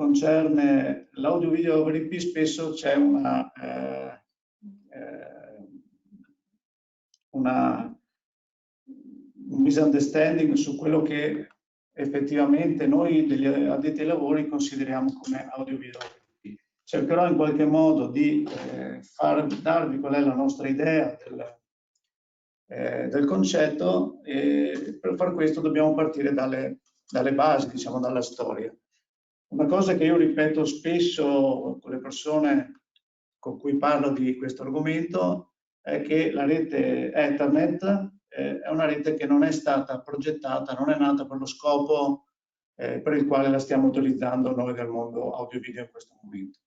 concerne l'audio video over IP, spesso c'è una un misunderstanding su quello che effettivamente noi degli addetti ai lavori consideriamo come audio video over IP. Cercherò in qualche modo di darvi qual è la nostra idea del concetto, e per far questo dobbiamo partire dalle basi, diciamo, dalla storia. Una cosa che io ripeto spesso con le persone con cui parlo di questo argomento è che la rete Ethernet è una rete che non è stata progettata, non è nata per lo scopo per il quale la stiamo utilizzando noi del mondo audio-video in questo momento.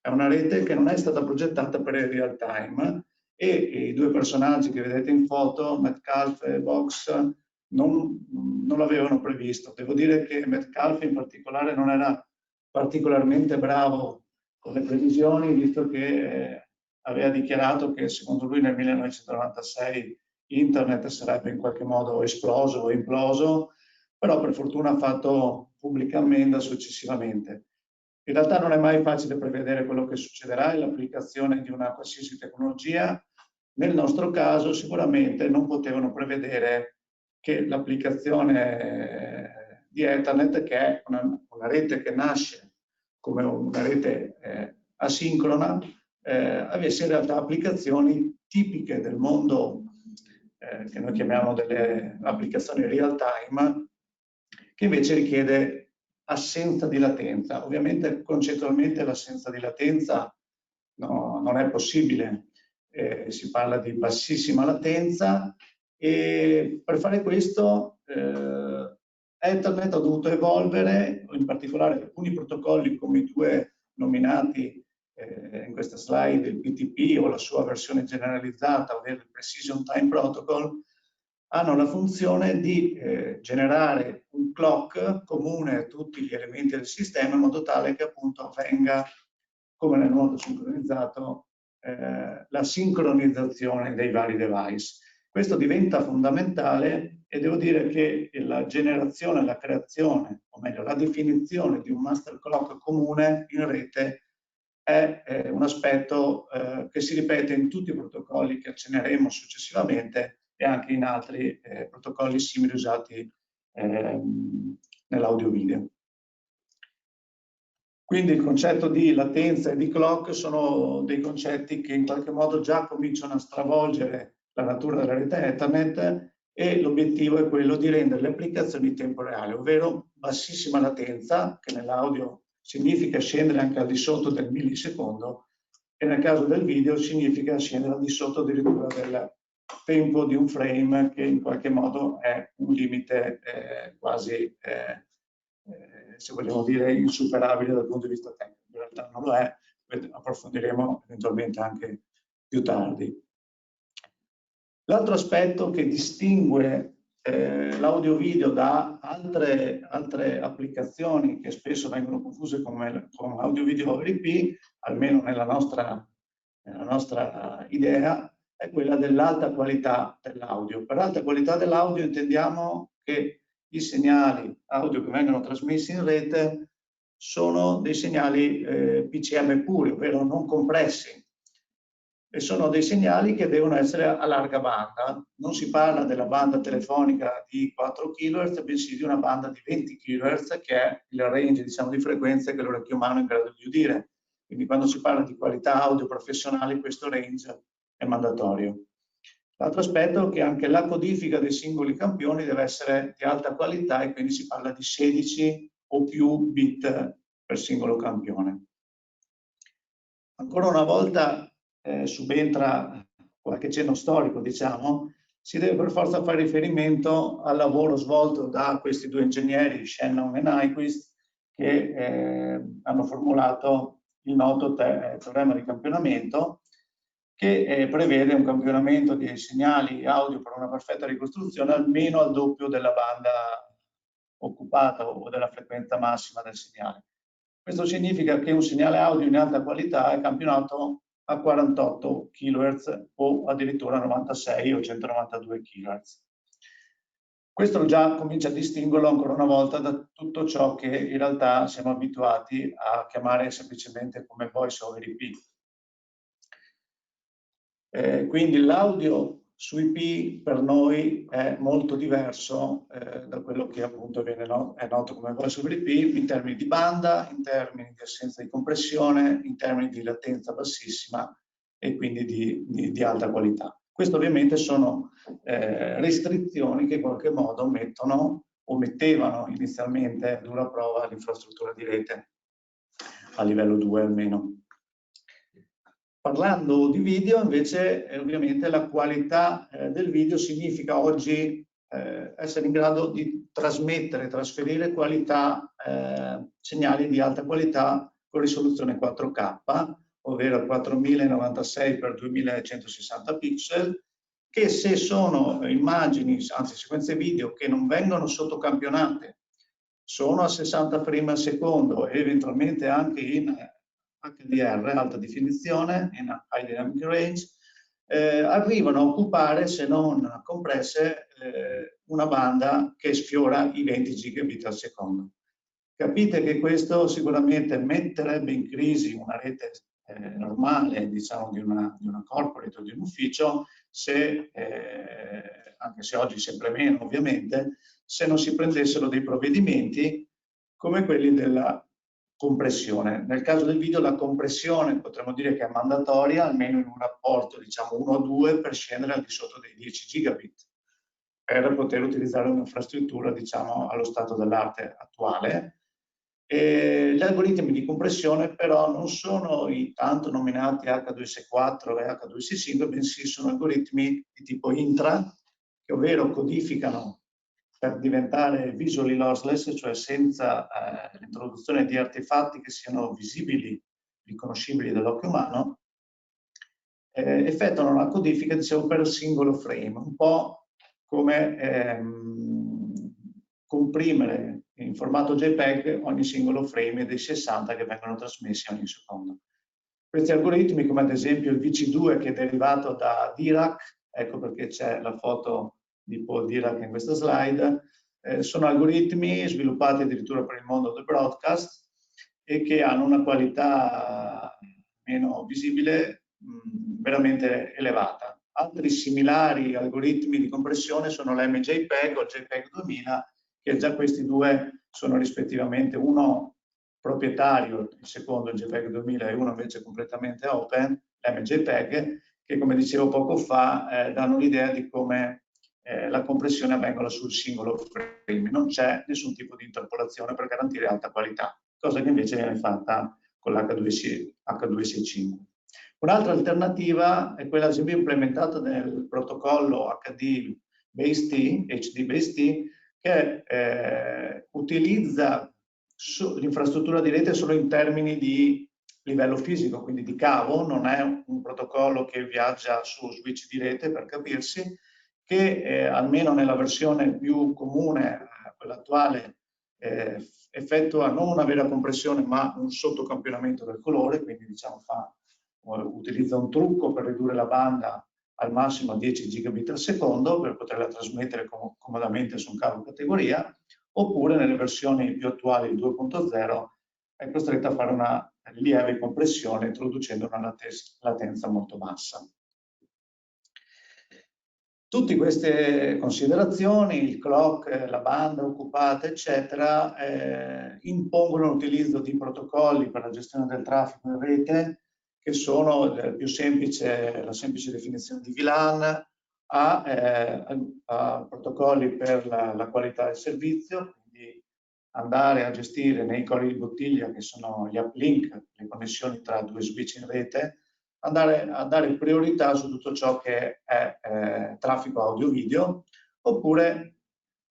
È una rete che non è stata progettata per il real time, e i due personaggi che vedete in foto, Metcalfe e Box, non l'avevano previsto. Devo dire che Metcalfe in particolare non era particolarmente bravo con le previsioni, visto che aveva dichiarato che secondo lui nel 1996 internet sarebbe in qualche modo esploso o imploso, però per fortuna ha fatto pubblica ammenda successivamente. In realtà non è mai facile prevedere quello che succederà nell'applicazione di una qualsiasi tecnologia. Nel nostro caso sicuramente non potevano prevedere che l'applicazione di Ethernet, che è una rete che nasce come una rete asincrona, avesse in realtà applicazioni tipiche del mondo che noi chiamiamo delle applicazioni real time, che invece richiede assenza di latenza. Ovviamente concettualmente l'assenza di latenza non è possibile, si parla di bassissima latenza, e per fare questo Ethernet ha dovuto evolvere, in particolare alcuni protocolli come i due nominati in questa slide, il PTP o la sua versione generalizzata, ovvero il Precision Time Protocol, hanno la funzione di generare un clock comune a tutti gli elementi del sistema, in modo tale che appunto avvenga, come nel modo sincronizzato, la sincronizzazione dei vari device. Questo diventa fondamentale, e devo dire che la generazione, la creazione, o meglio la definizione di un master clock comune in rete è un aspetto che si ripete in tutti i protocolli che accenneremo successivamente, e anche in altri protocolli simili usati nell'audio video. Quindi il concetto di latenza e di clock sono dei concetti che in qualche modo già cominciano a stravolgere la natura della rete Ethernet, e l'obiettivo è quello di rendere le applicazioni in tempo reale, ovvero bassissima latenza, che nell'audio significa scendere anche al di sotto del millisecondo, e nel caso del video significa scendere al di sotto addirittura del tempo di un frame, che in qualche modo è un limite quasi, se vogliamo dire, insuperabile dal punto di vista tecnico. In realtà non lo è, approfondiremo eventualmente anche più tardi. L'altro aspetto che distingue l'audio video da altre applicazioni che spesso vengono confuse con audio video over IP, almeno nella nostra idea, è quella dell'alta qualità dell'audio. Per alta qualità dell'audio intendiamo che i segnali audio che vengono trasmessi in rete sono dei segnali PCM puri, ovvero non compressi, e sono dei segnali che devono essere a larga banda. Non si parla della banda telefonica di 4 kHz, bensì di una banda di 20 kHz, che è il range, diciamo, di frequenze che l'orecchio umano è in grado di udire. Quindi quando si parla di qualità audio professionale, questo range è mandatorio. L'altro aspetto è che anche la codifica dei singoli campioni deve essere di alta qualità, e quindi si parla di 16 o più bit per singolo campione. Ancora una volta subentra qualche cenno storico, diciamo. Si deve per forza fare riferimento al lavoro svolto da questi due ingegneri, Shannon e Nyquist, che hanno formulato il noto teorema di campionamento, che prevede un campionamento dei segnali audio per una perfetta ricostruzione almeno al doppio della banda occupata o della frequenza massima del segnale. Questo significa che un segnale audio in alta qualità è campionato a 48 kHz o addirittura 96 o 192 kHz. Questo già comincia a distinguerlo ancora una volta da tutto ciò che in realtà siamo abituati a chiamare semplicemente come voice over IP. Quindi l'audio su IP per noi è molto diverso da quello che appunto è noto come voice over IP in termini di banda, in termini di assenza di compressione, in termini di latenza bassissima e quindi di alta qualità. Questo ovviamente sono restrizioni che in qualche modo mettono o mettevano inizialmente a dura prova l'infrastruttura di rete a livello 2 almeno. Parlando di video invece ovviamente la qualità del video significa oggi essere in grado di trasferire qualità, segnali di alta qualità con risoluzione 4K, ovvero 4096 x 2160 pixel, che se sono immagini, anzi sequenze video che non vengono sottocampionate, sono a 60 frame al secondo e eventualmente anche in HDR, alta definizione, in High Dynamic Range, arrivano a occupare, se non compresse, una banda che sfiora i 20 gigabit al secondo. Capite che questo sicuramente metterebbe in crisi una rete normale, diciamo, di una corporate o di un ufficio, se, anche se oggi sempre meno ovviamente, se non si prendessero dei provvedimenti come quelli della compressione. Nel caso del video la compressione potremmo dire che è mandatoria, almeno in un rapporto diciamo 1 a 2 per scendere al di sotto dei 10 gigabit, per poter utilizzare un'infrastruttura diciamo allo stato dell'arte attuale. Gli algoritmi di compressione però non sono i tanto nominati H264 e H265, bensì sono algoritmi di tipo intra, che ovvero codificano per diventare visually lossless, cioè senza l'introduzione di artefatti che siano visibili, riconoscibili dall'occhio umano, effettuano la codifica, dicevo, per singolo frame, un po' come comprimere in formato JPEG ogni singolo frame dei 60 che vengono trasmessi ogni secondo. Questi algoritmi, come ad esempio il VC2 che è derivato da Dirac, ecco perché c'è la foto di Paul Dirac in questa slide, sono algoritmi sviluppati addirittura per il mondo del broadcast e che hanno una qualità meno visibile veramente elevata. Altri similari algoritmi di compressione sono l'MJPEG o il JPEG 2000, che già questi due sono rispettivamente uno proprietario, il secondo il JPEG 2000 e uno invece completamente open, l'MJPEG, che come dicevo poco fa danno l'idea di come la compressione avvenga sul singolo frame. Non c'è nessun tipo di interpolazione per garantire alta qualità, cosa che invece viene fatta con l'H265. Un'altra alternativa è quella ad esempio implementata nel protocollo HD Base T, che utilizza l'infrastruttura di rete solo in termini di livello fisico, quindi di cavo, non è un protocollo che viaggia su switch di rete per capirsi, che almeno nella versione più comune, quella attuale, effettua non una vera compressione ma un sottocampionamento del colore, quindi diciamo utilizza un trucco per ridurre la banda al massimo a 10 gigabit al secondo per poterla trasmettere comodamente su un cavo categoria, oppure nelle versioni più attuali 2.0 è costretta a fare una lieve compressione introducendo una latenza molto bassa. Tutte queste considerazioni, il clock, la banda occupata, eccetera, impongono l'utilizzo di protocolli per la gestione del traffico in rete, che sono la semplice definizione di VLAN, a protocolli per la qualità del servizio, quindi andare a gestire nei cori di bottiglia, che sono gli uplink, le connessioni tra due switch in rete, andare a dare priorità su tutto ciò che è traffico audio-video, oppure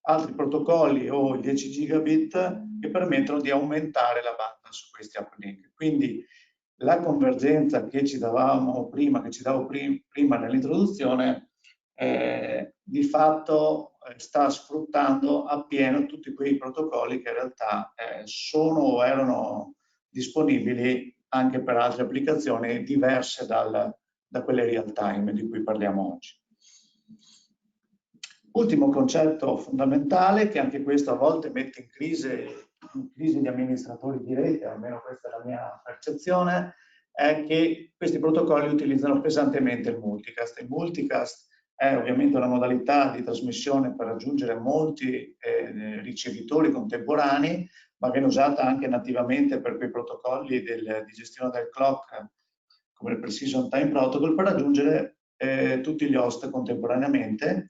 altri protocolli o 10 gigabit che permettono di aumentare la banda su questi uplink. Quindi la convergenza che ci davo prima nell'introduzione, di fatto sta sfruttando appieno tutti quei protocolli che in realtà sono o erano disponibili anche per altre applicazioni diverse da quelle real time di cui parliamo oggi. Ultimo concetto fondamentale, che anche questo a volte mette in crisi gli amministratori di rete, almeno questa è la mia percezione, è che questi protocolli utilizzano pesantemente il multicast. Il multicast è ovviamente una modalità di trasmissione per raggiungere molti ricevitori contemporanei, ma viene usata anche nativamente per quei protocolli di gestione del clock, come il Precision Time Protocol, per raggiungere tutti gli host contemporaneamente.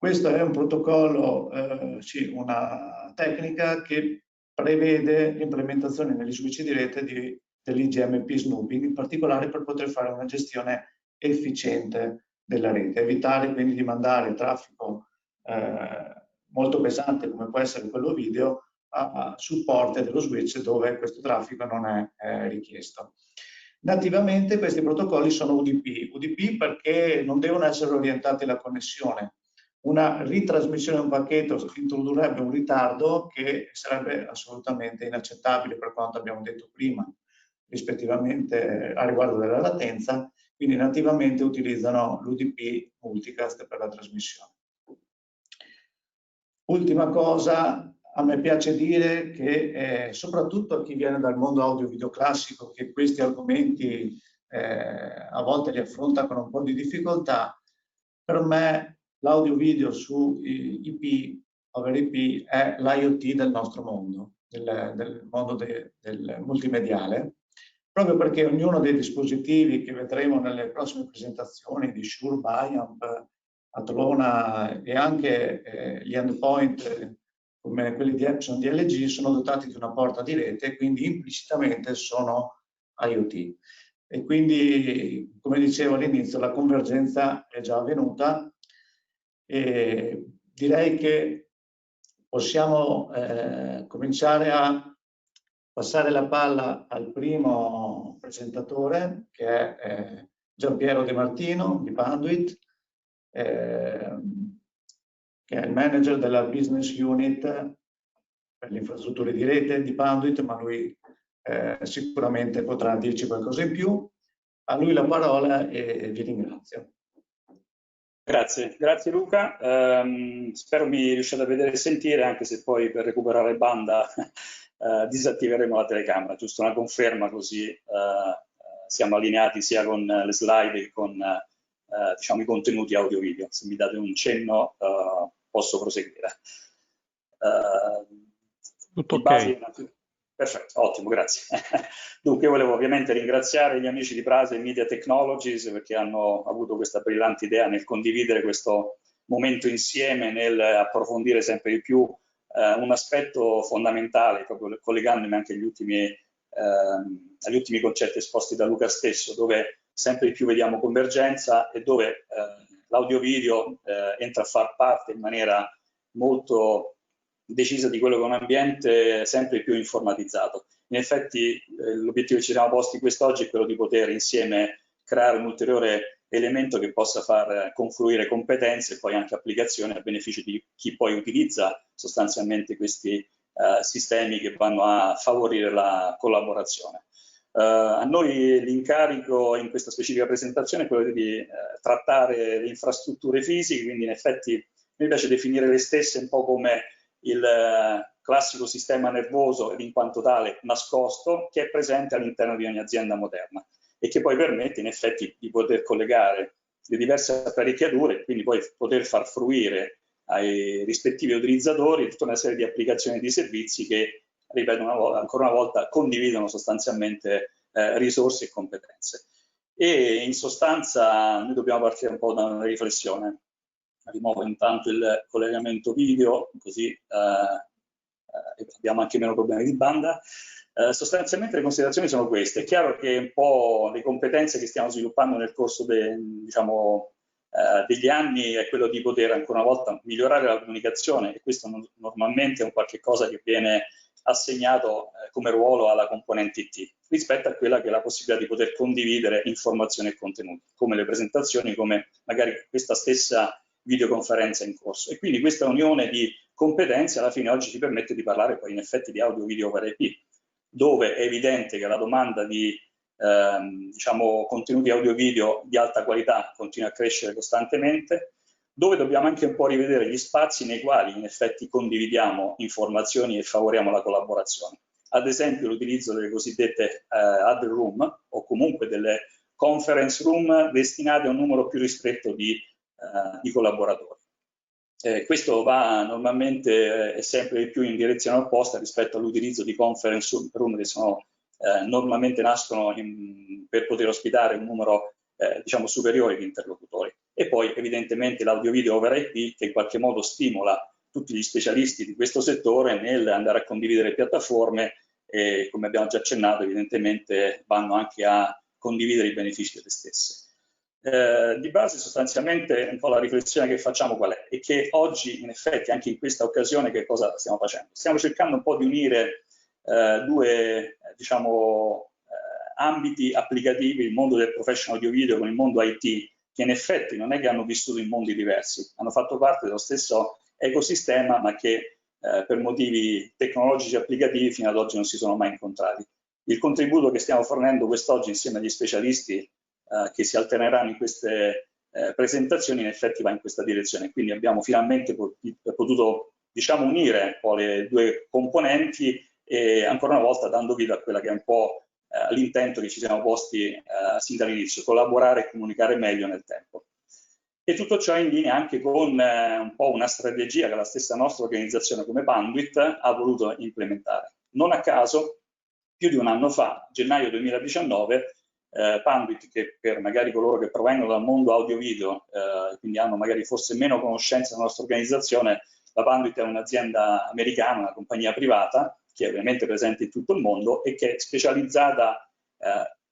Questo è un protocollo, sì, una tecnica che prevede l'implementazione negli switch di rete dell'IGMP snooping, in particolare per poter fare una gestione efficiente della rete, evitare quindi di mandare traffico molto pesante, come può essere quello video, a supporto dello switch dove questo traffico non è richiesto. Nativamente questi protocolli sono UDP perché non devono essere orientati alla connessione. Una ritrasmissione di un pacchetto introdurrebbe un ritardo che sarebbe assolutamente inaccettabile per quanto abbiamo detto prima, rispettivamente a riguardo della latenza, quindi nativamente utilizzano l'UDP multicast per la trasmissione. Ultima cosa, a me piace dire che soprattutto a chi viene dal mondo audio-video classico, che questi argomenti a volte li affronta con un po' di difficoltà, per me l'audio-video su IP, over IP, è l'IoT del nostro mondo, del mondo del multimediale, proprio perché ognuno dei dispositivi che vedremo nelle prossime presentazioni di Shure, Biamp, Atlona e anche gli endpoint come quelli di Epson DLG sono dotati di una porta di rete e quindi implicitamente sono IoT. E quindi, come dicevo all'inizio, la convergenza è già avvenuta e direi che possiamo cominciare a passare la palla al primo presentatore, che è Giampiero De Martino di Panduit, che è il manager della business unit per le infrastrutture di rete di Panduit, ma lui sicuramente potrà dirci qualcosa in più. A lui la parola e vi ringrazio. Grazie Luca, spero mi riusciate a vedere e sentire, anche se poi per recuperare banda disattiveremo la telecamera, giusto una conferma, così siamo allineati sia con le slide che con diciamo, i contenuti audio-video. Se mi date un cenno posso proseguire. Tutto ok. Perfetto, ottimo, grazie. Dunque, io volevo ovviamente ringraziare gli amici di Prase Media Technologies perché hanno avuto questa brillante idea nel condividere questo momento insieme, nel approfondire sempre di più un aspetto fondamentale, proprio collegandomi anche agli ultimi concetti esposti da Luca stesso, dove sempre di più vediamo convergenza e dove l'audio-video entra a far parte in maniera molto decisa di quello che è un ambiente sempre più informatizzato. In effetti l'obiettivo che ci siamo posti quest'oggi è quello di poter insieme creare un ulteriore elemento che possa far confluire competenze e poi anche applicazioni a beneficio di chi poi utilizza sostanzialmente questi sistemi che vanno a favorire la collaborazione. A noi l'incarico in questa specifica presentazione è quello di trattare le infrastrutture fisiche, quindi in effetti mi piace definire le stesse un po' come il classico sistema nervoso ed in quanto tale nascosto che è presente all'interno di ogni azienda moderna e che poi permette in effetti di poter collegare le diverse apparecchiature e quindi poi poter far fruire ai rispettivi utilizzatori tutta una serie di applicazioni e di servizi che, ripeto ancora una volta, condividono sostanzialmente risorse e competenze. E in sostanza noi dobbiamo partire un po' da una riflessione. Rimuovo intanto il collegamento video, così abbiamo anche meno problemi di banda. Sostanzialmente le considerazioni sono queste. È chiaro che un po' le competenze che stiamo sviluppando nel corso degli anni è quello di poter ancora una volta migliorare la comunicazione, e questo normalmente è un qualche cosa che viene assegnato come ruolo alla componente IT rispetto a quella che è la possibilità di poter condividere informazioni e contenuti, come le presentazioni, come magari questa stessa videoconferenza in corso. E quindi questa unione di competenze alla fine oggi ci permette di parlare poi in effetti di audio-video over IP, dove è evidente che la domanda di diciamo, contenuti audio-video di alta qualità continua a crescere costantemente, dove dobbiamo anche un po' rivedere gli spazi nei quali in effetti condividiamo informazioni e favoriamo la collaborazione. Ad esempio l'utilizzo delle cosiddette huddle room o comunque delle conference room destinate a un numero più ristretto di collaboratori. Questo va normalmente sempre di più in direzione opposta rispetto all'utilizzo di conference room che sono, normalmente nascono per poter ospitare un numero diciamo superiore di interlocutori. E poi evidentemente l'audio video over IP che in qualche modo stimola tutti gli specialisti di questo settore nel andare a condividere piattaforme e, come abbiamo già accennato, evidentemente vanno anche a condividere i benefici delle stesse. Di base sostanzialmente un po' la riflessione che facciamo qual è? È che oggi in effetti anche in questa occasione che cosa stiamo facendo? Stiamo cercando un po' di unire due diciamo, ambiti applicativi, il mondo del professional audio video con il mondo IT, che in effetti non è che hanno vissuto in mondi diversi, hanno fatto parte dello stesso ecosistema ma che per motivi tecnologici applicativi fino ad oggi non si sono mai incontrati. Il contributo che stiamo fornendo quest'oggi insieme agli specialisti che si alterneranno in queste presentazioni in effetti va in questa direzione, quindi abbiamo finalmente potuto diciamo unire un po' le due componenti e ancora una volta dando vita a quella che è un po' l'intento che ci siamo posti sin dall'inizio, collaborare e comunicare meglio nel tempo. E tutto ciò in linea anche con un po' una strategia che la stessa nostra organizzazione come Panduit ha voluto implementare. Non a caso, più di un anno fa, gennaio 2019, Panduit, che per magari coloro che provengono dal mondo audio-video, quindi hanno magari forse meno conoscenza della nostra organizzazione, la Panduit è un'azienda americana, una compagnia privata, che è ovviamente presente in tutto il mondo e che è specializzata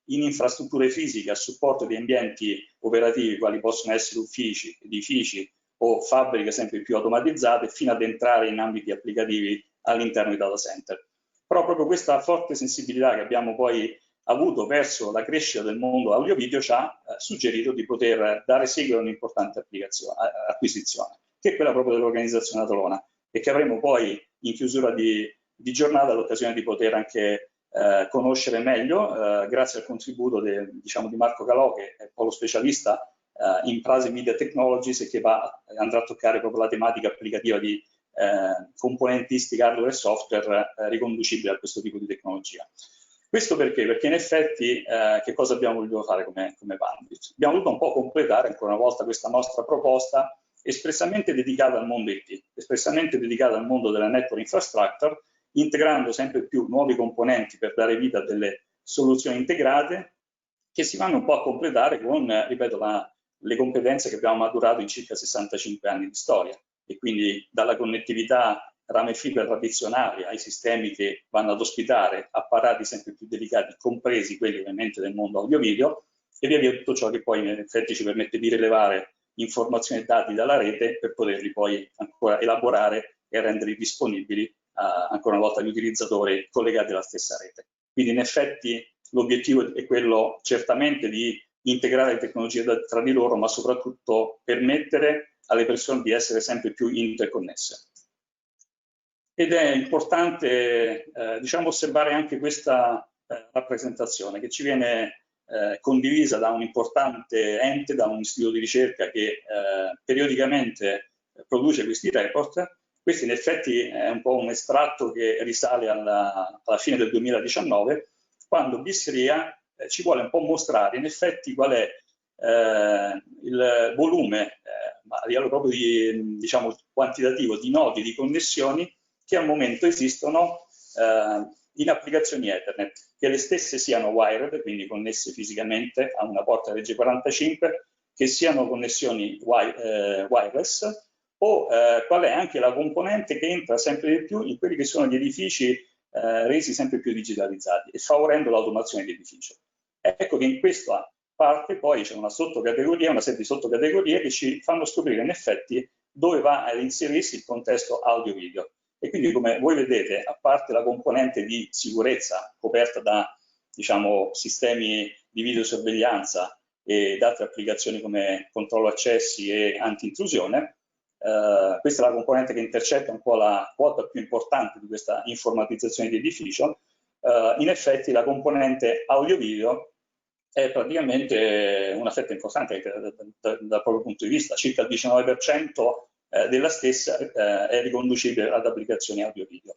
in infrastrutture fisiche a supporto di ambienti operativi, quali possono essere uffici, edifici o fabbriche sempre più automatizzate, fino ad entrare in ambiti applicativi all'interno di data center. Però proprio questa forte sensibilità che abbiamo poi avuto verso la crescita del mondo audio-video ci ha suggerito di poter dare seguito a un'importante acquisizione, che è quella proprio dell'organizzazione Atolona, e che avremo poi in chiusura di giornata l'occasione di poter anche conoscere meglio, grazie al contributo diciamo, di Marco Calò, che è poi lo specialista in Prase Media Technologies e che andrà a toccare proprio la tematica applicativa di componentistica hardware e software riconducibile a questo tipo di tecnologia. Questo perché? Perché in effetti che cosa abbiamo voluto fare come Panduit? Abbiamo voluto un po' completare ancora una volta questa nostra proposta espressamente dedicata al mondo IT, espressamente dedicata al mondo della network infrastructure, integrando sempre più nuovi componenti per dare vita a delle soluzioni integrate che si vanno un po' a completare con, ripeto, le competenze che abbiamo maturato in circa 65 anni di storia, e quindi dalla connettività rame fiber tradizionali ai sistemi che vanno ad ospitare apparati sempre più delicati, compresi quelli ovviamente del mondo audio-video, e via via tutto ciò che poi in effetti ci permette di rilevare informazioni e dati dalla rete per poterli poi ancora elaborare e renderli disponibili ancora una volta agli utilizzatori collegati alla stessa rete. Quindi in effetti l'obiettivo è quello certamente di integrare le tecnologie tra di loro, ma soprattutto permettere alle persone di essere sempre più interconnesse. Ed è importante diciamo, osservare anche questa rappresentazione che ci viene condivisa da un importante ente, da un istituto di ricerca che periodicamente produce questi report. Questo in effetti è un po' un estratto che risale alla fine del 2019, quando BISRIA ci vuole un po' mostrare in effetti qual è il volume a livello proprio di, diciamo, quantitativo di nodi di connessioni che al momento esistono in applicazioni Ethernet, che le stesse siano wired, quindi connesse fisicamente a una porta RG45, che siano connessioni wireless, o qual è anche la componente che entra sempre di più in quelli che sono gli edifici resi sempre più digitalizzati e favorendo l'automazione di edificio. Ecco che in questa parte poi c'è una sottocategoria, una serie di sottocategorie che ci fanno scoprire in effetti dove va ad inserirsi il contesto audio-video. E quindi, come voi vedete, a parte la componente di sicurezza coperta da, diciamo, sistemi di videosorveglianza ed altre applicazioni come controllo accessi e anti-intrusione, questa è la componente che intercetta un po' la quota più importante di questa informatizzazione di edificio. In effetti la componente audio-video è praticamente una fetta importante anche dal proprio punto di vista, circa il 19% della stessa è riconducibile ad applicazioni audio-video.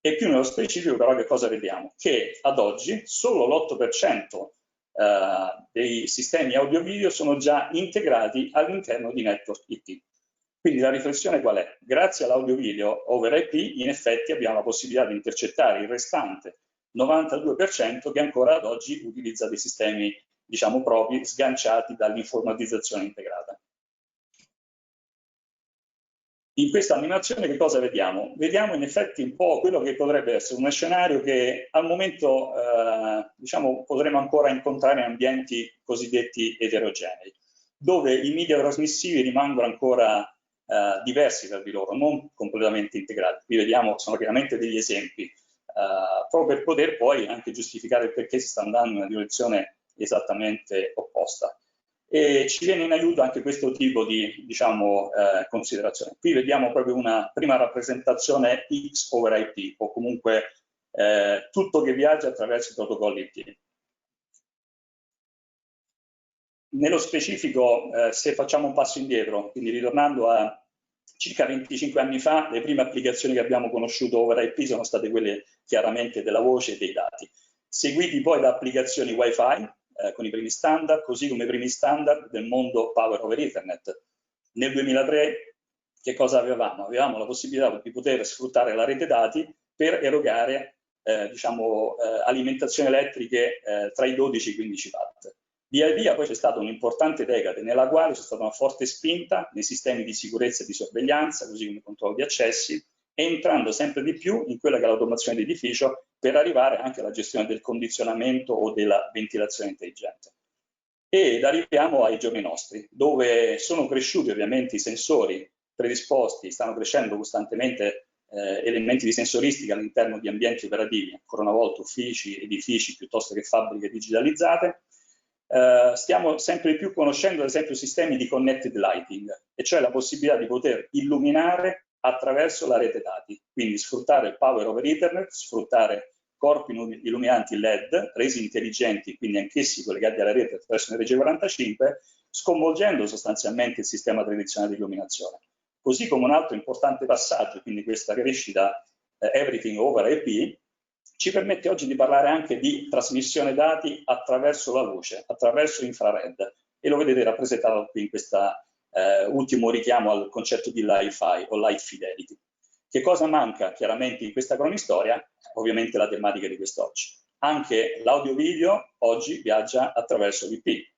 E più nello specifico però che cosa vediamo? Che ad oggi solo l'8% dei sistemi audio-video sono già integrati all'interno di network IP. Quindi la riflessione qual è? Grazie all'audio-video over IP in effetti abbiamo la possibilità di intercettare il restante 92% che ancora ad oggi utilizza dei sistemi, diciamo, propri, sganciati dall'informatizzazione integrata. In questa animazione che cosa vediamo? Vediamo in effetti un po' quello che potrebbe essere uno scenario che al momento diciamo, potremo ancora incontrare in ambienti cosiddetti eterogenei, dove i media trasmissivi rimangono ancora diversi tra di loro, non completamente integrati. Qui vediamo, sono chiaramente degli esempi, proprio per poter poi anche giustificare il perché si sta andando in una direzione esattamente opposta. E ci viene in aiuto anche questo tipo di, diciamo, considerazione. Qui vediamo proprio una prima rappresentazione X over IP, o comunque tutto che viaggia attraverso i protocolli IP. Nello specifico, se facciamo un passo indietro, quindi ritornando a circa 25 anni fa, le prime applicazioni che abbiamo conosciuto over IP sono state quelle chiaramente della voce e dei dati, seguiti poi da applicazioni Wi-Fi, con i primi standard, così come i primi standard del mondo Power over Ethernet. Nel 2003 che cosa avevamo? Avevamo la possibilità di poter sfruttare la rete dati per erogare diciamo, alimentazioni elettriche tra i 12 e i 15 watt. Via via poi c'è stata un'importante decade nella quale c'è stata una forte spinta nei sistemi di sicurezza e di sorveglianza, così come controllo di accessi, entrando sempre di più in quella che è l'automazione di edificio per arrivare anche alla gestione del condizionamento o della ventilazione intelligente. Ed arriviamo ai giorni nostri, dove sono cresciuti ovviamente i sensori predisposti, stanno crescendo costantemente elementi di sensoristica all'interno di ambienti operativi, ancora una volta uffici, edifici piuttosto che fabbriche digitalizzate. Stiamo sempre più conoscendo ad esempio sistemi di connected lighting, e cioè la possibilità di poter illuminare attraverso la rete dati, quindi sfruttare il power over Ethernet, sfruttare corpi illuminanti LED resi intelligenti, quindi anch'essi collegati alla rete attraverso un RG45, sconvolgendo sostanzialmente il sistema tradizionale di illuminazione. Così come un altro importante passaggio, quindi questa crescita everything over IP, ci permette oggi di parlare anche di trasmissione dati attraverso la luce, attraverso infrared, e lo vedete rappresentato qui in questo ultimo richiamo al concetto di Li-Fi o Light Fidelity. Che cosa manca chiaramente in questa cronistoria? Ovviamente la tematica di quest'oggi. Anche l'audio-video oggi viaggia attraverso l'IP.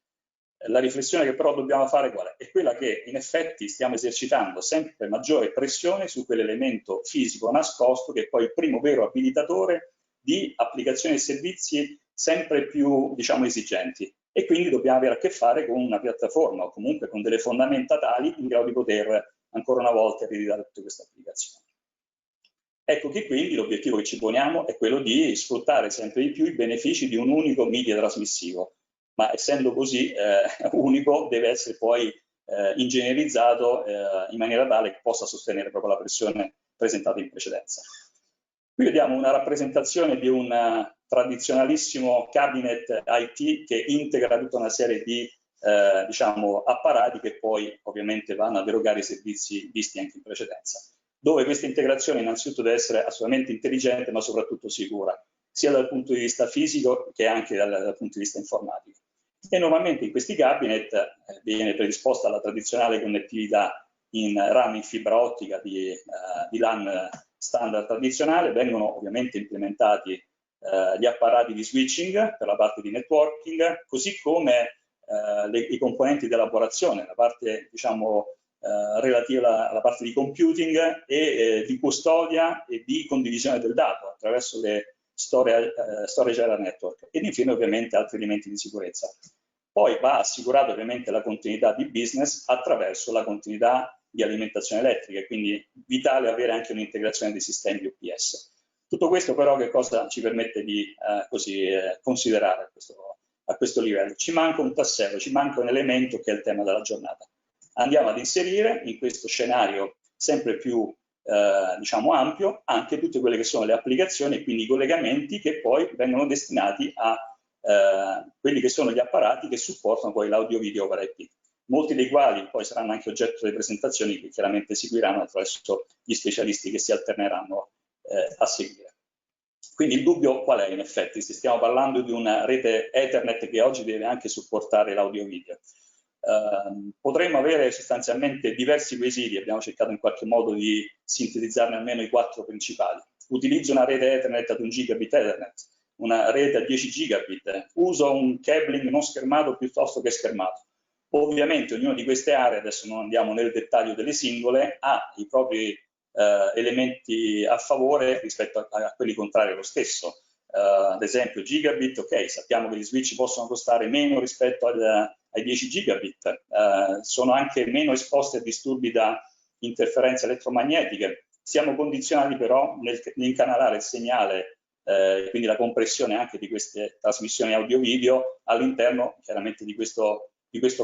La riflessione che però dobbiamo fare qual è? È quella che in effetti stiamo esercitando sempre maggiore pressione su quell'elemento fisico nascosto che è poi il primo vero abilitatore di applicazioni e servizi sempre più, diciamo, esigenti, e quindi dobbiamo avere a che fare con una piattaforma o comunque con delle fondamenta tali in grado di poter ancora una volta ereditare tutte queste applicazioni. Ecco che quindi l'obiettivo che ci poniamo è quello di sfruttare sempre di più i benefici di un unico media trasmissivo, ma essendo così unico deve essere poi ingegnerizzato in maniera tale che possa sostenere proprio la pressione presentata in precedenza. Qui vediamo una rappresentazione di un tradizionalissimo cabinet IT che integra tutta una serie di diciamo, apparati che poi ovviamente vanno ad erogare i servizi visti anche in precedenza, dove questa integrazione innanzitutto deve essere assolutamente intelligente ma soprattutto sicura, sia dal punto di vista fisico che anche dal punto di vista informatico. E normalmente in questi cabinet viene predisposta la tradizionale connettività in RAM in fibra ottica di LAN standard tradizionale, vengono ovviamente implementati gli apparati di switching per la parte di networking, così come i componenti di elaborazione, la parte diciamo relativa alla parte di computing e di custodia e di condivisione del dato attraverso le storage area network, ed infine ovviamente altri elementi di sicurezza. Poi va assicurata ovviamente la continuità di business attraverso la continuità di alimentazione elettrica, e quindi vitale avere anche un'integrazione dei sistemi di UPS. Tutto questo però che cosa ci permette di considerare a questo livello? Ci manca un tassello, ci manca un elemento che è il tema della giornata. Andiamo ad inserire in questo scenario sempre più diciamo ampio anche tutte quelle che sono le applicazioni e quindi i collegamenti che poi vengono destinati a quelli che sono gli apparati che supportano poi l'audio video over IP, molti dei quali poi saranno anche oggetto delle presentazioni che chiaramente seguiranno attraverso gli specialisti che si alterneranno a seguire. Quindi il dubbio qual è in effetti? Se stiamo parlando di una rete Ethernet che oggi deve anche supportare l'audio video. Potremmo avere sostanzialmente diversi quesiti, abbiamo cercato in qualche modo di sintetizzarne almeno i 4 principali. Utilizzo una rete Ethernet ad 1 gigabit Ethernet, una rete a 10 gigabit, uso un cabling non schermato piuttosto che schermato. Ovviamente ognuna di queste aree, adesso non andiamo nel dettaglio delle singole, ha i propri elementi a favore rispetto a quelli contrari lo stesso. Ad esempio gigabit, ok, sappiamo che gli switch possono costare meno rispetto ai 10 gigabit, sono anche meno esposti a disturbi da interferenze elettromagnetiche, siamo condizionati però nell'incanalare il segnale, quindi la compressione anche di queste trasmissioni audio-video all'interno chiaramente di questo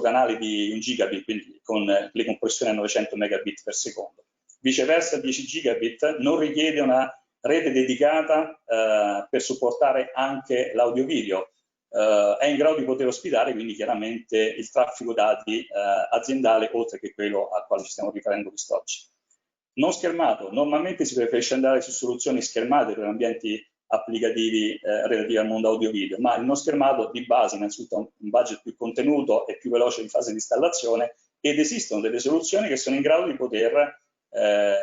canale di 1 gigabit, quindi con le compressioni a 900 megabit per secondo. Viceversa, il 10 gigabit non richiede una rete dedicata per supportare anche l'audio-video, è in grado di poter ospitare quindi chiaramente il traffico dati aziendale oltre che quello al quale ci stiamo riferendo quest'oggi. Non schermato, normalmente si preferisce andare su soluzioni schermate per ambienti applicativi relativi al mondo audio-video, ma il non schermato di base innanzitutto ha un budget più contenuto e più veloce in fase di installazione ed esistono delle soluzioni che sono in grado di poter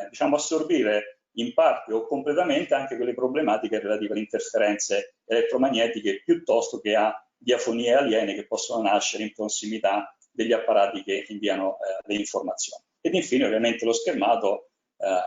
diciamo assorbire in parte o completamente anche quelle problematiche relative alle interferenze elettromagnetiche piuttosto che a diafonie aliene che possono nascere in prossimità degli apparati che inviano le informazioni. Ed infine ovviamente lo schermato,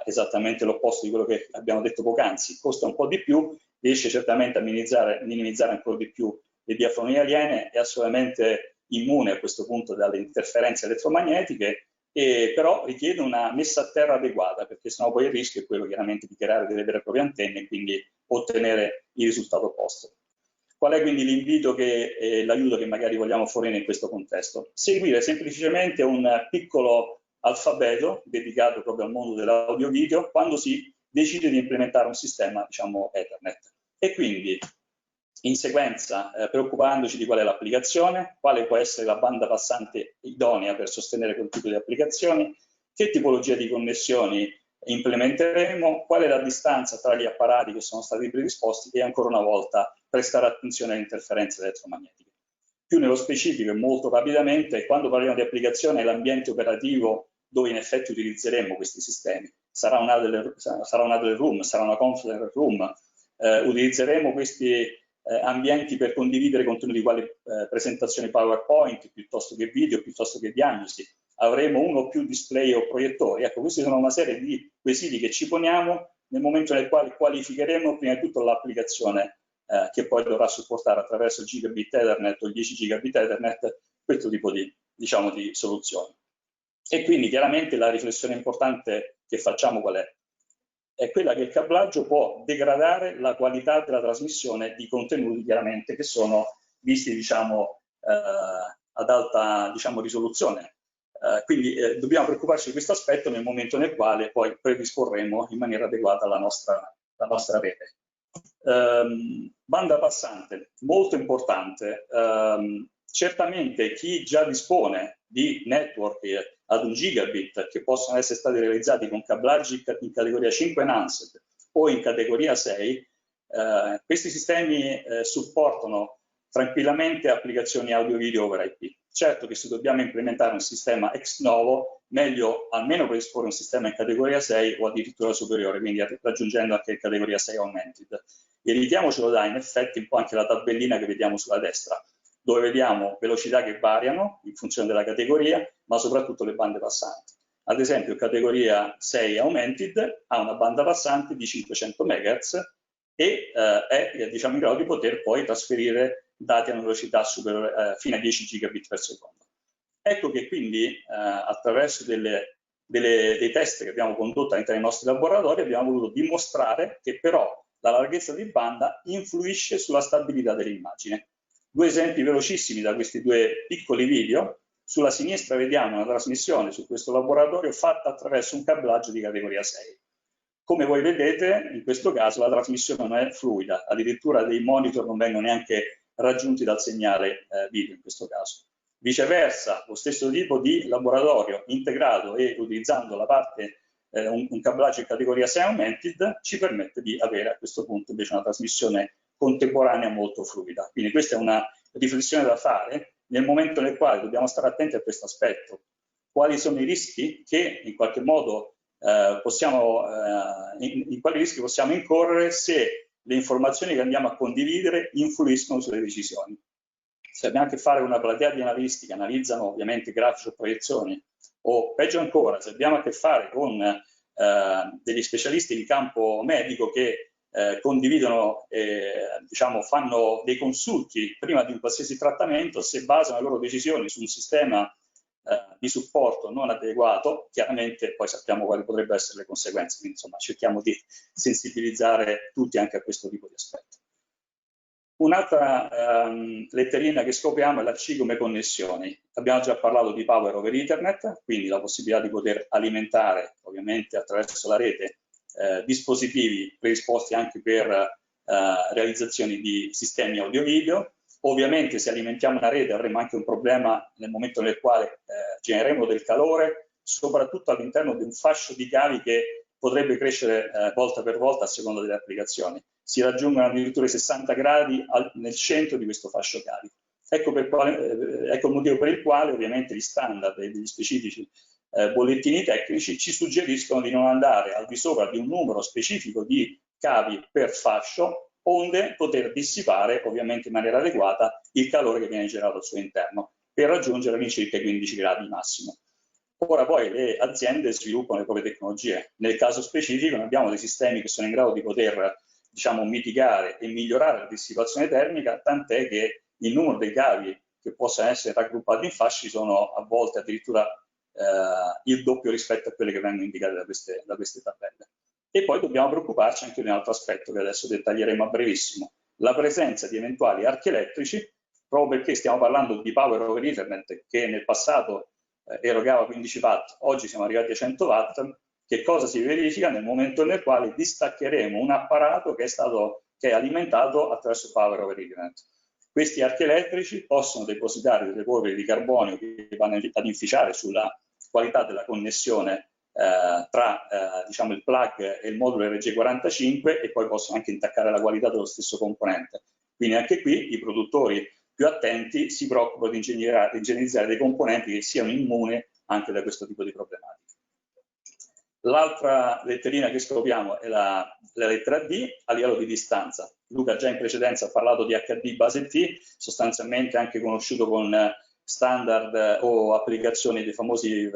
esattamente l'opposto di quello che abbiamo detto poc'anzi, costa un po' di più, riesce certamente a minimizzare ancora di più le diafonie aliene, è assolutamente immune a questo punto dalle interferenze elettromagnetiche, però richiede una messa a terra adeguata, perché sennò poi il rischio è quello chiaramente di creare delle vere e proprie antenne e quindi ottenere il risultato opposto. Qual è quindi l'invito e l'aiuto che magari vogliamo fornire in questo contesto? Seguire semplicemente un piccolo alfabeto dedicato proprio al mondo dell'audio-video quando si decide di implementare un sistema, diciamo, Ethernet. E quindi in sequenza, preoccupandoci di qual è l'applicazione, quale può essere la banda passante idonea per sostenere quel tipo di applicazioni, che tipologia di connessioni implementeremo, qual è la distanza tra gli apparati che sono stati predisposti e ancora una volta prestare attenzione alle interferenze elettromagnetiche. Più nello specifico e molto rapidamente, quando parliamo di applicazione, è l'ambiente operativo dove in effetti utilizzeremo questi sistemi. Sarà una delle room, sarà una conference room, utilizzeremo questi ambienti per condividere contenuti quali presentazioni PowerPoint piuttosto che video, piuttosto che diagnosi. Avremo uno o più display o proiettori. Ecco, questi sono una serie di quesiti che ci poniamo nel momento nel quale qualificheremo prima di tutto l'applicazione che poi dovrà supportare attraverso il gigabit Ethernet o il 10 gigabit Ethernet questo tipo di, diciamo, di soluzioni. E quindi chiaramente la riflessione importante che facciamo qual è? È quella che il cablaggio può degradare la qualità della trasmissione di contenuti chiaramente che sono visti, diciamo, ad alta, diciamo, risoluzione. Quindi dobbiamo preoccuparci di questo aspetto nel momento nel quale poi predisporremo in maniera adeguata la nostra rete. Banda passante, molto importante. Certamente chi già dispone di network ad 1 gigabit che possono essere stati realizzati con cablaggi in categoria 5 enhanced o in categoria 6, questi sistemi supportano tranquillamente applicazioni audio-video over IP. Certo che se dobbiamo implementare un sistema ex novo, meglio almeno predisporre un sistema in categoria 6 o addirittura superiore, quindi raggiungendo anche categoria 6 augmented. Evitiamocelo da in effetti un po' anche la tabellina che vediamo sulla destra, dove vediamo velocità che variano in funzione della categoria, ma soprattutto le bande passanti. Ad esempio, categoria 6 Augmented ha una banda passante di 500 MHz e è, diciamo, in grado di poter poi trasferire dati a una velocità superiore fino a 10 gigabit per secondo. Ecco che quindi attraverso dei test che abbiamo condotto all'interno dei nostri laboratori abbiamo voluto dimostrare che però la larghezza di banda influisce sulla stabilità dell'immagine. Due esempi velocissimi da questi due piccoli video. Sulla sinistra vediamo una trasmissione su questo laboratorio fatta attraverso un cablaggio di categoria 6. Come voi vedete, in questo caso la trasmissione non è fluida, addirittura dei monitor non vengono neanche raggiunti dal segnale video in questo caso. Viceversa, lo stesso tipo di laboratorio integrato e utilizzando la parte un cablaggio in categoria 6 augmented ci permette di avere a questo punto invece una trasmissione contemporanea molto fluida. Quindi questa è una riflessione da fare nel momento nel quale dobbiamo stare attenti a questo aspetto. Quali sono i rischi che in qualche modo in quali rischi possiamo incorrere se le informazioni che andiamo a condividere influiscono sulle decisioni. Se abbiamo a che fare con una platea di analisti che analizzano ovviamente grafici o proiezioni, o peggio ancora, se abbiamo a che fare con degli specialisti in campo medico che condividono, diciamo, fanno dei consulti prima di un qualsiasi trattamento, se basano le loro decisioni su un sistema di supporto non adeguato, chiaramente poi sappiamo quali potrebbero essere le conseguenze, quindi insomma cerchiamo di sensibilizzare tutti anche a questo tipo di aspetti. Un'altra letterina che scopriamo è la C come connessioni. Abbiamo già parlato di Power over Ethernet, quindi la possibilità di poter alimentare ovviamente attraverso la rete dispositivi predisposti anche per realizzazioni di sistemi audio-video. Ovviamente se alimentiamo una rete avremo anche un problema nel momento nel quale genereremo del calore, soprattutto all'interno di un fascio di cavi che potrebbe crescere volta per volta a seconda delle applicazioni. Si raggiungono addirittura i 60 gradi nel centro di questo fascio cavi. Ecco il motivo per il quale ovviamente gli standard e gli specifici bollettini tecnici ci suggeriscono di non andare al di sopra di un numero specifico di cavi per fascio, onde poter dissipare ovviamente in maniera adeguata il calore che viene generato al suo interno per raggiungere all'incirca i 15 gradi massimo. Ora poi le aziende sviluppano le proprie tecnologie. Nel caso specifico noi abbiamo dei sistemi che sono in grado di poter, diciamo, mitigare e migliorare la dissipazione termica, tant'è che il numero dei cavi che possono essere raggruppati in fasci sono a volte addirittura il doppio rispetto a quelle che vengono indicate da queste tabelle. E poi dobbiamo preoccuparci anche di un altro aspetto che adesso dettaglieremo a brevissimo, la presenza di eventuali archi elettrici, proprio perché stiamo parlando di Power over Ethernet che nel passato erogava 15 watt, oggi siamo arrivati a 100 watt, che cosa si verifica nel momento nel quale distaccheremo un apparato che è alimentato attraverso Power over Ethernet. Questi archi elettrici possono depositare delle polveri di carbonio che vanno ad inficiare sulla qualità della connessione tra diciamo il plug e il modulo RG45 e poi possono anche intaccare la qualità dello stesso componente. Quindi anche qui i produttori più attenti si preoccupano di ingegnerizzare dei componenti che siano immuni anche da questo tipo di problematiche. L'altra letterina che scopriamo è la lettera D a livello di distanza. Luca già in precedenza ha parlato di HD base T, sostanzialmente anche conosciuto con standard o applicazioni dei famosi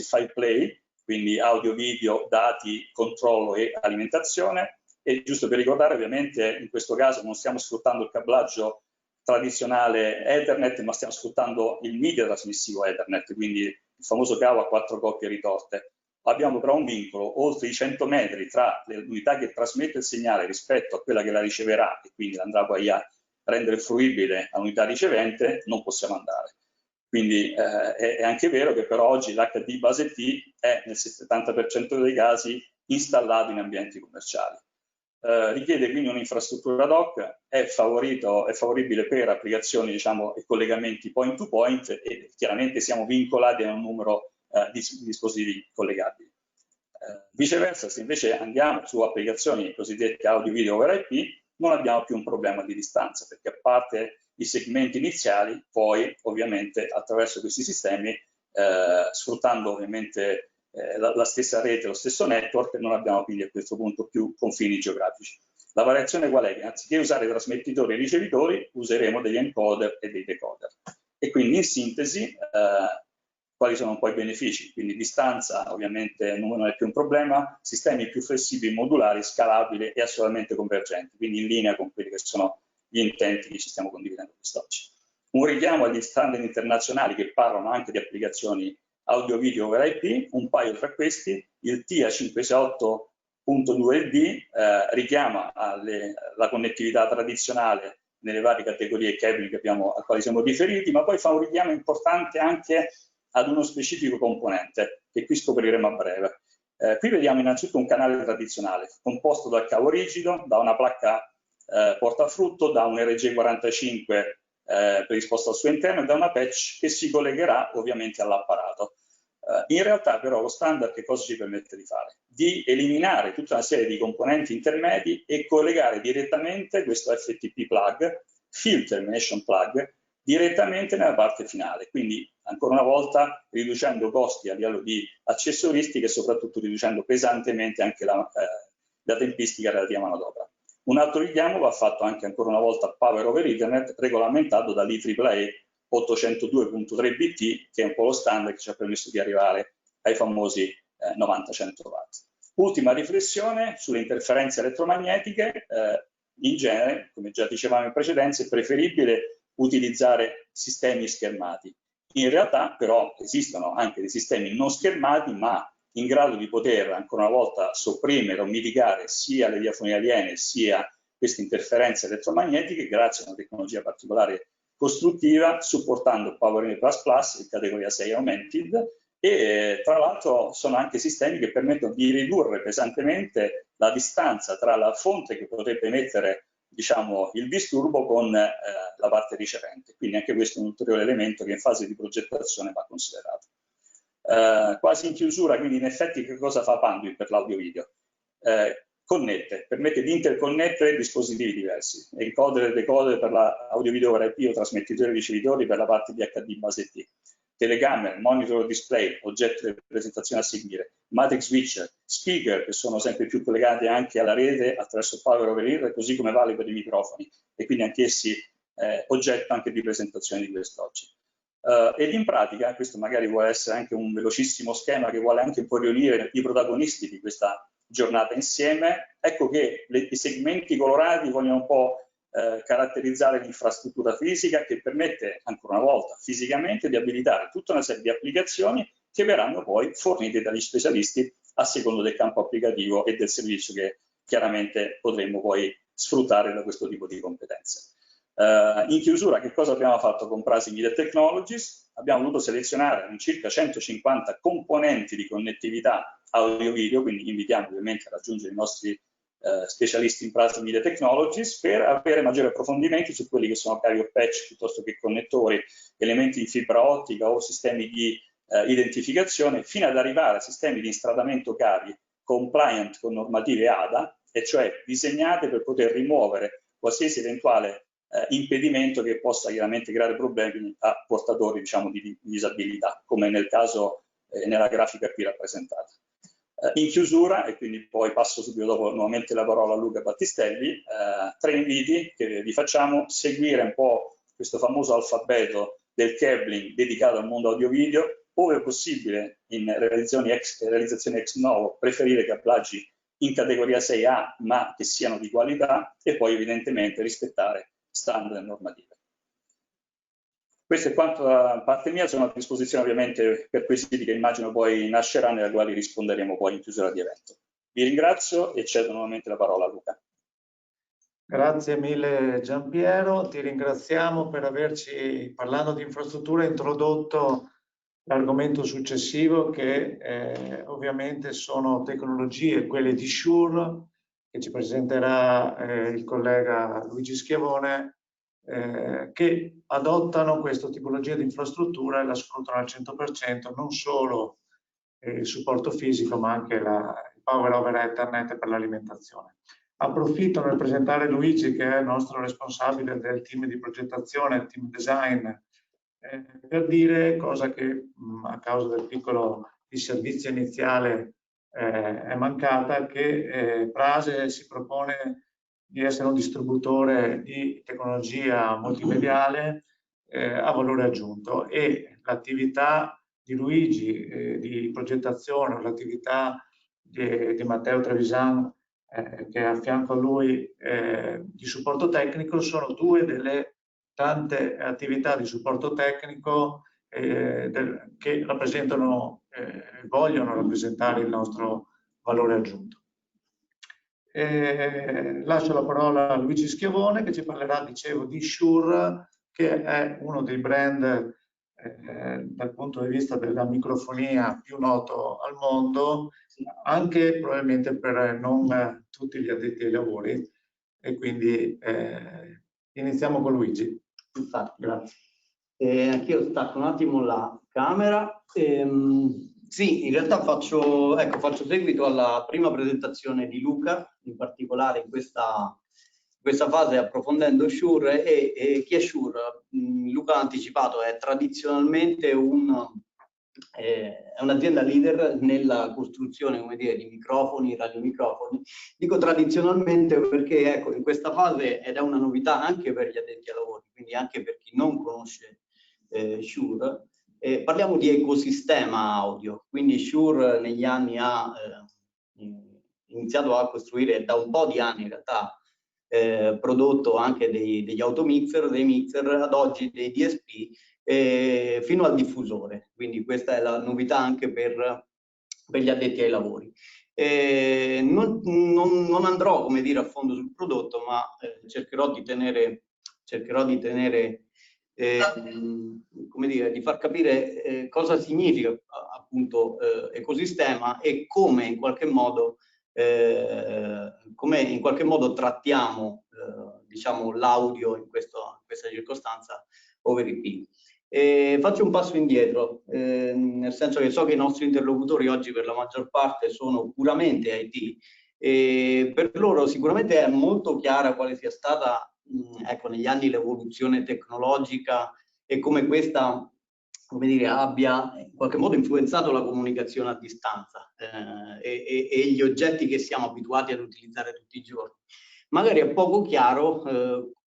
file play, quindi audio, video, dati, controllo e alimentazione. E giusto per ricordare, ovviamente in questo caso non stiamo sfruttando il cablaggio tradizionale Ethernet, ma stiamo sfruttando il media trasmissivo Ethernet, quindi il famoso cavo a 4 coppie ritorte. Abbiamo però un vincolo oltre i 100 metri tra l'unità che trasmette il segnale rispetto a quella che la riceverà e quindi andrà poi a rendere fruibile all'unità ricevente, non possiamo andare. Quindi è anche vero che però oggi l'HD base T è nel 70% dei casi installato in ambienti commerciali. Richiede quindi un'infrastruttura ad hoc, è favoribile per applicazioni, diciamo, e collegamenti point to point e chiaramente siamo vincolati a un numero di dispositivi collegabili. Viceversa, se invece andiamo su applicazioni cosiddette audio video over IP, non abbiamo più un problema di distanza, perché a parte i segmenti iniziali, poi ovviamente attraverso questi sistemi, sfruttando ovviamente la stessa rete, lo stesso network, non abbiamo quindi a questo punto più confini geografici. La variazione qual è? Che anziché usare trasmettitori e ricevitori, useremo degli encoder e dei decoder. E quindi in sintesi, quali sono un po' i benefici? Quindi distanza ovviamente non è più un problema, sistemi più flessibili, modulari, scalabili e assolutamente convergenti, quindi in linea con quelli che sono gli intenti che ci stiamo condividendo quest'oggi. Un richiamo agli standard internazionali che parlano anche di applicazioni audio video over IP, un paio tra questi, il TIA 568.2D richiama la connettività tradizionale nelle varie categorie cabling a quali siamo riferiti, ma poi fa un richiamo importante anche ad uno specifico componente che qui scopriremo a breve. Qui vediamo innanzitutto un canale tradizionale composto dal cavo rigido, da una placca porta frutto, da un RG45 predisposto al suo interno e da una patch che si collegherà ovviamente all'apparato. In realtà però lo standard che cosa ci permette di fare? Di eliminare tutta una serie di componenti intermedi e collegare direttamente questo FTP plug, Field Termination Plug, direttamente nella parte finale, quindi ancora una volta riducendo costi a livello di accessoristica e soprattutto riducendo pesantemente anche la tempistica relativa a manodopera. Un altro richiamo va fatto anche ancora una volta a Power over Ethernet, regolamentato dall'IEEE 802.3 BT, che è un po' lo standard che ci ha permesso di arrivare ai famosi 90-100 watt. Ultima riflessione sulle interferenze elettromagnetiche. In genere, come già dicevamo in precedenza, è preferibile utilizzare sistemi schermati. In realtà però esistono anche dei sistemi non schermati, ma in grado di poter ancora una volta sopprimere o mitigare sia le diafonie aliene sia queste interferenze elettromagnetiche grazie a una tecnologia particolare costruttiva, supportando PowerNet++ in categoria 6 Augmented, e tra l'altro sono anche sistemi che permettono di ridurre pesantemente la distanza tra la fonte che potrebbe emettere, diciamo, il disturbo con la parte ricevente. Quindi anche questo è un ulteriore elemento che in fase di progettazione va considerato. Quasi in chiusura, quindi in effetti che cosa fa Panduit per l'audio-video? Connette, permette di interconnettere dispositivi diversi, encoder e decoder per l'audio-video over IP o trasmettitori e ricevitori per la parte di HD base T, telecamere, monitor display, oggetto di presentazione a seguire, matrix switcher, speaker che sono sempre più collegati anche alla rete attraverso Power over Ethernet, così come vale per i microfoni e quindi anch'essi oggetto anche di presentazione di quest'oggi. Ed in pratica, questo magari vuole essere anche un velocissimo schema che vuole anche un po' riunire i protagonisti di questa giornata insieme, ecco che i segmenti colorati vogliono un po' caratterizzare l'infrastruttura fisica che permette ancora una volta fisicamente di abilitare tutta una serie di applicazioni che verranno poi fornite dagli specialisti a secondo del campo applicativo e del servizio che chiaramente potremmo poi sfruttare da questo tipo di competenze. In chiusura, che cosa abbiamo fatto con Prasi Media Technologies? Abbiamo voluto selezionare circa 150 componenti di connettività audio-video, quindi invitiamo ovviamente a raggiungere i nostri specialisti in Prasi Media Technologies per avere maggiori approfondimenti su quelli che sono cavi o patch piuttosto che connettori, elementi di fibra ottica o sistemi di identificazione, fino ad arrivare a sistemi di instradamento cavi compliant con normative ADA, e cioè disegnate per poter rimuovere qualsiasi eventuale impedimento che possa chiaramente creare problemi a portatori, diciamo, di disabilità, come nel caso nella grafica qui rappresentata. In chiusura, e quindi poi passo subito dopo nuovamente la parola a Luca Battistelli, 3 inviti che vi facciamo: seguire un po' questo famoso alfabeto del cabling dedicato al mondo audio-video, ove possibile in realizzazioni ex novo preferire cablaggi in categoria 6A ma che siano di qualità, e poi evidentemente rispettare standard normative. Questo è quanto da parte mia, sono a disposizione ovviamente per quesiti che immagino poi nasceranno e ai quali risponderemo poi in chiusura di evento. Vi ringrazio e cedo nuovamente la parola a Luca. Grazie mille Giampiero, ti ringraziamo per averci, parlando di infrastruttura, introdotto l'argomento successivo che ovviamente sono tecnologie, quelle di Shure, che ci presenterà il collega Luigi Schiavone, che adottano questa tipologia di infrastruttura e la sfruttano al 100%, non solo il supporto fisico ma anche il Power over Ethernet per l'alimentazione. Approfitto nel presentare Luigi, che è il nostro responsabile del team di progettazione, team design, per dire, cosa che a causa del piccolo disservizio iniziale è mancata, che Prase si propone di essere un distributore di tecnologia multimediale a valore aggiunto, e l'attività di Luigi di progettazione, l'attività di Matteo Trevisan che è a fianco a lui di supporto tecnico, sono due delle tante attività di supporto tecnico che rappresentano, vogliono rappresentare il nostro valore aggiunto. Lascio la parola a Luigi Schiavone, che ci parlerà, dicevo, di Shure, che è uno dei brand dal punto di vista della microfonia più noto al mondo, anche probabilmente per non tutti gli addetti ai lavori, e quindi iniziamo con Luigi. Infatti, grazie. Anch'io stacco un attimo la camera. Sì, in realtà faccio seguito alla prima presentazione di Luca, in particolare in questa fase approfondendo Shure. E chi è Shure? Luca ha anticipato, è tradizionalmente è un'azienda leader nella costruzione, come dire, di microfoni, radiomicrofoni. Dico tradizionalmente perché, ecco, in questa fase, ed è una novità anche per gli addetti ai lavori, quindi anche per chi non conosce Shure, parliamo di ecosistema audio. Quindi Shure negli anni ha iniziato a costruire, da un po' di anni in realtà, prodotto anche degli automixer, dei mixer, ad oggi dei DSP, fino al diffusore. Quindi questa è la novità anche per gli addetti ai lavori. Non andrò, come dire, a fondo sul prodotto, ma cercherò di tenere come dire, di far capire cosa significa appunto ecosistema e come in qualche modo trattiamo diciamo l'audio in questa circostanza over IP. Faccio un passo indietro, nel senso che so che i nostri interlocutori oggi per la maggior parte sono puramente IT, e per loro sicuramente è molto chiara quale sia stata ecco, negli anni l'evoluzione tecnologica e come questa, come dire, abbia in qualche modo influenzato la comunicazione a distanza e gli oggetti che siamo abituati ad utilizzare tutti i giorni. Magari è poco chiaro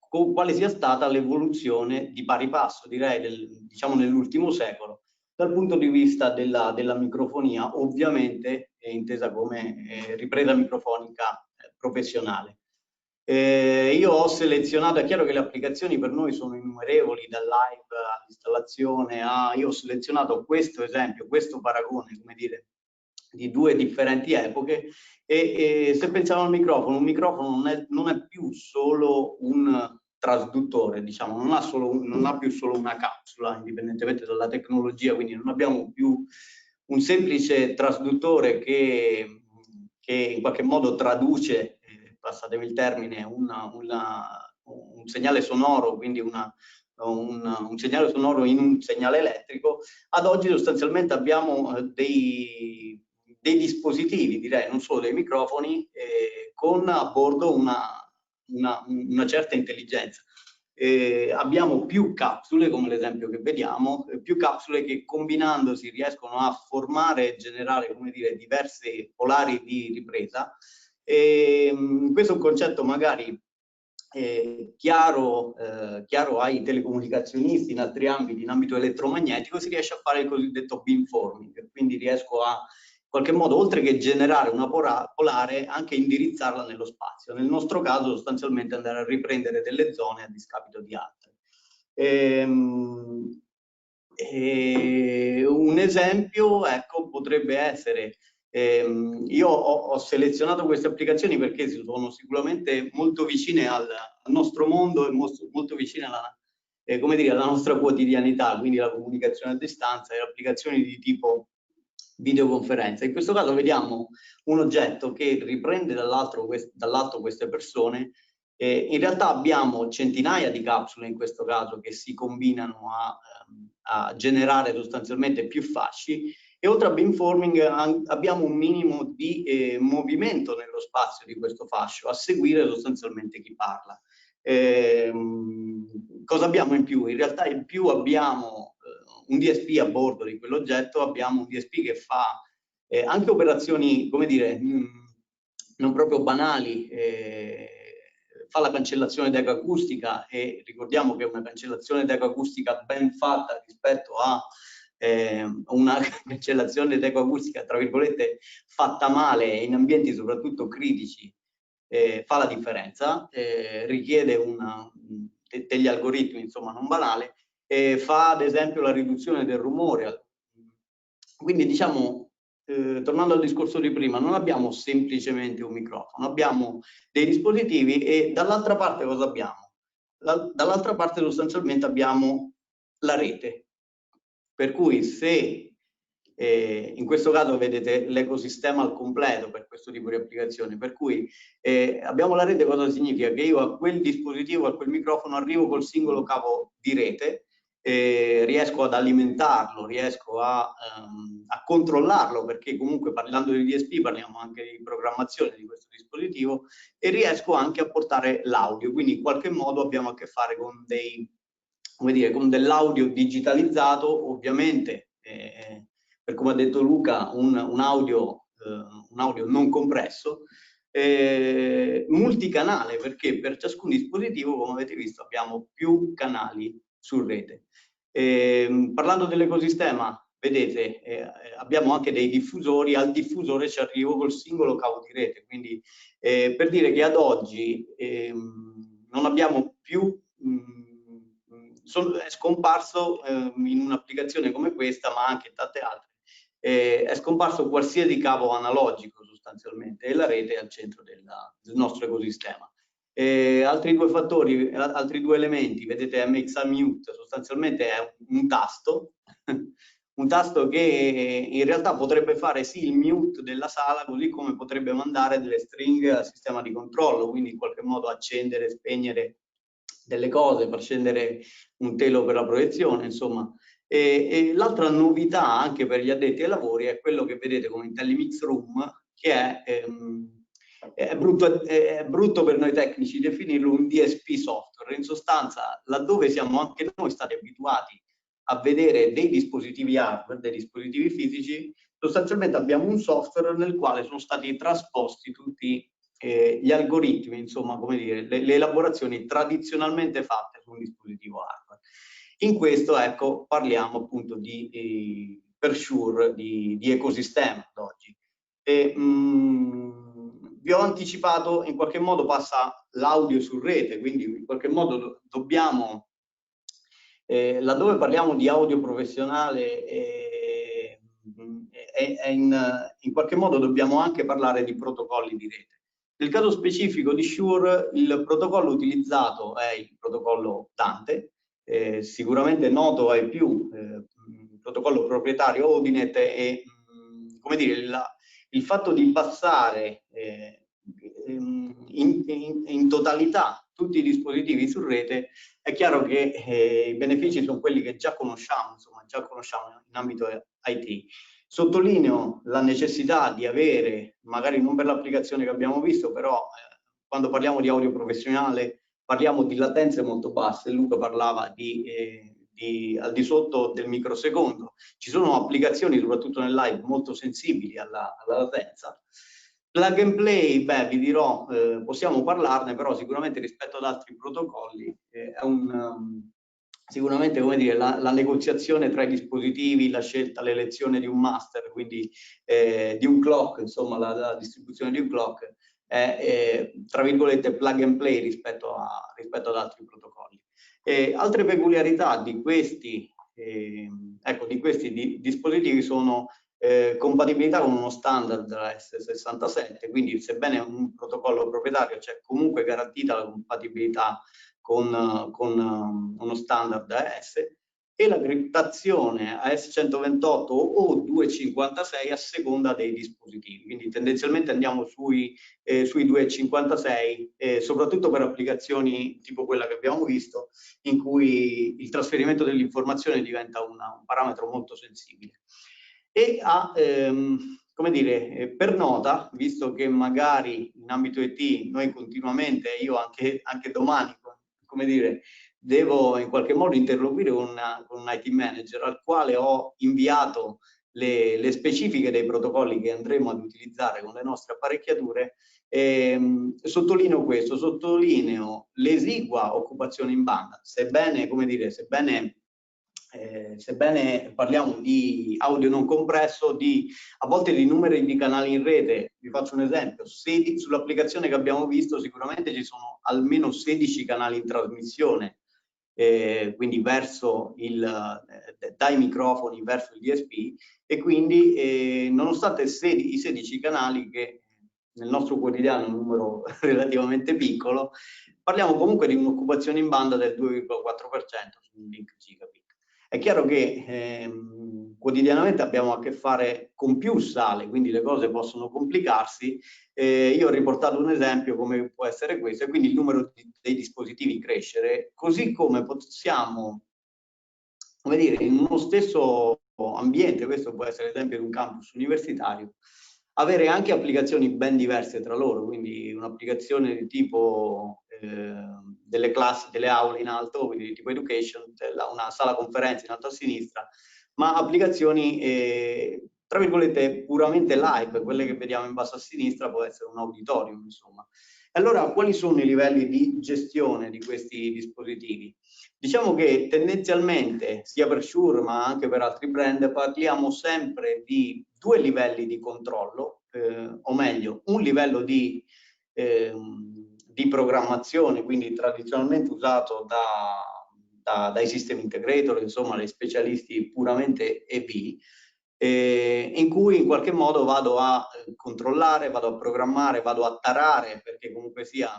quale sia stata l'evoluzione di pari passo, direi, diciamo nell'ultimo secolo, dal punto di vista della microfonia, ovviamente intesa come ripresa microfonica professionale. Io ho selezionato, è chiaro che le applicazioni per noi sono innumerevoli, dal live all'installazione io ho selezionato questo esempio, questo paragone, come dire, di due differenti epoche e se pensiamo al microfono, un microfono non è più solo un trasduttore, diciamo, non ha più solo una capsula, indipendentemente dalla tecnologia, quindi non abbiamo più un semplice trasduttore che in qualche modo traduce, passatemi il termine, un segnale sonoro, quindi un segnale sonoro in un segnale elettrico. Ad oggi sostanzialmente abbiamo dei dispositivi, direi, non solo dei microfoni, con a bordo una certa intelligenza. Abbiamo più capsule, come l'esempio che vediamo, più capsule che combinandosi riescono a formare e generare, come dire, diverse polari di ripresa. Questo è un concetto magari chiaro ai telecomunicazionisti in altri ambiti, in ambito elettromagnetico. Si riesce a fare il cosiddetto beamforming, quindi riesco a in qualche modo, oltre che generare una polare, anche indirizzarla nello spazio. Nel nostro caso sostanzialmente andare a riprendere delle zone a discapito di altre. Un esempio, ecco, potrebbe essere, io ho selezionato queste applicazioni perché sono sicuramente molto vicine al nostro mondo e molto vicine come dire, alla nostra quotidianità, quindi la comunicazione a distanza e applicazioni di tipo videoconferenza. In questo caso vediamo un oggetto che riprende dall'alto queste persone. In realtà abbiamo centinaia di capsule in questo caso che si combinano a generare sostanzialmente più fasci, e oltre a beamforming abbiamo un minimo di movimento nello spazio di questo fascio a seguire sostanzialmente chi parla. Cosa abbiamo in più? In realtà in più abbiamo un DSP a bordo di quell'oggetto, abbiamo un DSP che fa anche operazioni, come dire, non proprio banali, fa la cancellazione d'eco acustica, e ricordiamo che una cancellazione d'eco acustica ben fatta rispetto a una cancellazione d'eco acustica, tra virgolette, fatta male in ambienti soprattutto critici, fa la differenza, richiede degli algoritmi, insomma, non banale, fa ad esempio la riduzione del rumore. Quindi diciamo, tornando al discorso di prima, non abbiamo semplicemente un microfono, abbiamo dei dispositivi e dall'altra parte cosa abbiamo? Dall'altra parte sostanzialmente abbiamo la rete, per cui se in questo caso vedete l'ecosistema al completo per questo tipo di applicazione, per cui abbiamo la rete. Cosa significa? Che io a quel dispositivo, a quel microfono arrivo col singolo cavo di rete, riesco ad alimentarlo, riesco a controllarlo, perché comunque parlando di DSP parliamo anche di programmazione di questo dispositivo, e riesco anche a portare l'audio, quindi in qualche modo abbiamo a che fare con con dell'audio digitalizzato, ovviamente per come ha detto Luca, un audio non compresso, multicanale, perché per ciascun dispositivo, come avete visto, abbiamo più canali su rete. Parlando dell'ecosistema, vedete, abbiamo anche dei diffusori. Al diffusore ci arrivo col singolo cavo di rete, quindi per dire che ad oggi non abbiamo più, è scomparso in un'applicazione come questa, ma anche in tante altre, è scomparso qualsiasi cavo analogico sostanzialmente, e la rete è al centro del nostro ecosistema. Altri due fattori, altri due elementi, vedete MX Unmute sostanzialmente è un tasto, un tasto che in realtà potrebbe fare sì il mute della sala, così come potrebbe mandare delle stringhe al sistema di controllo, quindi in qualche modo accendere, spegnere delle cose, far scendere un telo per la proiezione, insomma. E l'altra novità anche per gli addetti ai lavori è quello che vedete come IntelliMix Room, che è brutto per noi tecnici definirlo un DSP software. In sostanza, laddove siamo anche noi stati abituati a vedere dei dispositivi hardware, dei dispositivi fisici, sostanzialmente abbiamo un software nel quale sono stati trasposti tutti gli algoritmi, insomma, come dire, le elaborazioni tradizionalmente fatte su un dispositivo hardware. In questo, ecco, parliamo appunto per sure di ecosistema ad oggi. Vi ho anticipato, in qualche modo passa l'audio su rete, quindi in qualche modo dobbiamo, laddove parliamo di audio professionale, in qualche modo dobbiamo anche parlare di protocolli di rete. Nel caso specifico di Shure, il protocollo utilizzato è il protocollo Dante, sicuramente noto ai più, il protocollo proprietario Odinet, e come dire, il fatto di passare in totalità tutti i dispositivi su rete, è chiaro che i benefici sono quelli che già conosciamo, insomma, già conosciamo in ambito IT. Sottolineo la necessità di avere, magari non per l'applicazione che abbiamo visto, però quando parliamo di audio professionale parliamo di latenze molto basse. Luca parlava al di sotto del microsecondo. Ci sono applicazioni, soprattutto nel live, molto sensibili alla latenza. Plug and play, beh, vi dirò, possiamo parlarne, però sicuramente rispetto ad altri protocolli è sicuramente, come dire, la negoziazione tra i dispositivi, la scelta, l'elezione di un master, quindi di un clock, insomma la distribuzione di un clock è tra virgolette plug and play rispetto ad altri protocolli. Altre peculiarità di questi, dispositivi sono compatibilità con uno standard della S67, quindi sebbene un protocollo proprietario c'è comunque garantita la compatibilità con uno standard AES, e la criptazione AS128 o 256 a seconda dei dispositivi. Quindi tendenzialmente andiamo sui 256, soprattutto per applicazioni tipo quella che abbiamo visto, in cui il trasferimento dell'informazione diventa un parametro molto sensibile. E come dire, per nota, visto che magari in ambito IT noi continuamente, io anche domani, come dire, devo in qualche modo interloquire con un IT manager al quale ho inviato le specifiche dei protocolli che andremo ad utilizzare con le nostre apparecchiature. Sottolineo questo, sottolineo l'esigua occupazione in banda, sebbene, come dire, sebbene parliamo di audio non compresso, a volte di numeri di canali in rete. Vi faccio un esempio: sull'applicazione che abbiamo visto sicuramente ci sono almeno 16 canali in trasmissione, quindi verso dai microfoni verso il DSP, e quindi nonostante i 16 canali, che nel nostro quotidiano è un numero relativamente piccolo, parliamo comunque di un'occupazione in banda del 2,4% su un link gigabit. È chiaro che quotidianamente abbiamo a che fare con più sale, quindi le cose possono complicarsi. Io ho riportato un esempio come può essere questo, e quindi il numero dei dispositivi crescere, così come possiamo, come dire, in uno stesso ambiente, questo può essere l'esempio di un campus universitario, avere anche applicazioni ben diverse tra loro, quindi un'applicazione di tipo delle classi, delle aule in alto, quindi di tipo education, una sala conferenze in alto a sinistra, ma applicazioni tra virgolette puramente live, quelle che vediamo in basso a sinistra può essere un auditorium, insomma. Allora, quali sono i livelli di gestione di questi dispositivi? Diciamo che tendenzialmente, sia per Shure ma anche per altri brand, parliamo sempre di due livelli di controllo, o meglio, un livello di programmazione, quindi tradizionalmente usato dai sistemi integrator, insomma, dai specialisti puramente EV, in cui in qualche modo vado a controllare, vado a programmare, vado a tarare, perché comunque sia,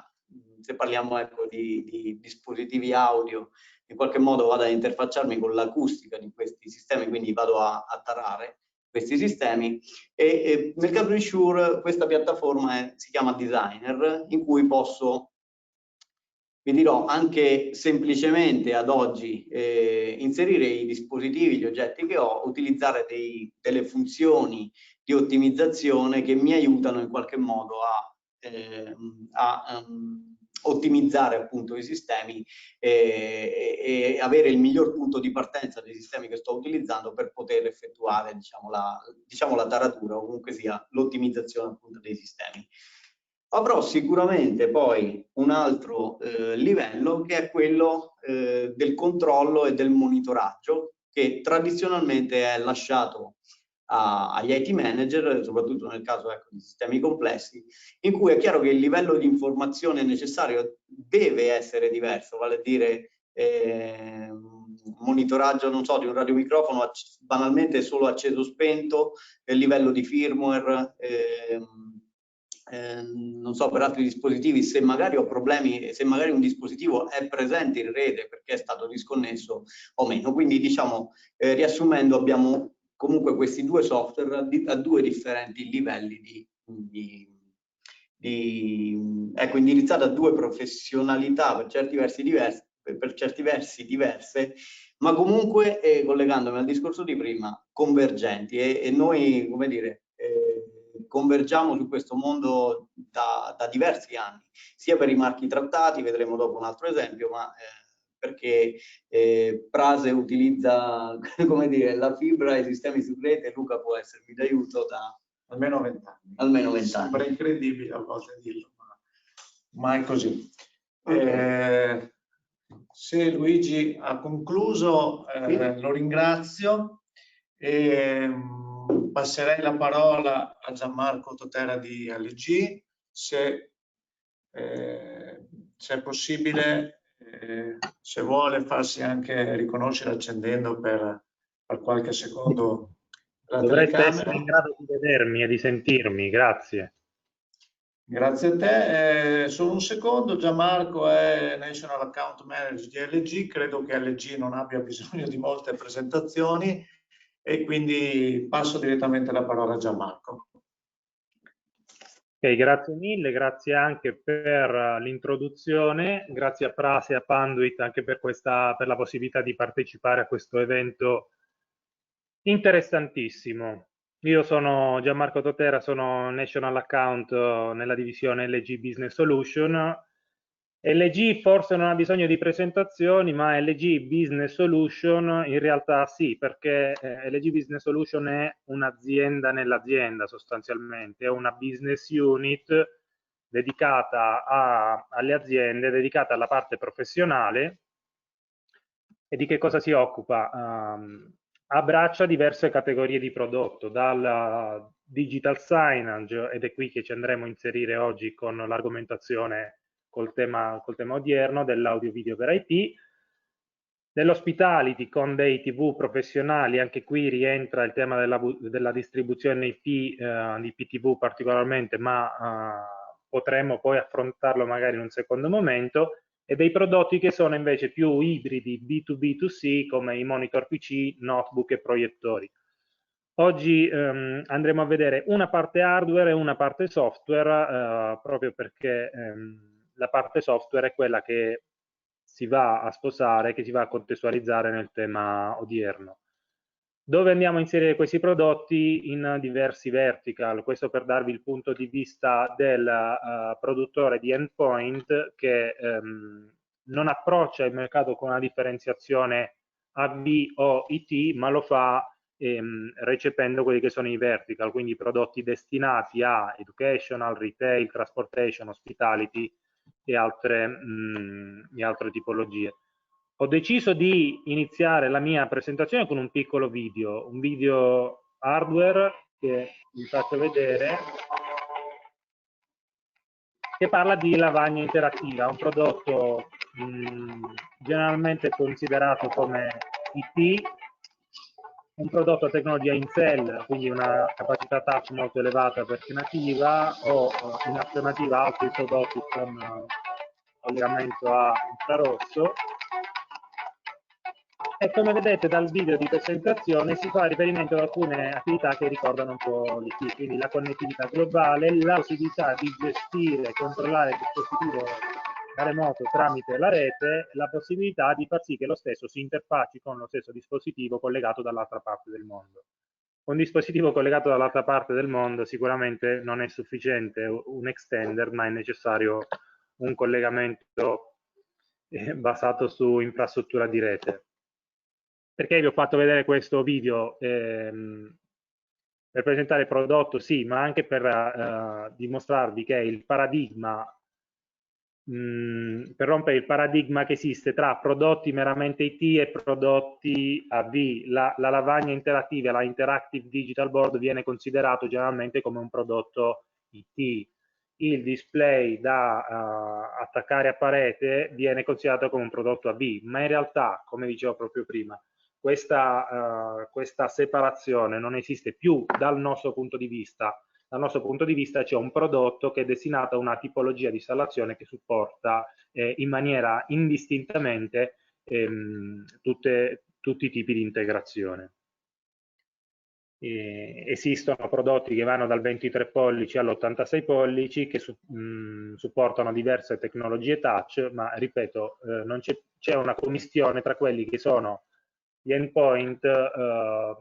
se parliamo ecco, di dispositivi audio, in qualche modo vado a interfacciarmi con l'acustica di questi sistemi, quindi vado a tarare questi sistemi, e nel caso di Shure questa piattaforma si chiama Designer, in cui posso, vi dirò, anche semplicemente ad oggi inserire i dispositivi, gli oggetti che ho, utilizzare delle funzioni di ottimizzazione che mi aiutano in qualche modo a ottimizzare appunto i sistemi e avere il miglior punto di partenza dei sistemi che sto utilizzando per poter effettuare diciamo la taratura o comunque sia l'ottimizzazione appunto dei sistemi. Avrò sicuramente poi un altro livello che è quello del controllo e del monitoraggio, che tradizionalmente è lasciato agli IT manager, soprattutto nel caso ecco, di sistemi complessi, in cui è chiaro che il livello di informazione necessario deve essere diverso, vale a dire monitoraggio, non so, di un radiomicrofono banalmente solo acceso spento, il livello di firmware, non so, per altri dispositivi, se magari ho problemi, se magari un dispositivo è presente in rete perché è stato disconnesso o meno. Quindi diciamo, riassumendo, abbiamo comunque questi due software a due differenti livelli ecco, indirizzati a due professionalità per certi versi diverse, ma comunque collegandomi al discorso di prima, convergenti, e noi, come dire, convergiamo su questo mondo da diversi anni, sia per i marchi trattati, vedremo dopo un altro esempio, ma perché Prase utilizza, come dire, la fibra e i sistemi su rete. Luca può essermi d'aiuto da almeno 20 anni. Almeno 20 anni. Sembra incredibile a volte dirlo, ma è così. Okay. Se Luigi ha concluso, lo ringrazio e passerei la parola a Gianmarco Totera di LG, se è possibile, se vuole farsi anche riconoscere accendendo per qualche secondo la Dovreste telecamera. essere in grado di vedermi e di sentirmi, grazie. Grazie a te. Solo un secondo, Gianmarco è National Account Manager di LG, credo che LG non abbia bisogno di molte presentazioni e quindi passo direttamente la parola a Gianmarco. Ok, grazie mille, grazie anche per l'introduzione, grazie a Prase e a Panduit anche per la possibilità di partecipare a questo evento interessantissimo. Io sono Gianmarco Totera, sono National Account nella divisione LG Business Solution. LG forse non ha bisogno di presentazioni, ma LG Business Solution in realtà sì, perché LG Business Solution è un'azienda nell'azienda sostanzialmente, è una business unit dedicata alle aziende, dedicata alla parte professionale. E di che cosa si occupa? Abbraccia diverse categorie di prodotto, dal digital signage, ed è qui che ci andremo a inserire oggi con l'argomentazione col tema odierno, dell'audio video per IP, dell'hospitality con dei TV professionali, anche qui rientra il tema della distribuzione IP, di PTV particolarmente, ma potremo poi affrontarlo magari in un secondo momento, e dei prodotti che sono invece più ibridi B2B2C come i monitor PC, notebook e proiettori. Oggi andremo a vedere una parte hardware e una parte software, proprio perché la parte software è quella che si va a sposare, che si va a contestualizzare nel tema odierno. Dove andiamo a inserire questi prodotti? In diversi vertical, questo per darvi il punto di vista del produttore di endpoint che non approccia il mercato con una differenziazione AV o IT, ma lo fa recependo quelli che sono i vertical, quindi prodotti destinati a educational, retail, transportation, hospitality e altre tipologie. Ho deciso di iniziare la mia presentazione con un piccolo video, un video hardware che vi faccio vedere, che parla di lavagna interattiva, un prodotto generalmente considerato come IT, un prodotto a tecnologia Intel, quindi una capacità touch molto elevata perché nativa, o in alternativa altri prodotti con collegamento a infrarosso. E come vedete dal video di presentazione si fa riferimento ad alcune attività che ricordano un po' l'IT, quindi la connettività globale, la possibilità di gestire e controllare il dispositivo da remoto tramite la rete, la possibilità di far sì che lo stesso si interfacci con lo stesso dispositivo collegato dall'altra parte del mondo. Un dispositivo collegato dall'altra parte del mondo sicuramente non è sufficiente un extender, ma è necessario un collegamento basato su infrastruttura di rete. Perché vi ho fatto vedere questo video? Per presentare il prodotto, sì, ma anche per dimostrarvi che il paradigma, per rompere il paradigma che esiste tra prodotti meramente IT e prodotti AV. La lavagna interattiva, la Interactive Digital Board, viene considerato generalmente come un prodotto IT. Il display da attaccare a parete viene considerato come un prodotto AV, ma in realtà, come dicevo proprio prima, questa separazione non esiste più dal nostro punto di vista. Dal nostro punto di vista c'è un prodotto che è destinato a una tipologia di installazione che supporta in maniera indistintamente tutti i tipi di integrazione. Esistono prodotti che vanno dal 23 pollici all'86 pollici che supportano diverse tecnologie touch, ma ripeto, c'è una commistione tra quelli che sono gli endpoint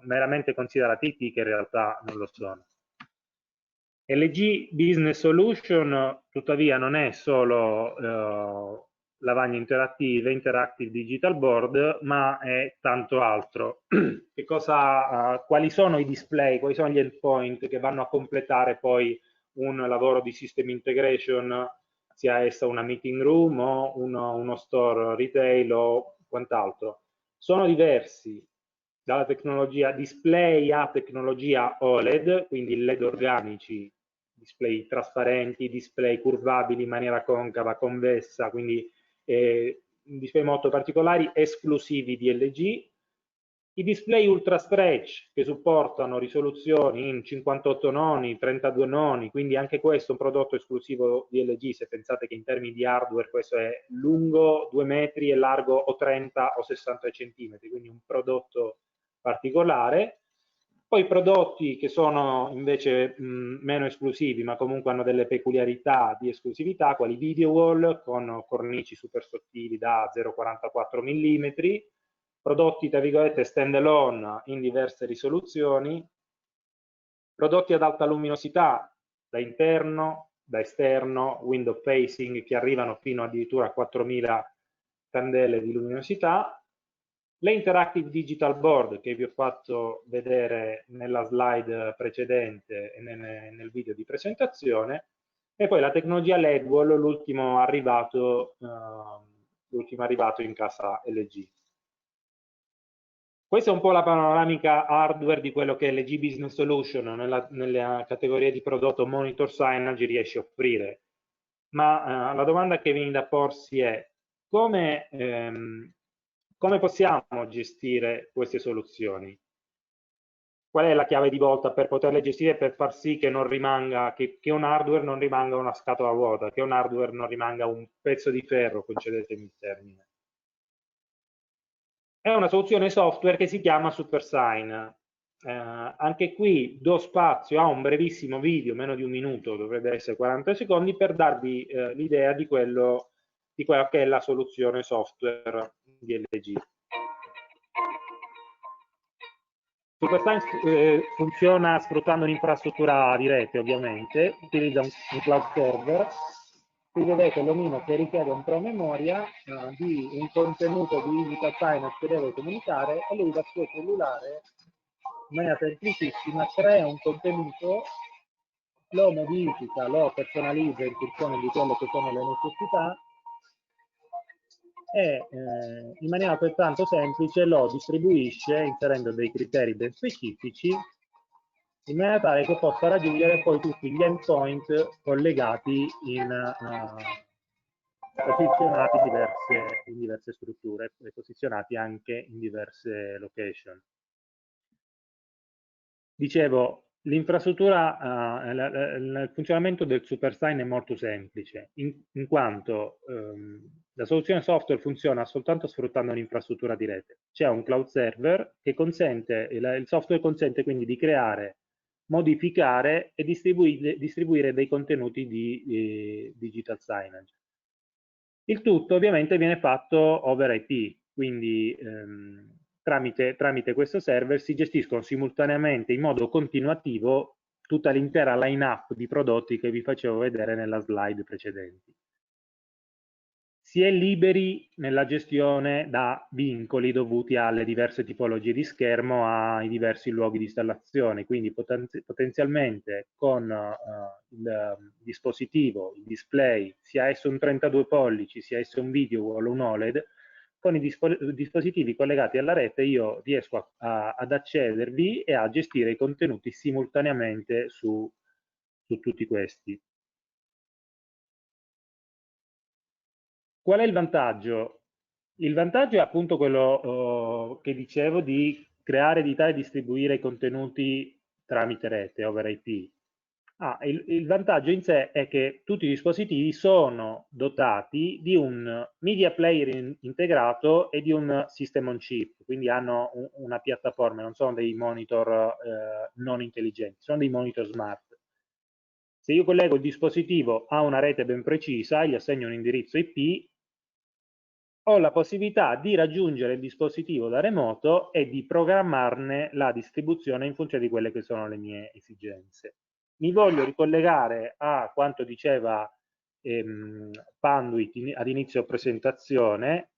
meramente considerati IT, che in realtà non lo sono. LG Business Solution tuttavia non è solo lavagna interattive, Interactive Digital Board, ma è tanto altro. Quali sono i display, quali sono gli endpoint che vanno a completare poi un lavoro di system integration, sia essa una meeting room o uno store retail o quant'altro? Sono diversi dalla tecnologia display a tecnologia OLED, quindi LED organici, display trasparenti, display curvabili in maniera concava, convessa, quindi display molto particolari, esclusivi di LG. I display ultra stretch che supportano risoluzioni in 58 noni, 32 noni, quindi anche questo è un prodotto esclusivo di LG, se pensate che in termini di hardware questo è lungo 2 metri e largo o 30 o 60 centimetri, quindi un prodotto particolare. Poi prodotti che sono invece meno esclusivi, ma comunque hanno delle peculiarità di esclusività, quali video wall con cornici super sottili da 0,44 mm, prodotti tra virgolette stand alone in diverse risoluzioni, prodotti ad alta luminosità da interno, da esterno, window facing, che arrivano fino addirittura a 4000 candele di luminosità, le Interactive Digital Board che vi ho fatto vedere nella slide precedente e nel video di presentazione, e poi la tecnologia LED Wall, l'ultimo arrivato in casa LG. Questa è un po' la panoramica hardware di quello che LG Business Solution nella categoria di prodotto Monitor Signage riesce a offrire. Ma la domanda che viene da porsi è come possiamo gestire queste soluzioni? Qual è la chiave di volta per poterle gestire, per far sì che non rimanga, che un hardware non rimanga una scatola vuota, che un hardware non rimanga un pezzo di ferro, concedetemi il termine? È una soluzione software che si chiama SuperSign. Anche qui do spazio a un brevissimo video, meno di un minuto, dovrebbe essere 40 secondi, per darvi l'idea di quella che è la soluzione software di LG. SuperSign funziona sfruttando un'infrastruttura di rete, ovviamente, utilizza un cloud server. Qui vedete l'omino che richiede un promemoria di un contenuto di digital sign che deve comunicare, e lui dal suo cellulare, in maniera semplicissima, crea un contenuto, lo modifica, lo personalizza in funzione di quelle che sono le necessità e in maniera altrettanto semplice lo distribuisce inserendo dei criteri ben specifici, in maniera tale che possa raggiungere poi tutti gli endpoint collegati posizionati in diverse strutture e posizionati anche in diverse location. Dicevo, l'infrastruttura, il funzionamento del SuperSign è molto semplice, in quanto la soluzione software funziona soltanto sfruttando un'infrastruttura di rete. C'è un cloud server che consente, il software consente quindi di creare, modificare e distribuire dei contenuti di digital signage. Il tutto ovviamente viene fatto over IP, quindi tramite questo server si gestiscono simultaneamente in modo continuativo tutta l'intera line-up di prodotti che vi facevo vedere nella slide precedenti. Si è liberi nella gestione da vincoli dovuti alle diverse tipologie di schermo, ai diversi luoghi di installazione, quindi potenzialmente con il dispositivo, il display, sia esso un 32 pollici, sia esso un video o un OLED, con i dispositivi collegati alla rete io riesco ad accedervi e a gestire i contenuti simultaneamente su tutti questi. Qual è il vantaggio? Il vantaggio è appunto quello che dicevo di creare, editare e distribuire i contenuti tramite rete, over IP. Il vantaggio in sé è che tutti i dispositivi sono dotati di un media player integrato e di un system on chip, quindi hanno una piattaforma, non sono dei monitor non intelligenti, sono dei monitor smart. Se io collego il dispositivo a una rete ben precisa e gli assegno un indirizzo IP, ho la possibilità di raggiungere il dispositivo da remoto e di programmarne la distribuzione in funzione di quelle che sono le mie esigenze. Mi voglio ricollegare a quanto diceva Panduit ad inizio presentazione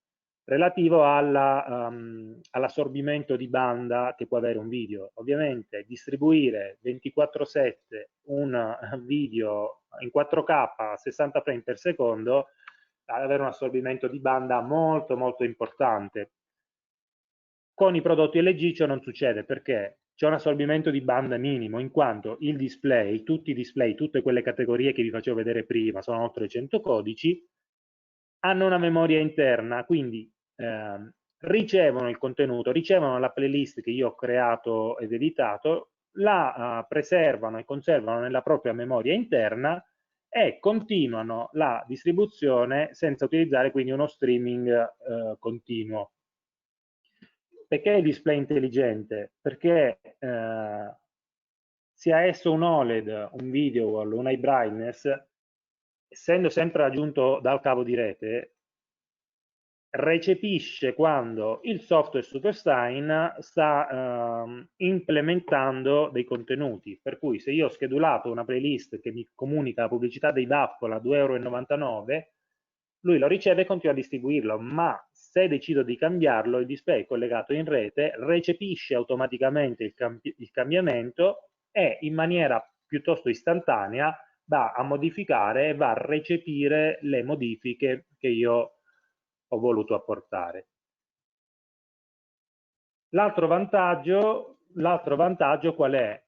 relativo all'assorbimento di banda che può avere un video. Ovviamente distribuire 24/7 un video in 4K a 60 frame per secondo ad avere un assorbimento di banda molto molto importante. Con i prodotti LG ciò non succede perché c'è un assorbimento di banda minimo, in quanto il display, tutti i display, tutte quelle categorie che vi facevo vedere prima, sono oltre 100 codici, hanno una memoria interna, quindi ricevono il contenuto, ricevono la playlist che io ho creato ed editato, la preservano e conservano nella propria memoria interna e continuano la distribuzione senza utilizzare quindi uno streaming continuo. Perché il display intelligente? Perché sia esso un OLED, un video o un high brightness, essendo sempre raggiunto dal cavo di rete, recepisce quando il software SuperSign sta implementando dei contenuti, per cui se io ho schedulato una playlist che mi comunica la pubblicità dei Dapple a 2,99 €, lui lo riceve e continua a distribuirlo, ma se decido di cambiarlo, il display collegato in rete recepisce automaticamente il cambiamento e in maniera piuttosto istantanea va a modificare e va a recepire le modifiche che io ho voluto apportare. L'altro vantaggio qual è?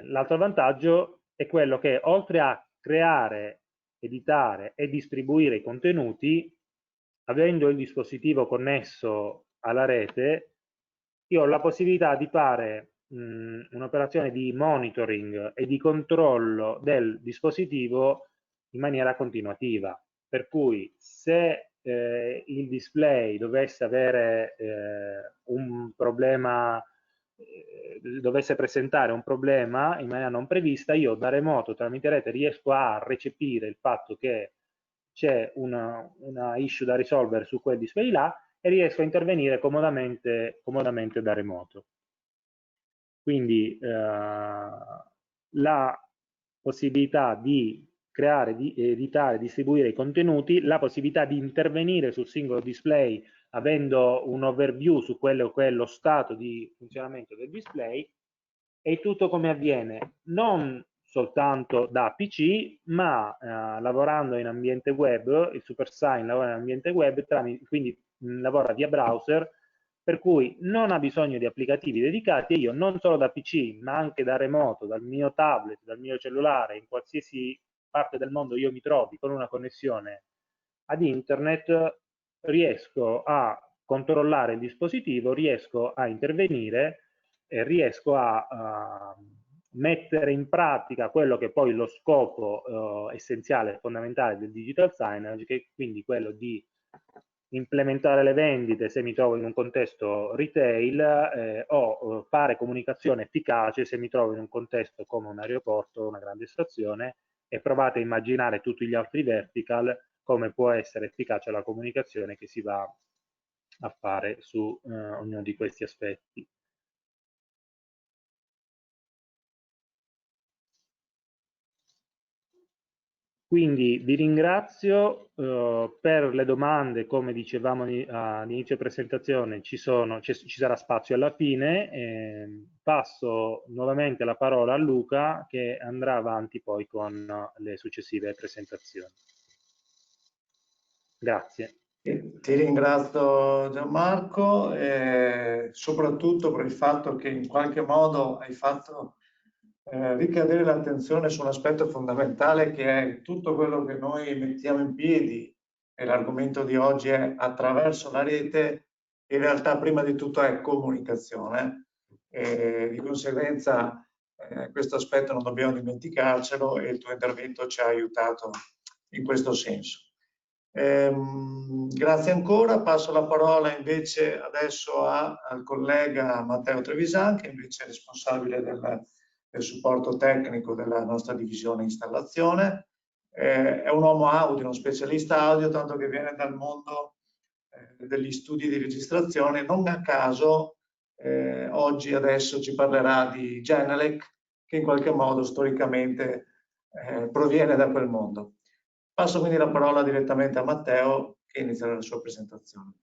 L'altro vantaggio è quello che oltre a creare, editare e distribuire i contenuti, avendo il dispositivo connesso alla rete, io ho la possibilità di fare un'operazione di monitoring e di controllo del dispositivo in maniera continuativa. Per cui se il display dovesse avere un problema dovesse presentare un problema in maniera non prevista, io da remoto tramite rete riesco a recepire il fatto che c'è una issue da risolvere su quel display là e riesco a intervenire comodamente da remoto. Quindi la possibilità di creare, di editare, distribuire i contenuti, la possibilità di intervenire sul singolo display avendo un overview su quello che è lo stato di funzionamento del display, e tutto come avviene non soltanto da PC, ma lavorando in ambiente web. Il SuperSign lavora in ambiente web, quindi lavora via browser, per cui non ha bisogno di applicativi dedicati, e io non solo da PC, ma anche da remoto, dal mio tablet, dal mio cellulare, in qualsiasi parte del mondo io mi trovi con una connessione ad internet, riesco a controllare il dispositivo, riesco a intervenire e riesco a mettere in pratica quello che poi è lo scopo essenziale e fondamentale del digital signage, che è quindi quello di implementare le vendite se mi trovo in un contesto retail o fare comunicazione efficace se mi trovo in un contesto come un aeroporto o una grande stazione, e provate a immaginare tutti gli altri vertical come può essere efficace la comunicazione che si va a fare su ognuno di questi aspetti. Quindi vi ringrazio per le domande. Come dicevamo all'inizio presentazione, ci sarà spazio alla fine. Passo nuovamente la parola a Luca, che andrà avanti poi con le successive presentazioni. Grazie. Ti ringrazio Gianmarco, soprattutto per il fatto che in qualche modo hai fatto ricadere l'attenzione su un aspetto fondamentale, che è tutto quello che noi mettiamo in piedi, e l'argomento di oggi è attraverso la rete. In realtà prima di tutto è comunicazione, di conseguenza questo aspetto non dobbiamo dimenticarcelo, e il tuo intervento ci ha aiutato in questo senso. Grazie ancora. Passo la parola invece adesso al collega Matteo Trevisan, che invece è responsabile del supporto tecnico della nostra divisione installazione. È un uomo audio, uno specialista audio, tanto che viene dal mondo degli studi di registrazione. Non a caso oggi adesso ci parlerà di Genelec, che in qualche modo storicamente proviene da quel mondo. Passo quindi la parola direttamente a Matteo, che inizierà la sua presentazione.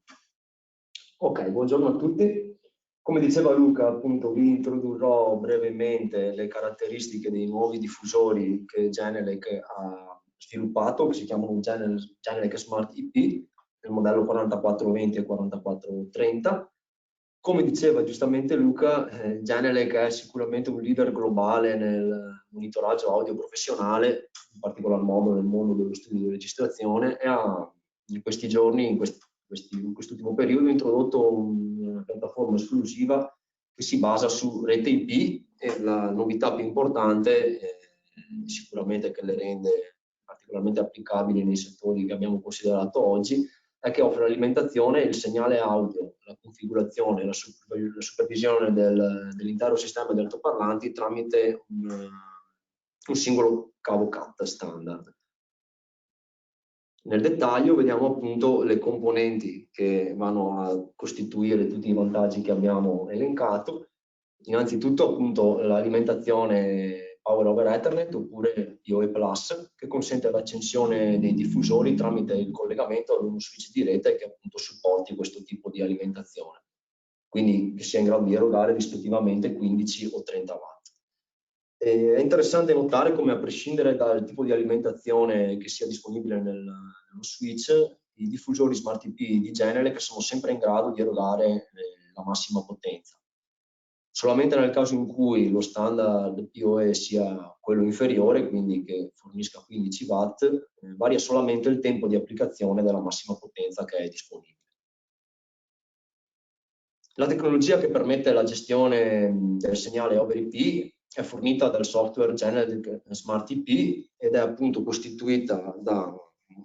Ok, buongiorno a tutti. Come diceva Luca, appunto, vi introdurrò brevemente le caratteristiche dei nuovi diffusori che Genelec ha sviluppato, che si chiamano Genelec Smart IP, il modello 4420 e 4430. Come diceva giustamente Luca, Genelec è sicuramente un leader globale nel monitoraggio audio professionale, in particolar modo nel mondo dello studio di registrazione, e ha in questi giorni, in quest'ultimo periodo, introdotto una piattaforma esclusiva che si basa su rete IP, e la novità più importante, sicuramente che le rende particolarmente applicabili nei settori che abbiamo considerato oggi, è che offre l'alimentazione, il segnale audio, la configurazione, la supervisione dell'intero sistema di altoparlanti tramite un singolo cavo CAT standard. Nel dettaglio vediamo appunto le componenti che vanno a costituire tutti i vantaggi che abbiamo elencato. Innanzitutto appunto l'alimentazione Power over Ethernet oppure PoE Plus, che consente l'accensione dei diffusori tramite il collegamento ad uno switch di rete che appunto supporti questo tipo di alimentazione, quindi che sia in grado di erogare rispettivamente 15 o 30 watt. È interessante notare come, a prescindere dal tipo di alimentazione che sia disponibile nello switch, i diffusori Smart IP di Genelec sono sempre in grado di erogare la massima potenza. Solamente nel caso in cui lo standard PoE sia quello inferiore, quindi che fornisca 15 watt, varia solamente il tempo di applicazione della massima potenza che è disponibile. La tecnologia che permette la gestione del segnale over IP è fornita dal software Genelec Smart IP ed è appunto costituita da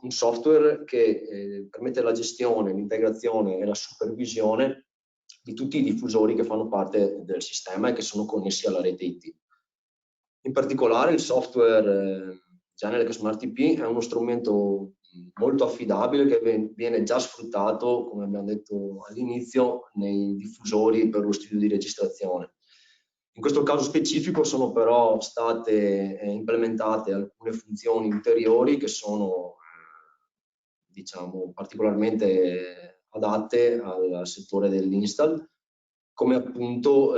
un software che permette la gestione, l'integrazione e la supervisione di tutti i diffusori che fanno parte del sistema e che sono connessi alla rete IT. In particolare il software Genelec Smart IP è uno strumento molto affidabile che viene già sfruttato, come abbiamo detto all'inizio, nei diffusori per lo studio di registrazione. In questo caso specifico sono però state implementate alcune funzioni ulteriori che sono diciamo, particolarmente adatte al settore dell'install, come appunto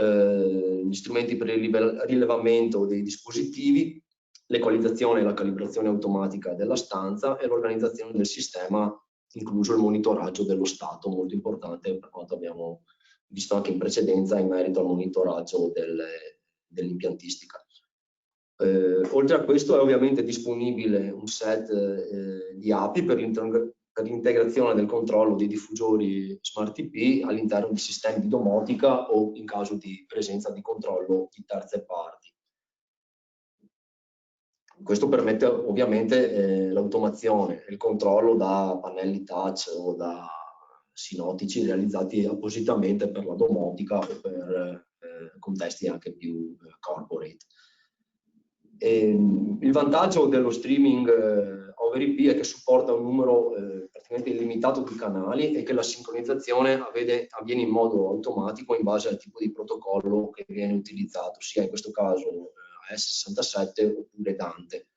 gli strumenti per il rilevamento dei dispositivi, l'equalizzazione e la calibrazione automatica della stanza e l'organizzazione del sistema, incluso il monitoraggio dello stato, molto importante per quanto abbiamo visto anche in precedenza in merito al monitoraggio dell'impiantistica. Oltre a questo è ovviamente disponibile un set di API per l'integrazione del controllo dei diffusori Smart IP all'interno di sistemi di domotica o in caso di presenza di controllo di terze parti. Questo permette ovviamente l'automazione e il controllo da pannelli touch o da sinotici realizzati appositamente per la domotica o per contesti anche più corporate. Il vantaggio dello streaming over IP è che supporta un numero praticamente illimitato di canali e che la sincronizzazione avviene in modo automatico in base al tipo di protocollo che viene utilizzato, sia in questo caso AS67 oppure Dante.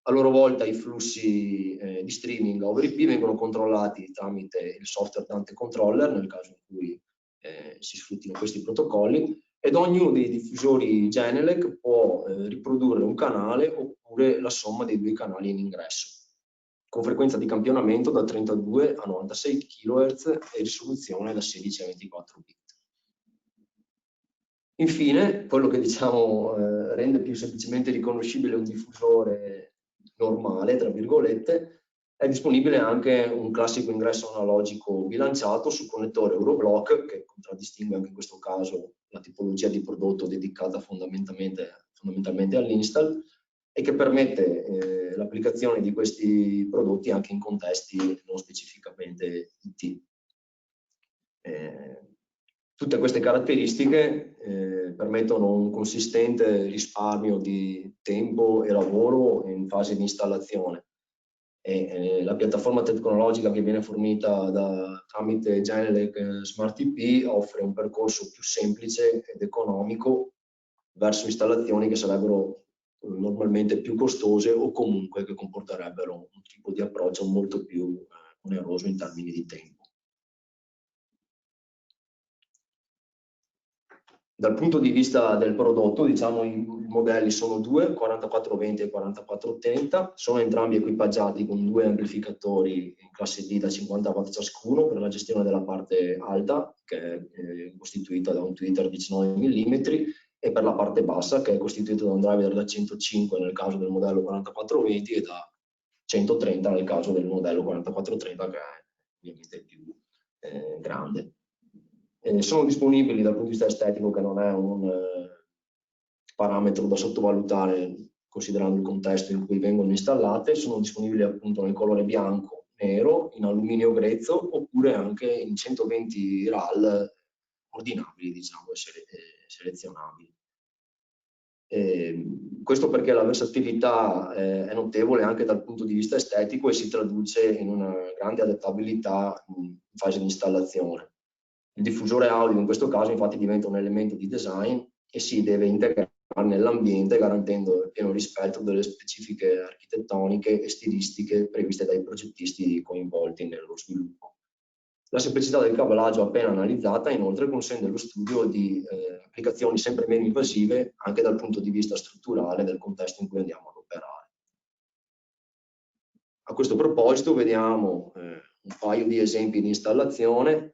A loro volta i flussi di streaming over IP vengono controllati tramite il software Dante Controller nel caso in cui si sfruttino questi protocolli, ed ognuno dei diffusori Genelec può riprodurre un canale oppure la somma dei due canali in ingresso, con frequenza di campionamento da 32 a 96 kHz e risoluzione da 16 a 24 bit. Infine, quello che diciamo rende più semplicemente riconoscibile un diffusore normale, tra virgolette, è disponibile anche un classico ingresso analogico bilanciato su connettore Euroblock, che contraddistingue anche in questo caso la tipologia di prodotto dedicata fondamentalmente all'install e che permette l'applicazione di questi prodotti anche in contesti non specificamente IT. Tutte queste caratteristiche permettono un consistente risparmio di tempo e lavoro in fase di installazione. La piattaforma tecnologica che viene fornita tramite Genelec Smart IP offre un percorso più semplice ed economico verso installazioni che sarebbero normalmente più costose o comunque che comporterebbero un tipo di approccio molto più oneroso in termini di tempo. Dal punto di vista del prodotto, diciamo, i modelli sono due, 4420 e 4480, sono entrambi equipaggiati con due amplificatori in classe D da 50 watt ciascuno per la gestione della parte alta, che è costituita da un tweeter 19 mm, e per la parte bassa, che è costituita da un driver da 105 nel caso del modello 4420 e da 130 nel caso del modello 4430, che è ovviamente più grande. Sono disponibili dal punto di vista estetico, che non è un parametro da sottovalutare considerando il contesto in cui vengono installate, sono disponibili appunto nel colore bianco, nero, in alluminio grezzo oppure anche in 120 RAL ordinabili, diciamo, e selezionabili. Questo perché la versatilità è notevole anche dal punto di vista estetico e si traduce in una grande adattabilità in fase di installazione. Il diffusore audio in questo caso infatti diventa un elemento di design e si deve integrare nell'ambiente garantendo il pieno rispetto delle specifiche architettoniche e stilistiche previste dai progettisti coinvolti nello sviluppo. La semplicità del cablaggio appena analizzata inoltre consente lo studio di applicazioni sempre meno invasive anche dal punto di vista strutturale del contesto in cui andiamo ad operare. A questo proposito vediamo un paio di esempi di installazione.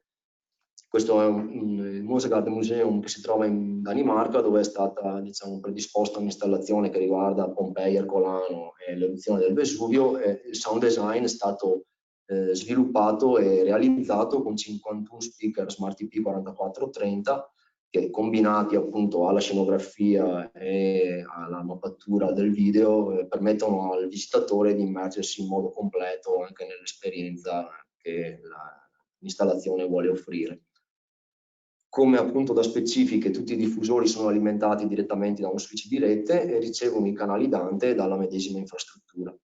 Questo è il Mosegat Museum che si trova in Danimarca, dove è stata, diciamo, predisposta un'installazione che riguarda Pompei, Ercolano e l'eruzione del Vesuvio. Il sound design è stato sviluppato e realizzato con 51 speaker Smart IP 4430 che, combinati appunto alla scenografia e alla mappatura del video, permettono al visitatore di immergersi in modo completo anche nell'esperienza che l'installazione vuole offrire. Come appunto da specifiche, tutti i diffusori sono alimentati direttamente da un switch di rete e ricevono i canali Dante dalla medesima infrastruttura.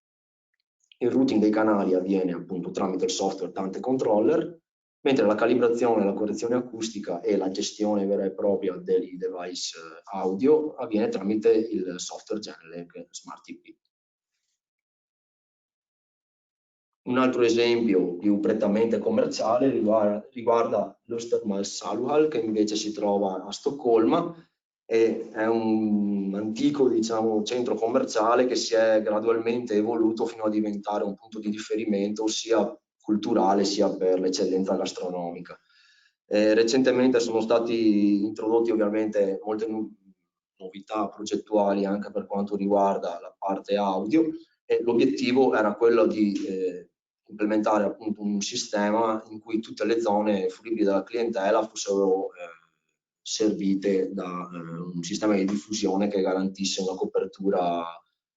Il routing dei canali avviene appunto tramite il software Dante Controller, mentre la calibrazione, la correzione acustica e la gestione vera e propria dei device audio avviene tramite il software Genelec Smart IP. Un altro esempio più prettamente commerciale riguarda l'Östermalm Saluhall, che invece si trova a Stoccolma e è un antico, diciamo, centro commerciale che si è gradualmente evoluto fino a diventare un punto di riferimento sia culturale sia per l'eccellenza gastronomica. Recentemente sono stati introdotti ovviamente molte novità progettuali anche per quanto riguarda la parte audio, e l'obiettivo era quello di implementare appunto un sistema in cui tutte le zone fruibili dalla clientela fossero servite da un sistema di diffusione che garantisse una copertura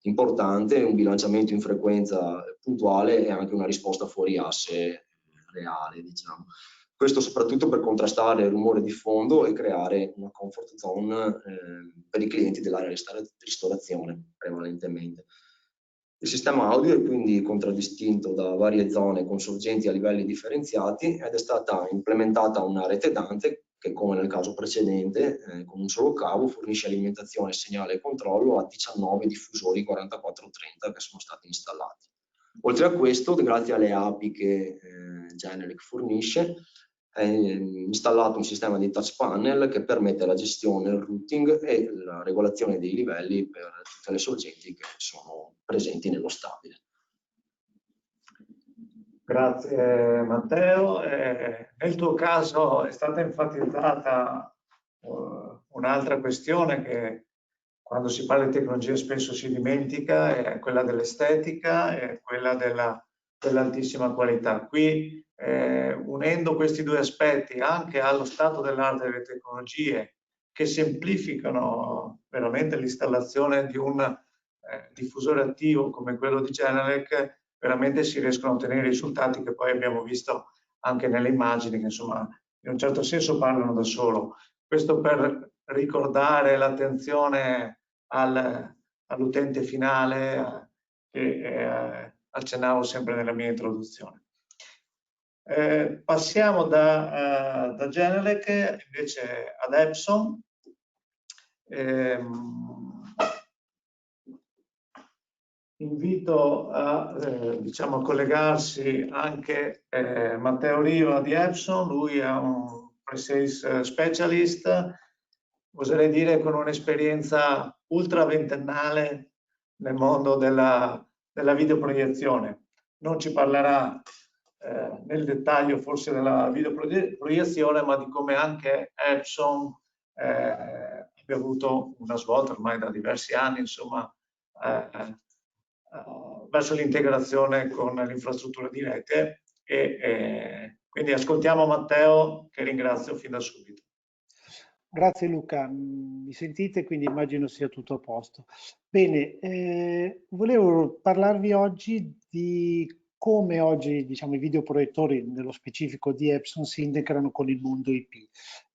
importante, un bilanciamento in frequenza puntuale e anche una risposta fuori asse reale, diciamo. Questo soprattutto per contrastare il rumore di fondo e creare una comfort zone per i clienti dell'area ristorazione prevalentemente. Il sistema audio è quindi contraddistinto da varie zone con sorgenti a livelli differenziati ed è stata implementata una rete Dante che, come nel caso precedente, con un solo cavo fornisce alimentazione, segnale e controllo a 19 diffusori 4430 che sono stati installati. Oltre a questo, grazie alle API che Genelec fornisce, è installato un sistema di touch panel che permette la gestione, il routing e la regolazione dei livelli per tutte le sorgenti che sono presenti nello stabile. Grazie Matteo. Nel tuo caso è stata enfatizzata un'altra questione che quando si parla di tecnologia spesso si dimentica, è quella dell'estetica e quella dell'altissima qualità. Qui unendo questi due aspetti anche allo stato dell'arte delle tecnologie che semplificano veramente l'installazione di un diffusore attivo come quello di Genelec, veramente si riescono a ottenere risultati che poi abbiamo visto anche nelle immagini che insomma in un certo senso parlano da solo. Questo per ricordare l'attenzione all'utente finale che accennavo sempre nella mia introduzione. Passiamo da Genelec invece ad Epson. Invito a diciamo, collegarsi anche Matteo Riva di Epson. Lui è un pre-sales specialist, oserei dire con un'esperienza ultra ventennale nel mondo della videoproiezione. Non ci parlerà nel dettaglio forse della videoproiezione, ma di come anche Epson abbia avuto una svolta ormai da diversi anni, insomma, verso l'integrazione con l'infrastruttura di rete e quindi ascoltiamo Matteo, che ringrazio fin da subito. Grazie Luca, mi sentite? Quindi immagino sia tutto a posto. Bene, volevo parlarvi oggi di come oggi diciamo, i videoproiettori, nello specifico di Epson, si integrano con il mondo IP.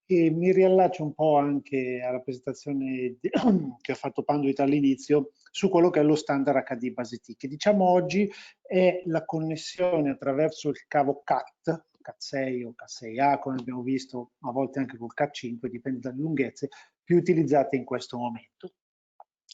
E mi riallaccio un po' anche alla presentazione che ha fatto Panduit all'inizio su quello che è lo standard HD base T, che diciamo oggi è la connessione attraverso il cavo CAT, Cat6 o Cat6A, come abbiamo visto a volte anche col Cat5, dipende dalle lunghezze, più utilizzate in questo momento.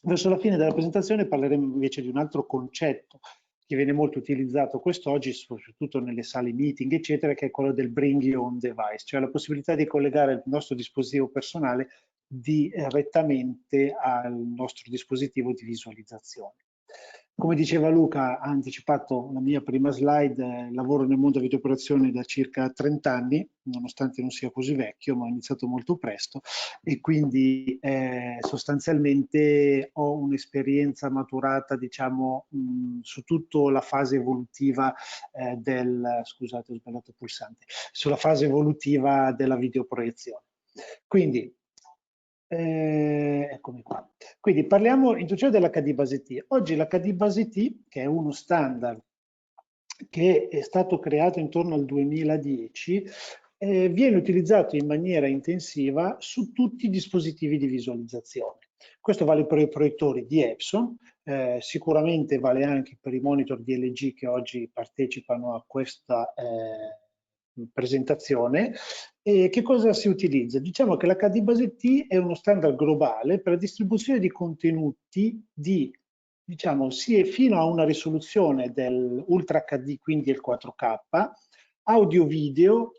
Verso la fine della presentazione parleremo invece di un altro concetto che viene molto utilizzato quest'oggi, soprattutto nelle sale meeting, eccetera, che è quello del bring your own device, cioè la possibilità di collegare il nostro dispositivo personale direttamente al nostro dispositivo di visualizzazione. Come diceva Luca, ha anticipato la mia prima slide, lavoro nel mondo della videoproiezione da circa 30 anni, nonostante non sia così vecchio, ma ho iniziato molto presto e quindi sostanzialmente ho un'esperienza maturata, diciamo, su tutta la fase evolutiva scusate, ho sbagliato il pulsante, sulla fase evolutiva della videoproiezione. Quindi, eccomi qua. Quindi parliamo introduzione dell'HD base T. Oggi l'HD base T, che è uno standard che è stato creato intorno al 2010, viene utilizzato in maniera intensiva su tutti i dispositivi di visualizzazione. Questo vale per i proiettori di Epson, sicuramente vale anche per i monitor di LG che oggi partecipano a questa presentazione. E che cosa si utilizza? Diciamo che l'HD Base T è uno standard globale per la distribuzione di contenuti di, diciamo, fino a una risoluzione dell'Ultra HD, quindi il 4K, audio video,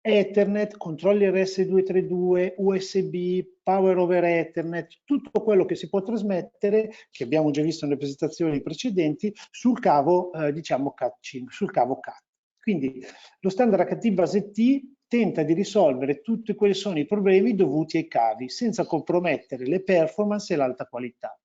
Ethernet, controlli RS232, USB, Power over Ethernet, tutto quello che si può trasmettere, che abbiamo già visto nelle presentazioni precedenti, sul cavo, diciamo, Cat5, sul cavo Cat. Quindi lo standard HT Base T tenta di risolvere tutti quelli sono i problemi dovuti ai cavi, senza compromettere le performance e l'alta qualità.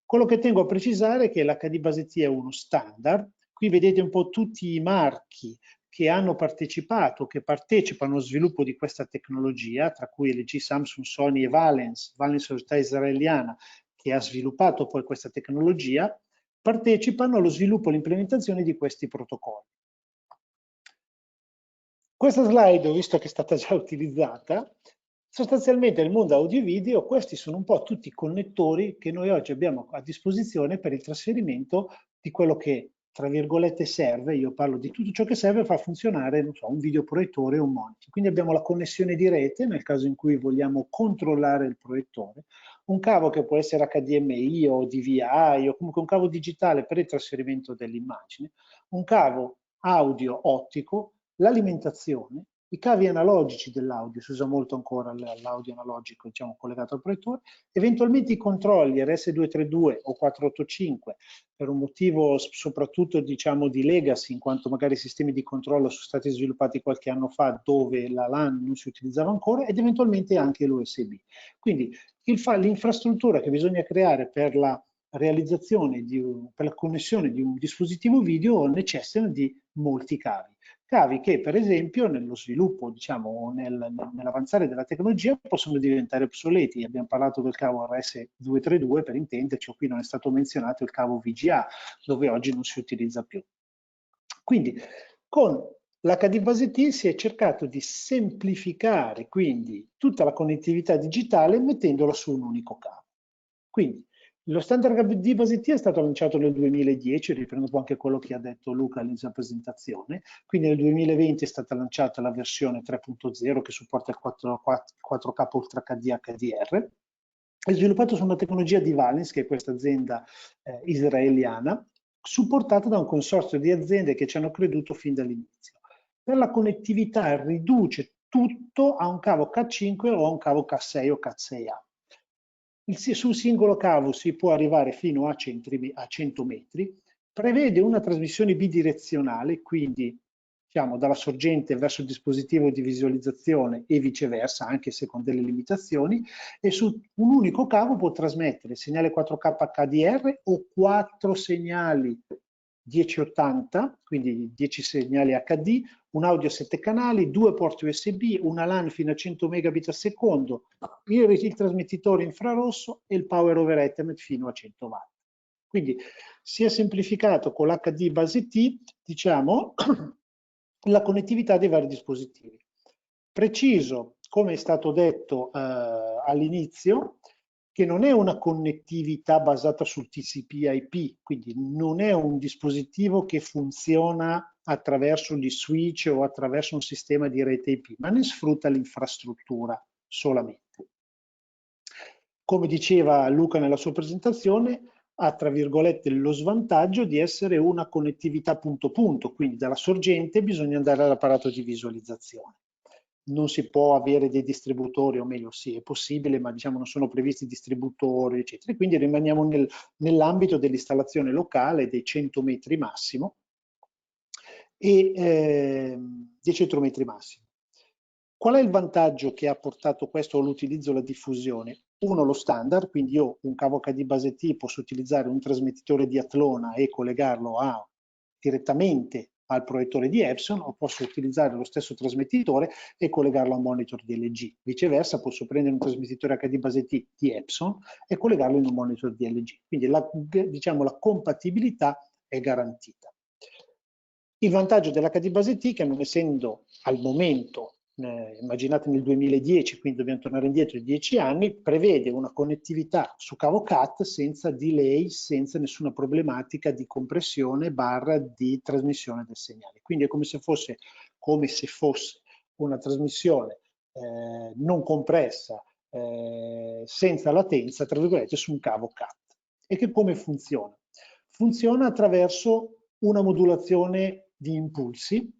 Quello che tengo a precisare è che l'HD Base T è uno standard. Qui vedete un po' tutti i marchi che hanno partecipato, che partecipano allo sviluppo di questa tecnologia, tra cui LG, Samsung, Sony e Valens, società israeliana che ha sviluppato poi questa tecnologia, partecipano allo sviluppo e all'implementazione di questi protocolli. Questa slide, ho visto che è stata già utilizzata, sostanzialmente nel mondo audio e video questi sono un po' tutti i connettori che noi oggi abbiamo a disposizione per il trasferimento di quello che, tra virgolette, serve. Io parlo di tutto ciò che serve per far funzionare, non so, un videoproiettore o un monitor. Quindi abbiamo la connessione di rete nel caso in cui vogliamo controllare il proiettore, un cavo che può essere HDMI o DVI o comunque un cavo digitale per il trasferimento dell'immagine, un cavo audio ottico, l'alimentazione, i cavi analogici dell'audio, si usa molto ancora l'audio analogico, diciamo, collegato al proiettore, eventualmente i controlli RS232 o 485 per un motivo soprattutto, diciamo, di legacy, in quanto magari i sistemi di controllo sono stati sviluppati qualche anno fa dove la LAN non si utilizzava ancora, ed eventualmente anche l'USB. Quindi l'infrastruttura che bisogna creare per la realizzazione per la connessione di un dispositivo video necessita di molti cavi che per esempio nello sviluppo, diciamo, nell'avanzare della tecnologia possono diventare obsoleti. Abbiamo parlato del cavo RS232 per intenderci, qui non è stato menzionato il cavo VGA dove oggi non si utilizza più. Quindi con l'HD Base T si è cercato di semplificare quindi tutta la connettività digitale mettendola su un unico cavo. Quindi lo standard HD Base T è stato lanciato nel 2010, riprendo un po' anche quello che ha detto Luca all'inizio della presentazione, quindi nel 2020 è stata lanciata la versione 3.0 che supporta il 4K Ultra HD HDR, è sviluppato su una tecnologia di Valens, che è questa azienda israeliana, supportata da un consorzio di aziende che ci hanno creduto fin dall'inizio. Per la connettività riduce tutto a un cavo K5 o a un cavo K6 o K6A. Sul singolo cavo si può arrivare fino a 100 metri, prevede una trasmissione bidirezionale, quindi diciamo dalla sorgente verso il dispositivo di visualizzazione e viceversa, anche se con delle limitazioni, e su un unico cavo può trasmettere segnale 4K HDR o 4 segnali 1080, quindi 10 segnali HD, un audio 7 canali, 2 porti USB, una LAN fino a 100 megabit al secondo, il trasmettitore infrarosso e il Power over Ethernet fino a 100 watt. Quindi si è semplificato con l'HD Base T, diciamo, la connettività dei vari dispositivi. Preciso, come è stato detto all'inizio, che non è una connettività basata sul TCP/IP, quindi non è un dispositivo che funziona attraverso gli switch o attraverso un sistema di rete IP, ma ne sfrutta l'infrastruttura solamente. Come diceva Luca nella sua presentazione, ha tra virgolette lo svantaggio di essere una connettività punto-punto, quindi dalla sorgente bisogna andare all'apparato di visualizzazione. Non si può avere dei distributori, o meglio sì, è possibile, ma diciamo non sono previsti distributori, eccetera. Quindi rimaniamo nell'ambito dell'installazione locale dei 100 metri massimo e dei 100 metri massimo. Qual è il vantaggio che ha portato questo all'utilizzo e alla diffusione? Uno, lo standard, quindi io un cavo HD Base T posso utilizzare un trasmettitore di Atlona e collegarlo direttamente al proiettore di Epson, o posso utilizzare lo stesso trasmettitore e collegarlo a un monitor di LG. Viceversa, posso prendere un trasmettitore HD Base T di Epson e collegarlo in un monitor di LG. Quindi diciamo, la compatibilità è garantita. Il vantaggio dell'HD Base T è che non essendo al momento immaginate nel 2010, quindi dobbiamo tornare indietro di 10 anni, prevede una connettività su cavo CAT senza delay, senza nessuna problematica di compressione barra di trasmissione del segnale. Quindi è come se fosse una trasmissione non compressa, senza latenza, tra virgolette, su un cavo CAT. E che come funziona? Funziona attraverso una modulazione di impulsi,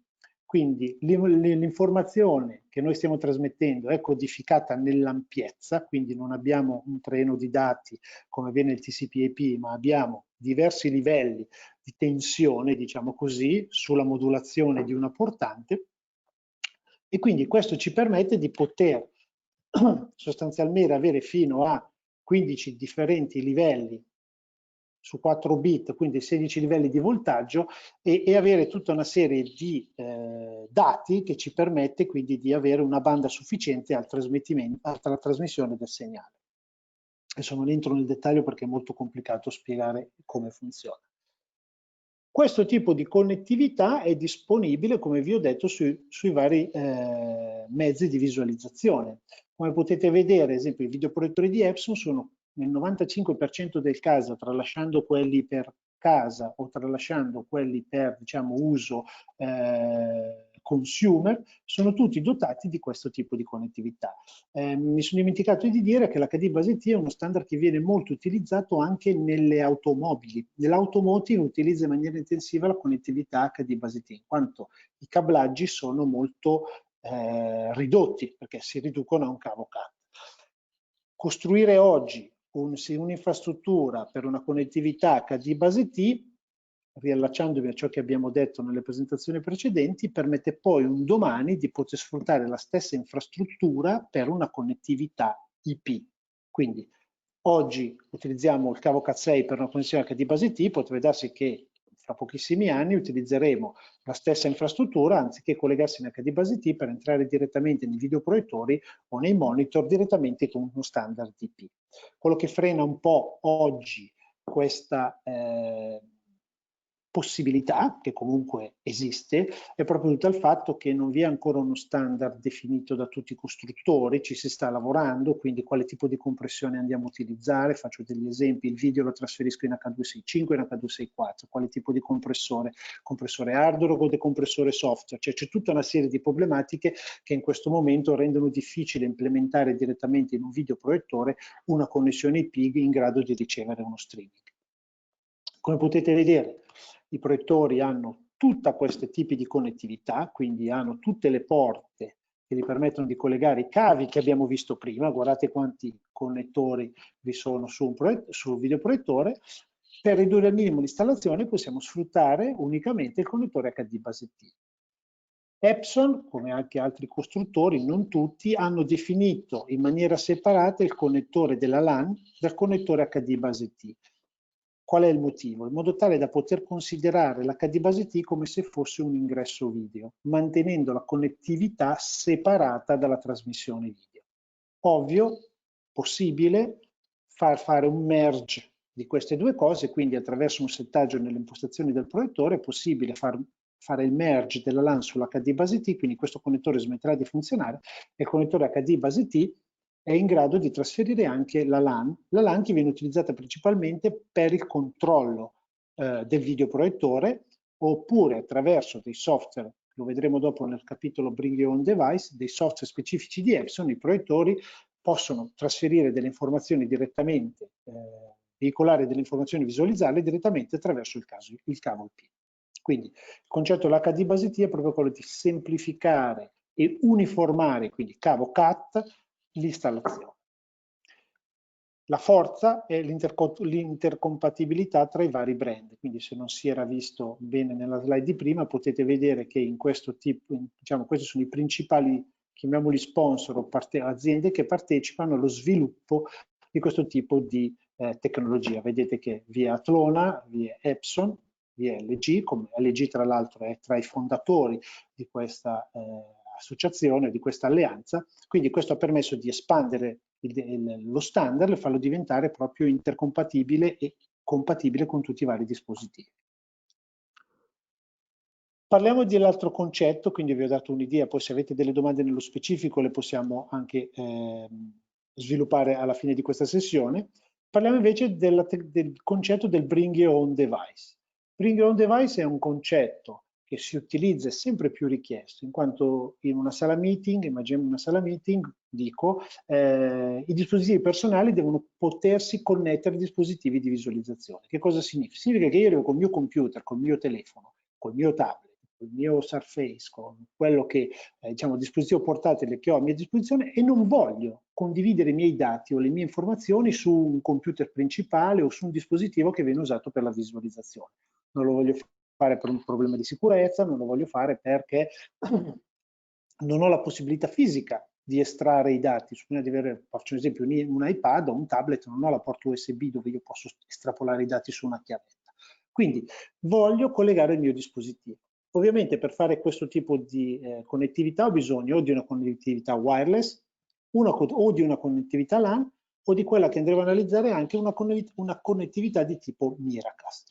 quindi l'informazione che noi stiamo trasmettendo è codificata nell'ampiezza, quindi non abbiamo un treno di dati come viene il TCP/IP, ma abbiamo diversi livelli di tensione, diciamo così, sulla modulazione di una portante, e quindi questo ci permette di poter sostanzialmente avere fino a 15 differenti livelli su 4 bit, quindi 16 livelli di voltaggio, e avere tutta una serie di dati che ci permette quindi di avere una banda sufficiente alla trasmissione del segnale. Adesso non entro nel dettaglio perché è molto complicato spiegare come funziona. Questo tipo di connettività è disponibile, come vi ho detto, sui vari mezzi di visualizzazione. Come potete vedere, ad esempio, i videoproiettori di Epson sono nel 95% del caso, tralasciando quelli per casa o tralasciando quelli per, diciamo, uso consumer, sono tutti dotati di questo tipo di connettività. Mi sono dimenticato di dire che l'HD base T è uno standard che viene molto utilizzato anche nelle automobili. Nell'automotive utilizza in maniera intensiva la connettività HD base T, in quanto i cablaggi sono molto ridotti, perché si riducono a un cavo CAT. Costruire oggi un'infrastruttura per una connettività HD base T, riallacciandomi a ciò che abbiamo detto nelle presentazioni precedenti, permette poi un domani di poter sfruttare la stessa infrastruttura per una connettività IP. Quindi oggi utilizziamo il cavo Cat6 per una connessione HD base T, potrebbe darsi che fra pochissimi anni utilizzeremo la stessa infrastruttura anziché collegarsi in HD base T per entrare direttamente nei videoproiettori o nei monitor direttamente con uno standard IP. Quello che frena un po' oggi questa possibilità, che comunque esiste, è proprio dovuta al fatto che non vi è ancora uno standard definito da tutti i costruttori, ci si sta lavorando, quindi quale tipo di compressione andiamo a utilizzare, faccio degli esempi, il video lo trasferisco in H265, in H264, quale tipo di compressore hardware o decompressore software, cioè c'è tutta una serie di problematiche che in questo momento rendono difficile implementare direttamente in un videoproiettore una connessione IP in grado di ricevere uno streaming. Come potete vedere, i proiettori hanno tutti questi tipi di connettività, quindi hanno tutte le porte che gli permettono di collegare i cavi che abbiamo visto prima. Guardate quanti connettori vi sono su un videoproiettore. Per ridurre al minimo l'installazione possiamo sfruttare unicamente il connettore HD base T. Epson, come anche altri costruttori, non tutti, hanno definito in maniera separata il connettore della LAN dal connettore HD base T. Qual è il motivo? In modo tale da poter considerare l'HD base T come se fosse un ingresso video, mantenendo la connettività separata dalla trasmissione video. Ovvio, possibile fare un merge di queste due cose, quindi attraverso un settaggio nelle impostazioni del proiettore è possibile fare il merge della LAN sull'HD base T, quindi questo connettore smetterà di funzionare e il connettore HD base T è in grado di trasferire anche la LAN. La LAN che viene utilizzata principalmente per il controllo del videoproiettore oppure attraverso dei software, lo vedremo dopo nel capitolo Bring Your Own Device, dei software specifici di Epson. I proiettori possono trasferire delle informazioni direttamente, veicolare delle informazioni, visualizzarle direttamente attraverso il cavo IP. Quindi il concetto dell'HD base T è proprio quello di semplificare e uniformare, quindi cavo CAT, l'installazione. La forza è l'intercompatibilità tra i vari brand, quindi se non si era visto bene nella slide di prima potete vedere che in questo tipo, diciamo, questi sono i principali, chiamiamoli sponsor o aziende che partecipano allo sviluppo di questo tipo di tecnologia. Vedete che vi è Atlona, vi è Epson, vi è LG, come LG tra l'altro è tra i fondatori di questa associazione, di questa alleanza, quindi questo ha permesso di espandere lo standard e farlo diventare proprio intercompatibile e compatibile con tutti i vari dispositivi. Parliamo dell'altro concetto, quindi vi ho dato un'idea, poi se avete delle domande nello specifico le possiamo anche sviluppare alla fine di questa sessione. Parliamo invece del concetto del Bring Your Own Device. Bring Your Own Device è un concetto che si utilizza, è sempre più richiesto, in quanto in una sala meeting, immaginiamo una sala meeting, dico, i dispositivi personali devono potersi connettere a dispositivi di visualizzazione. Che cosa significa? Significa che io arrivo col mio computer, col mio telefono, col mio tablet, col mio Surface, con quello che diciamo dispositivo portatile che ho a mia disposizione e non voglio condividere i miei dati o le mie informazioni su un computer principale o su un dispositivo che viene usato per la visualizzazione. Non lo voglio fare per un problema di sicurezza, non lo voglio fare perché non ho la possibilità fisica di estrarre i dati. Faccio un esempio, un iPad o un tablet, non ho la porta USB dove io posso estrapolare i dati su una chiavetta. Quindi voglio collegare il mio dispositivo. Ovviamente per fare questo tipo di connettività ho bisogno o di una connettività wireless, o di una connettività LAN, o di quella che andremo a analizzare anche una connettività di tipo Miracast.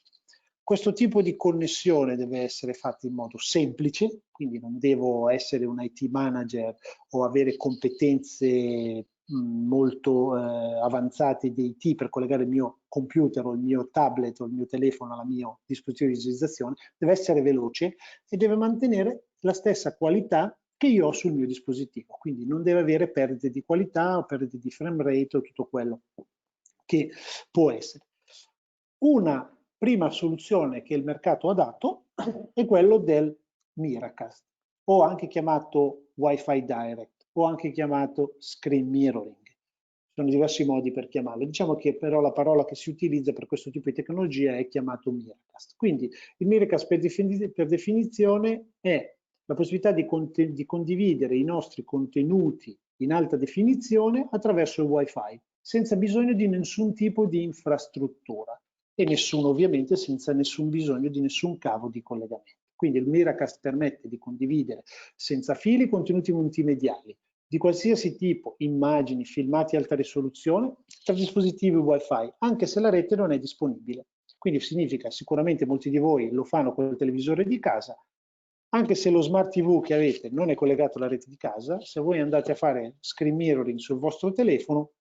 Questo tipo di connessione deve essere fatta in modo semplice, quindi non devo essere un IT manager o avere competenze molto avanzate di IT per collegare il mio computer o il mio tablet o il mio telefono al mio dispositivo di visualizzazione. Deve essere veloce e deve mantenere la stessa qualità che io ho sul mio dispositivo, quindi non deve avere perdite di qualità o perdite di frame rate o tutto quello che può essere. Una prima soluzione che il mercato ha dato è quello del Miracast, o anche chiamato Wi-Fi Direct, o anche chiamato Screen Mirroring. Ci sono diversi modi per chiamarlo. Diciamo che però la parola che si utilizza per questo tipo di tecnologia è chiamato Miracast. Quindi il Miracast per definizione è la possibilità di condividere i nostri contenuti in alta definizione attraverso il Wi-Fi, senza bisogno di nessun tipo di infrastruttura e nessuno ovviamente senza nessun bisogno di nessun cavo di collegamento. Quindi il Miracast permette di condividere senza fili contenuti multimediali di qualsiasi tipo, immagini, filmati a alta risoluzione, tra dispositivi Wi-Fi, anche se la rete non è disponibile. Quindi significa, sicuramente molti di voi lo fanno con il televisore di casa, anche se lo smart TV che avete non è collegato alla rete di casa, se voi andate a fare screen mirroring sul vostro telefono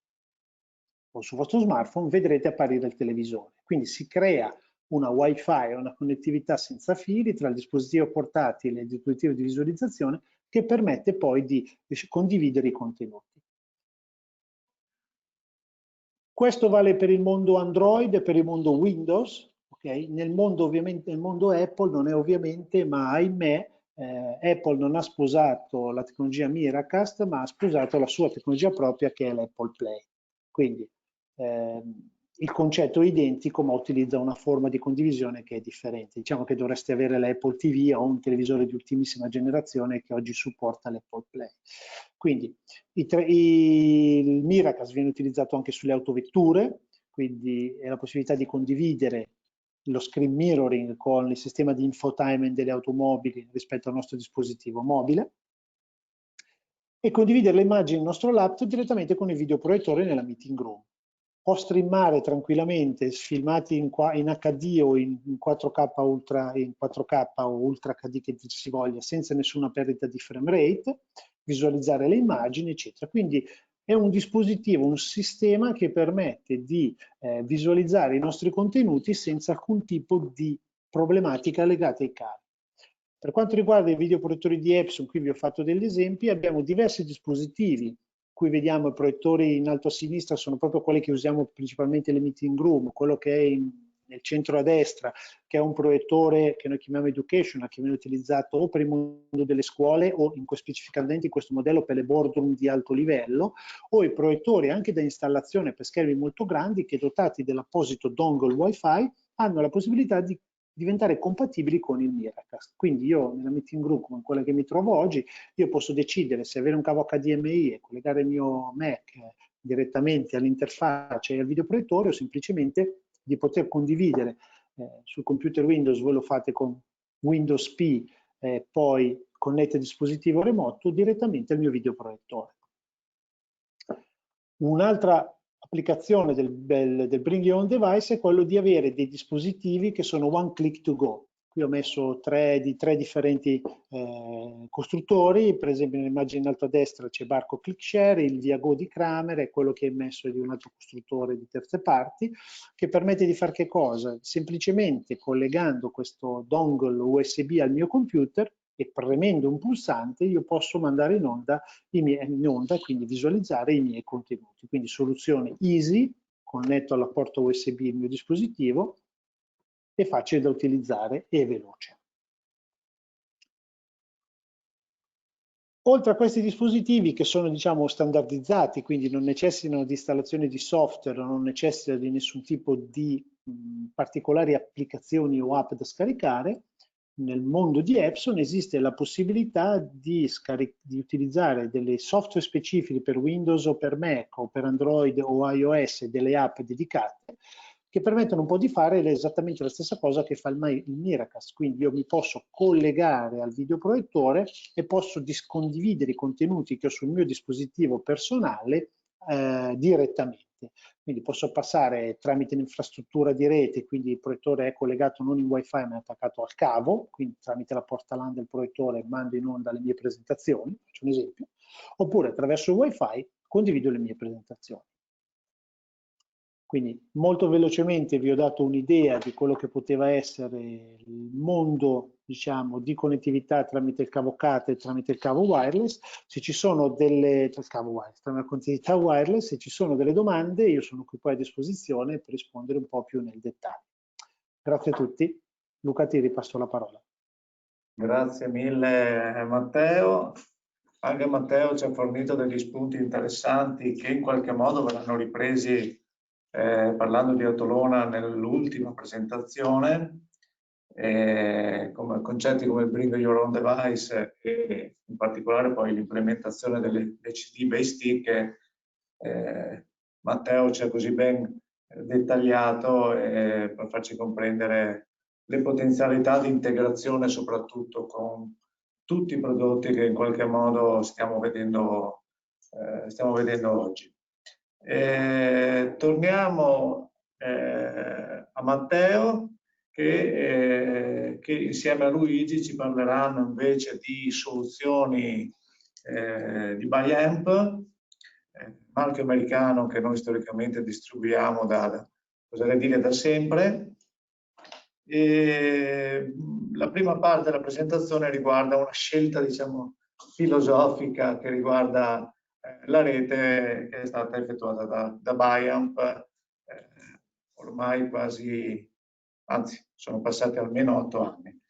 o sul vostro smartphone, vedrete apparire il televisore. Quindi si crea una Wi-Fi, una connettività senza fili tra il dispositivo portatile e il dispositivo di visualizzazione che permette poi di condividere i contenuti. Questo vale per il mondo Android e per il mondo Windows. Okay? Nel mondo Apple non è ovviamente, ma ahimè, Apple non ha sposato la tecnologia Miracast, ma ha sposato la sua tecnologia propria che è l'Apple Play. Quindi il concetto è identico, ma utilizza una forma di condivisione che è differente. Diciamo che dovreste avere l'Apple TV o un televisore di ultimissima generazione che oggi supporta l'Apple Play. Quindi il Miracast viene utilizzato anche sulle autovetture, quindi è la possibilità di condividere lo screen mirroring con il sistema di infotainment delle automobili rispetto al nostro dispositivo mobile e condividere le immagini del nostro laptop direttamente con il videoproiettore nella meeting room. Può streamare tranquillamente filmati in HD o in 4K o Ultra HD che si voglia, senza nessuna perdita di frame rate, visualizzare le immagini, eccetera. Quindi è un dispositivo, un sistema che permette di visualizzare i nostri contenuti senza alcun tipo di problematica legata ai cavi. Per quanto riguarda i videoproiettori di Epson, qui vi ho fatto degli esempi, abbiamo diversi dispositivi. Qui vediamo i proiettori in alto a sinistra, sono proprio quelli che usiamo principalmente nelle meeting room, quello che è nel centro a destra, che è un proiettore che noi chiamiamo educational, che viene utilizzato o per il mondo delle scuole o specificamente in questo modello per le boardroom di alto livello, o i proiettori anche da installazione per schermi molto grandi che dotati dell'apposito dongle Wi-Fi hanno la possibilità di diventare compatibili con il Miracast. Quindi io nella meeting room come quella che mi trovo oggi, io posso decidere se avere un cavo HDMI e collegare il mio Mac direttamente all'interfaccia e al videoproiettore o semplicemente di poter condividere sul computer Windows, voi lo fate con Windows P, poi connette il dispositivo remoto direttamente al mio videoproiettore. Un'altra applicazione del Bring Your Own Device è quello di avere dei dispositivi che sono one click to go. Qui ho messo tre differenti costruttori, per esempio nell'immagine in alto a destra c'è Barco ClickShare, il Viago di Kramer e quello che è messo è di un altro costruttore di terze parti, che permette di fare che cosa? Semplicemente collegando questo dongle USB al mio computer e premendo un pulsante io posso mandare in onda, quindi visualizzare i miei contenuti. Quindi soluzione easy, connetto alla porta USB il mio dispositivo, è facile da utilizzare e veloce. Oltre a questi dispositivi che sono diciamo standardizzati, quindi non necessitano di installazione di software, non necessitano di nessun tipo di particolari applicazioni o app da scaricare, nel mondo di Epson esiste la possibilità di utilizzare delle software specifiche per Windows o per Mac o per Android o iOS, delle app dedicate, che permettono un po' di fare esattamente la stessa cosa che fa il Miracast. Quindi io mi posso collegare al videoproiettore e posso condividere i contenuti che ho sul mio dispositivo personale direttamente. Quindi posso passare tramite l'infrastruttura di rete, quindi il proiettore è collegato non in wifi ma è attaccato al cavo, quindi tramite la porta LAN del proiettore mando in onda le mie presentazioni, faccio un esempio, oppure attraverso il wifi condivido le mie presentazioni. Quindi molto velocemente vi ho dato un'idea di quello che poteva essere il mondo, diciamo, di connettività tramite il cavo CAT e tramite il cavo wireless. Se ci sono tramite la connettività wireless, se ci sono delle domande, io sono qui poi a disposizione per rispondere un po' più nel dettaglio. Grazie a tutti. Luca, ti ripasso la parola. Grazie mille Matteo. Anche Matteo ci ha fornito degli spunti interessanti che in qualche modo verranno ripresi parlando di Autolona nell'ultima presentazione, come concetti come il Bring Your Own Device e in particolare poi l'implementazione delle CD-based stick che Matteo ci ha così ben dettagliato per farci comprendere le potenzialità di integrazione soprattutto con tutti i prodotti che in qualche modo stiamo vedendo oggi. Torniamo a Matteo che insieme a Luigi ci parleranno invece di soluzioni di BuyAmp, marchio americano che noi storicamente distribuiamo da sempre. La prima parte della presentazione riguarda una scelta, diciamo, filosofica che riguarda la rete che è stata effettuata da BuyAmp ormai quasi, anzi sono passati almeno 8 anni.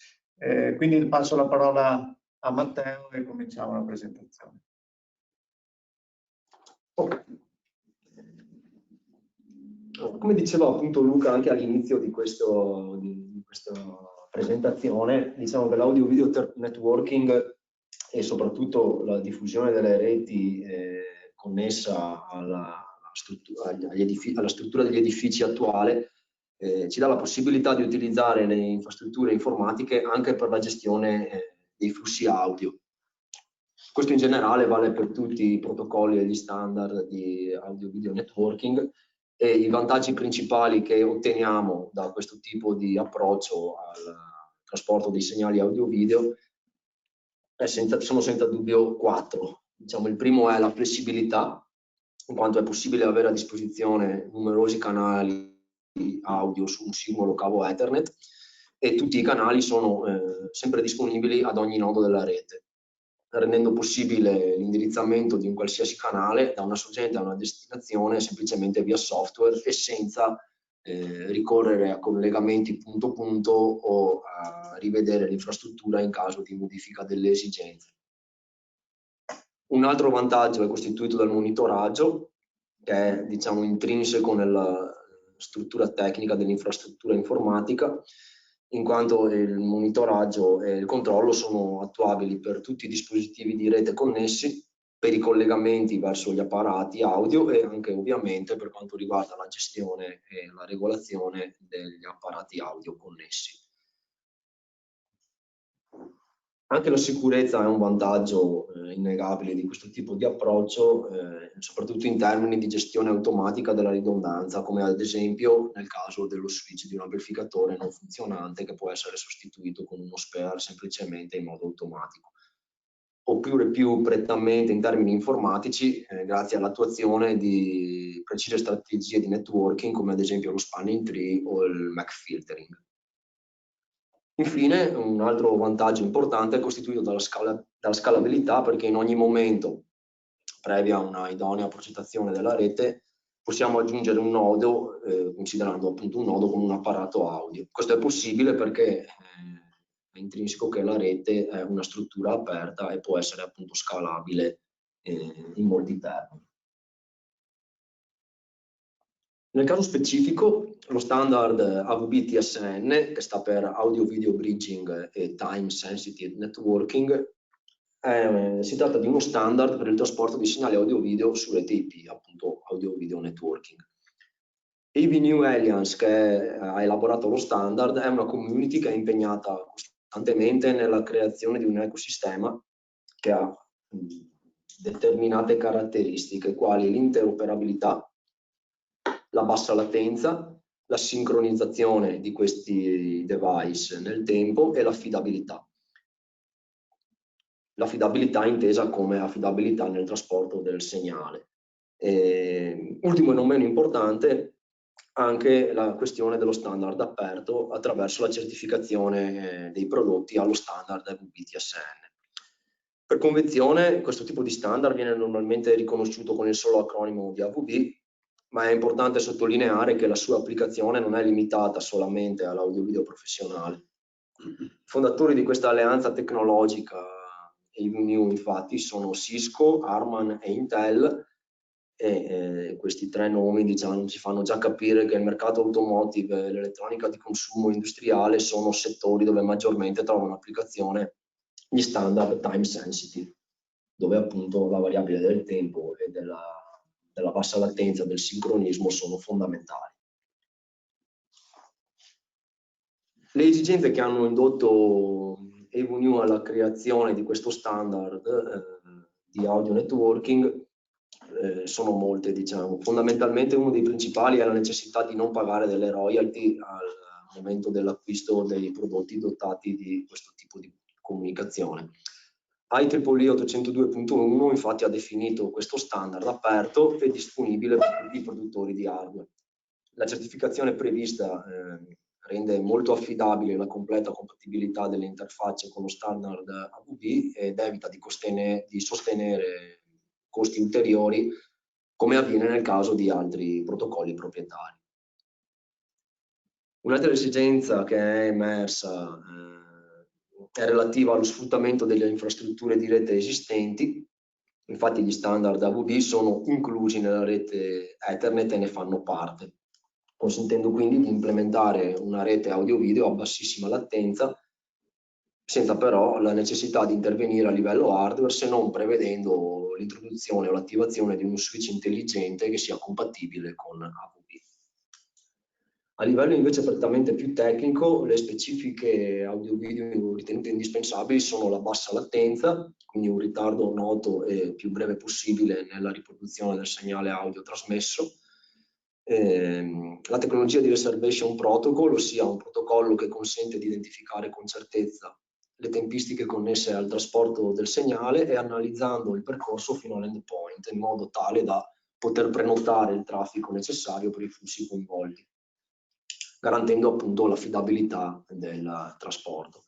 Quindi passo la parola a Matteo e cominciamo la presentazione. Okay. Come diceva appunto Luca anche all'inizio di questa presentazione, diciamo che l'audio video networking e soprattutto la diffusione delle reti connessa alla struttura degli edifici attuale ci dà la possibilità di utilizzare le infrastrutture informatiche anche per la gestione dei flussi audio. Questo in generale vale per tutti i protocolli e gli standard di audio video networking, e i vantaggi principali che otteniamo da questo tipo di approccio al trasporto dei segnali audio video sono senza dubbio 4. Diciamo, il primo è la flessibilità, in quanto è possibile avere a disposizione numerosi canali audio su un singolo cavo Ethernet e tutti i canali sono sempre disponibili ad ogni nodo della rete, rendendo possibile l'indirizzamento di un qualsiasi canale da una sorgente a una destinazione semplicemente via software e senza ricorrere a collegamenti punto punto o a rivedere l'infrastruttura in caso di modifica delle esigenze. Un altro vantaggio è costituito dal monitoraggio, che è, diciamo, intrinseco nella struttura tecnica dell'infrastruttura informatica, in quanto il monitoraggio e il controllo sono attuabili per tutti i dispositivi di rete connessi, per i collegamenti verso gli apparati audio e anche ovviamente per quanto riguarda la gestione e la regolazione degli apparati audio connessi. Anche la sicurezza è un vantaggio innegabile di questo tipo di approccio, soprattutto in termini di gestione automatica della ridondanza, come ad esempio nel caso dello switch di un amplificatore non funzionante che può essere sostituito con uno spare semplicemente in modo automatico. Oppure più prettamente in termini informatici, grazie all'attuazione di precise strategie di networking, come ad esempio lo spanning tree o il MAC filtering. Infine, un altro vantaggio importante è costituito dalla scalabilità, perché in ogni momento, previa una idonea progettazione della rete, possiamo aggiungere un nodo, considerando appunto un nodo con un apparato audio. Questo è possibile perché è intrinseco che la rete è una struttura aperta e può essere appunto scalabile in molti termini. Nel caso specifico, lo standard AVB-TSN, che sta per Audio Video Bridging e Time Sensitive Networking, si tratta di uno standard per il trasporto di segnali audio-video su rete IP, appunto Audio-Video Networking. AV New Alliance, che ha elaborato lo standard, è una community che è impegnata costantemente nella creazione di un ecosistema che ha determinate caratteristiche, quali l'interoperabilità, la bassa latenza, la sincronizzazione di questi device nel tempo e l'affidabilità. L'affidabilità intesa come affidabilità nel trasporto del segnale. Ultimo e non meno importante, anche la questione dello standard aperto attraverso la certificazione dei prodotti allo standard AVB-TSN. Per convenzione, questo tipo di standard viene normalmente riconosciuto con il solo acronimo di AVB, ma è importante sottolineare che la sua applicazione non è limitata solamente all'audio-video professionale. I fondatori di questa alleanza tecnologica AVNew infatti sono Cisco, Harman e Intel, e questi tre nomi diciamo, ci fanno già capire che il mercato automotive e l'elettronica di consumo industriale sono settori dove maggiormente trovano applicazione gli standard time sensitive, dove appunto la variabile del tempo e della bassa latenza del sincronismo sono fondamentali. Le esigenze che hanno indotto AVNew alla creazione di questo standard di audio networking sono molte, diciamo. Fondamentalmente uno dei principali è la necessità di non pagare delle royalty al momento dell'acquisto dei prodotti dotati di questo tipo di comunicazione. IEEE 802.1 infatti ha definito questo standard aperto e disponibile per tutti i produttori di hardware. La certificazione prevista rende molto affidabile la completa compatibilità delle interfacce con lo standard AVB ed evita di sostenere costi ulteriori, come avviene nel caso di altri protocolli proprietari. Un'altra esigenza che è emersa è relativa allo sfruttamento delle infrastrutture di rete esistenti. Infatti gli standard AVB sono inclusi nella rete Ethernet e ne fanno parte, consentendo quindi di implementare una rete audio-video a bassissima latenza, senza però la necessità di intervenire a livello hardware, se non prevedendo l'introduzione o l'attivazione di uno switch intelligente che sia compatibile con AVB. A livello invece prettamente più tecnico, le specifiche audio-video ritenute indispensabili sono la bassa latenza, quindi un ritardo noto e più breve possibile nella riproduzione del segnale audio trasmesso, la tecnologia di Reservation Protocol, ossia un protocollo che consente di identificare con certezza le tempistiche connesse al trasporto del segnale e analizzando il percorso fino all'endpoint in modo tale da poter prenotare il traffico necessario per i flussi coinvolti, garantendo appunto l'affidabilità del trasporto.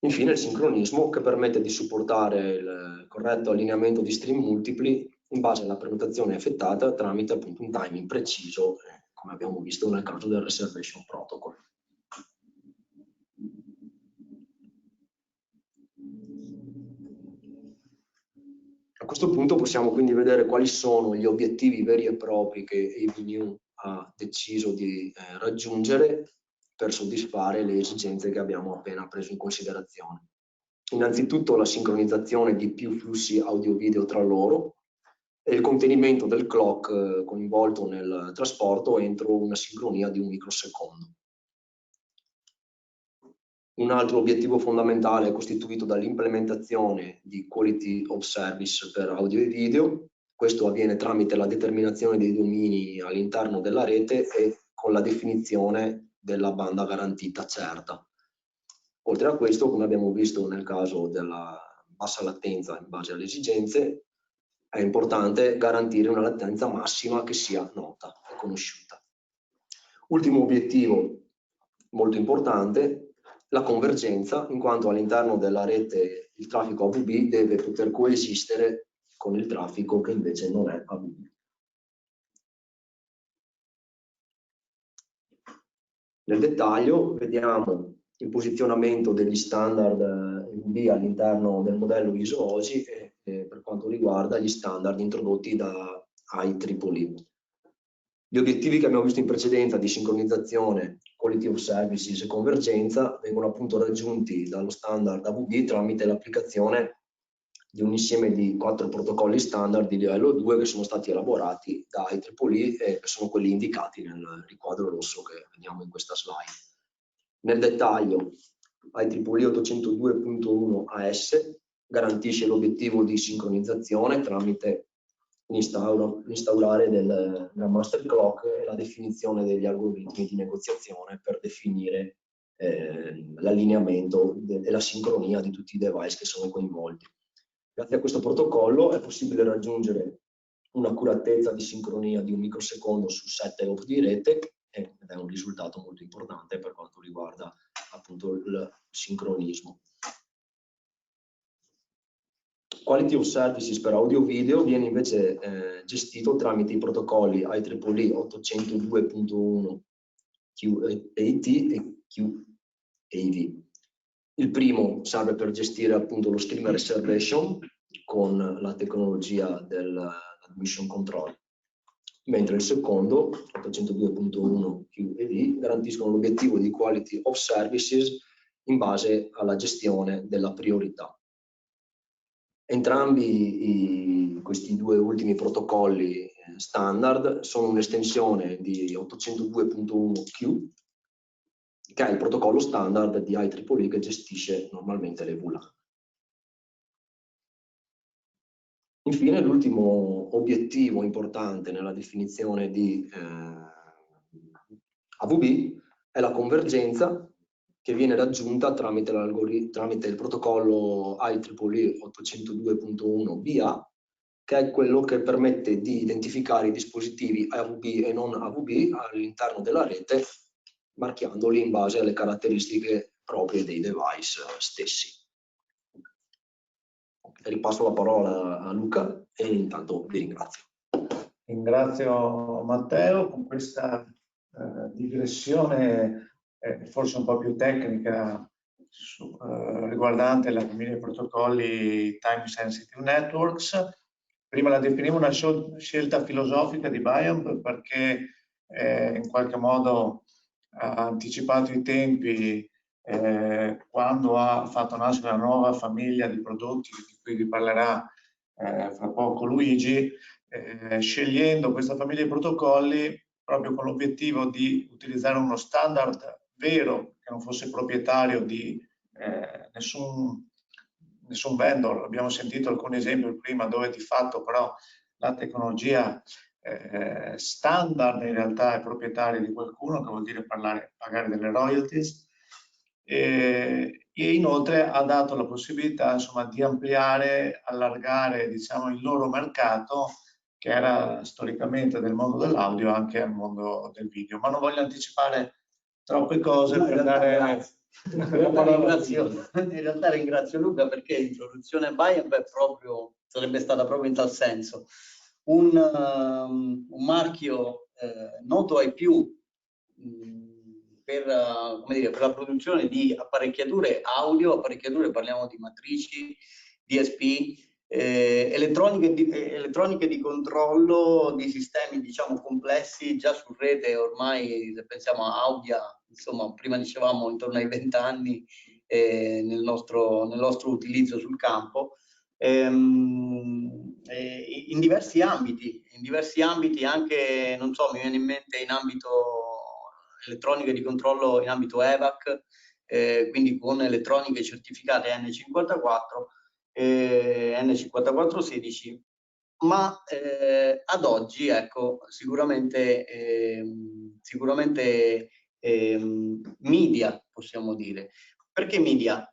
Infine il sincronismo, che permette di supportare il corretto allineamento di stream multipli in base alla prenotazione effettuata tramite appunto un timing preciso, come abbiamo visto nel caso del Reservation Protocol. A questo punto possiamo quindi vedere quali sono gli obiettivi veri e propri che AVNew ha deciso di raggiungere per soddisfare le esigenze che abbiamo appena preso in considerazione. Innanzitutto la sincronizzazione di più flussi audio-video tra loro e il contenimento del clock coinvolto nel trasporto entro una sincronia di 1 microsecondo. Un altro obiettivo fondamentale è costituito dall'implementazione di quality of service per audio e video. Questo avviene tramite la determinazione dei domini all'interno della rete e con la definizione della banda garantita certa. Oltre a questo, come abbiamo visto nel caso della bassa latenza in base alle esigenze, è importante garantire una latenza massima che sia nota e conosciuta. Ultimo obiettivo molto importante, la convergenza, in quanto all'interno della rete il traffico AVB deve poter coesistere con il traffico che invece non è AVB. Nel dettaglio vediamo il posizionamento degli standard AVB all'interno del modello ISO OSI e per quanto riguarda gli standard introdotti da IEEE. Gli obiettivi che abbiamo visto in precedenza di sincronizzazione, quality of services e convergenza vengono appunto raggiunti dallo standard AVB tramite l'applicazione di un insieme di 4 protocolli standard di livello 2 che sono stati elaborati da IEEE e sono quelli indicati nel riquadro rosso che vediamo in questa slide. Nel dettaglio, IEEE 802.1 AS garantisce l'obiettivo di sincronizzazione tramite l'instaurare della master clock e la definizione degli algoritmi di negoziazione per definire l'allineamento e la sincronia di tutti i device che sono coinvolti. Grazie a questo protocollo è possibile raggiungere un'accuratezza di sincronia di 1 microsecondo su 7 hop di rete ed è un risultato molto importante per quanto riguarda appunto il sincronismo. Quality of Services per audio-video viene invece gestito tramite i protocolli IEEE 802.1 QAT e QAV. Il primo serve per gestire appunto lo stream reservation con la tecnologia dell'admission control, mentre il secondo, 802.1 QAV, garantiscono l'obiettivo di Quality of Services in base alla gestione della priorità. Entrambi questi due ultimi protocolli standard sono un'estensione di 802.1q, che è il protocollo standard di IEEE che gestisce normalmente le VLAN. Infine, l'ultimo obiettivo importante nella definizione di AVB è la convergenza, che viene raggiunta tramite il protocollo IEEE 802.1 BA, che è quello che permette di identificare i dispositivi AVB e non AVB all'interno della rete, marchiandoli in base alle caratteristiche proprie dei device stessi. Ripasso la parola a Luca e intanto vi ringrazio. Ringrazio Matteo con questa digressione forse un po' più tecnica riguardante la famiglia di protocolli Time Sensitive Networks. Prima la definivo una scelta filosofica di Biamp perché in qualche modo ha anticipato i tempi quando ha fatto nascere la nuova famiglia di prodotti di cui vi parlerà fra poco Luigi, scegliendo questa famiglia di protocolli proprio con l'obiettivo di utilizzare uno standard vero che non fosse proprietario di nessun vendor. Abbiamo sentito alcuni esempi prima dove di fatto però la tecnologia standard in realtà è proprietaria di qualcuno, che vuol dire pagare delle royalties, e inoltre ha dato la possibilità insomma di ampliare, allargare diciamo il loro mercato, che era storicamente del mondo dell'audio anche al mondo del video. Ma non voglio anticipare troppe cose per dare in realtà ringrazio Luca perché l'introduzione a Biamp è proprio, sarebbe stata proprio in tal senso. Un marchio noto ai più per la produzione di apparecchiature audio, parliamo di matrici, DSP, elettroniche di controllo di sistemi diciamo complessi già su rete ormai, se pensiamo a Audia, insomma prima dicevamo intorno ai 20 anni nel nostro utilizzo sul campo, in diversi ambiti anche, non so, mi viene in mente in ambito elettronica di controllo in ambito EVAC, quindi con elettroniche certificate N5416, ma ad oggi, ecco, sicuramente media, possiamo dire. Perché media?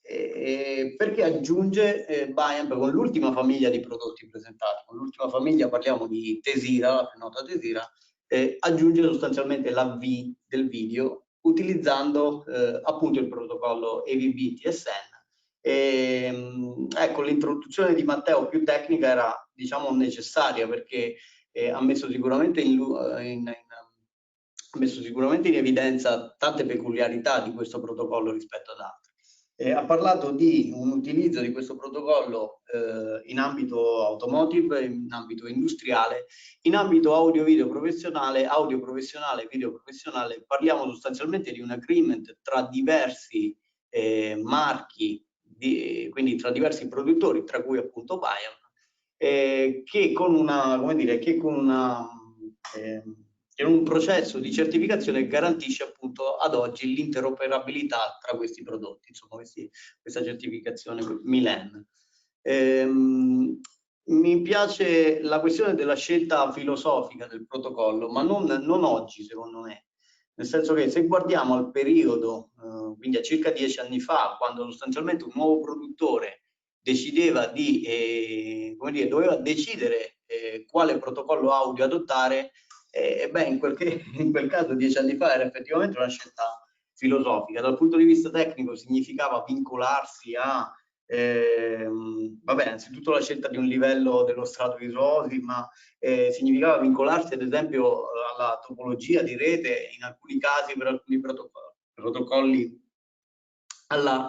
Perché aggiunge Biamp con l'ultima famiglia di prodotti presentati. Con l'ultima famiglia parliamo di Tesira, la più nota Tesira, aggiunge sostanzialmente la V del video utilizzando appunto il protocollo EVB-TSN. Ecco, l'introduzione di Matteo più tecnica era, diciamo, necessaria, perché ha messo sicuramente in evidenza tante peculiarità di questo protocollo rispetto ad altri. Ha parlato di un utilizzo di questo protocollo in ambito automotive, in ambito industriale, in ambito audio-video professionale, video professionale. Parliamo sostanzialmente di un agreement tra diversi marchi, quindi tra diversi produttori, tra cui appunto Biamp, che con un processo di certificazione garantisce appunto ad oggi l'interoperabilità tra questi prodotti, insomma questa certificazione MILEN. Mi piace la questione della scelta filosofica del protocollo, ma non oggi, secondo me. Nel senso che se guardiamo al periodo, quindi a circa 10 anni fa, quando sostanzialmente un nuovo produttore decideva doveva decidere quale protocollo audio adottare, in quel caso 10 anni fa era effettivamente una scelta filosofica. Dal punto di vista tecnico significava vincolarsi a innanzitutto la scelta di un livello dello strato di ROSI, ma significava vincolarsi ad esempio alla topologia di rete, in alcuni casi per alcuni protocolli alla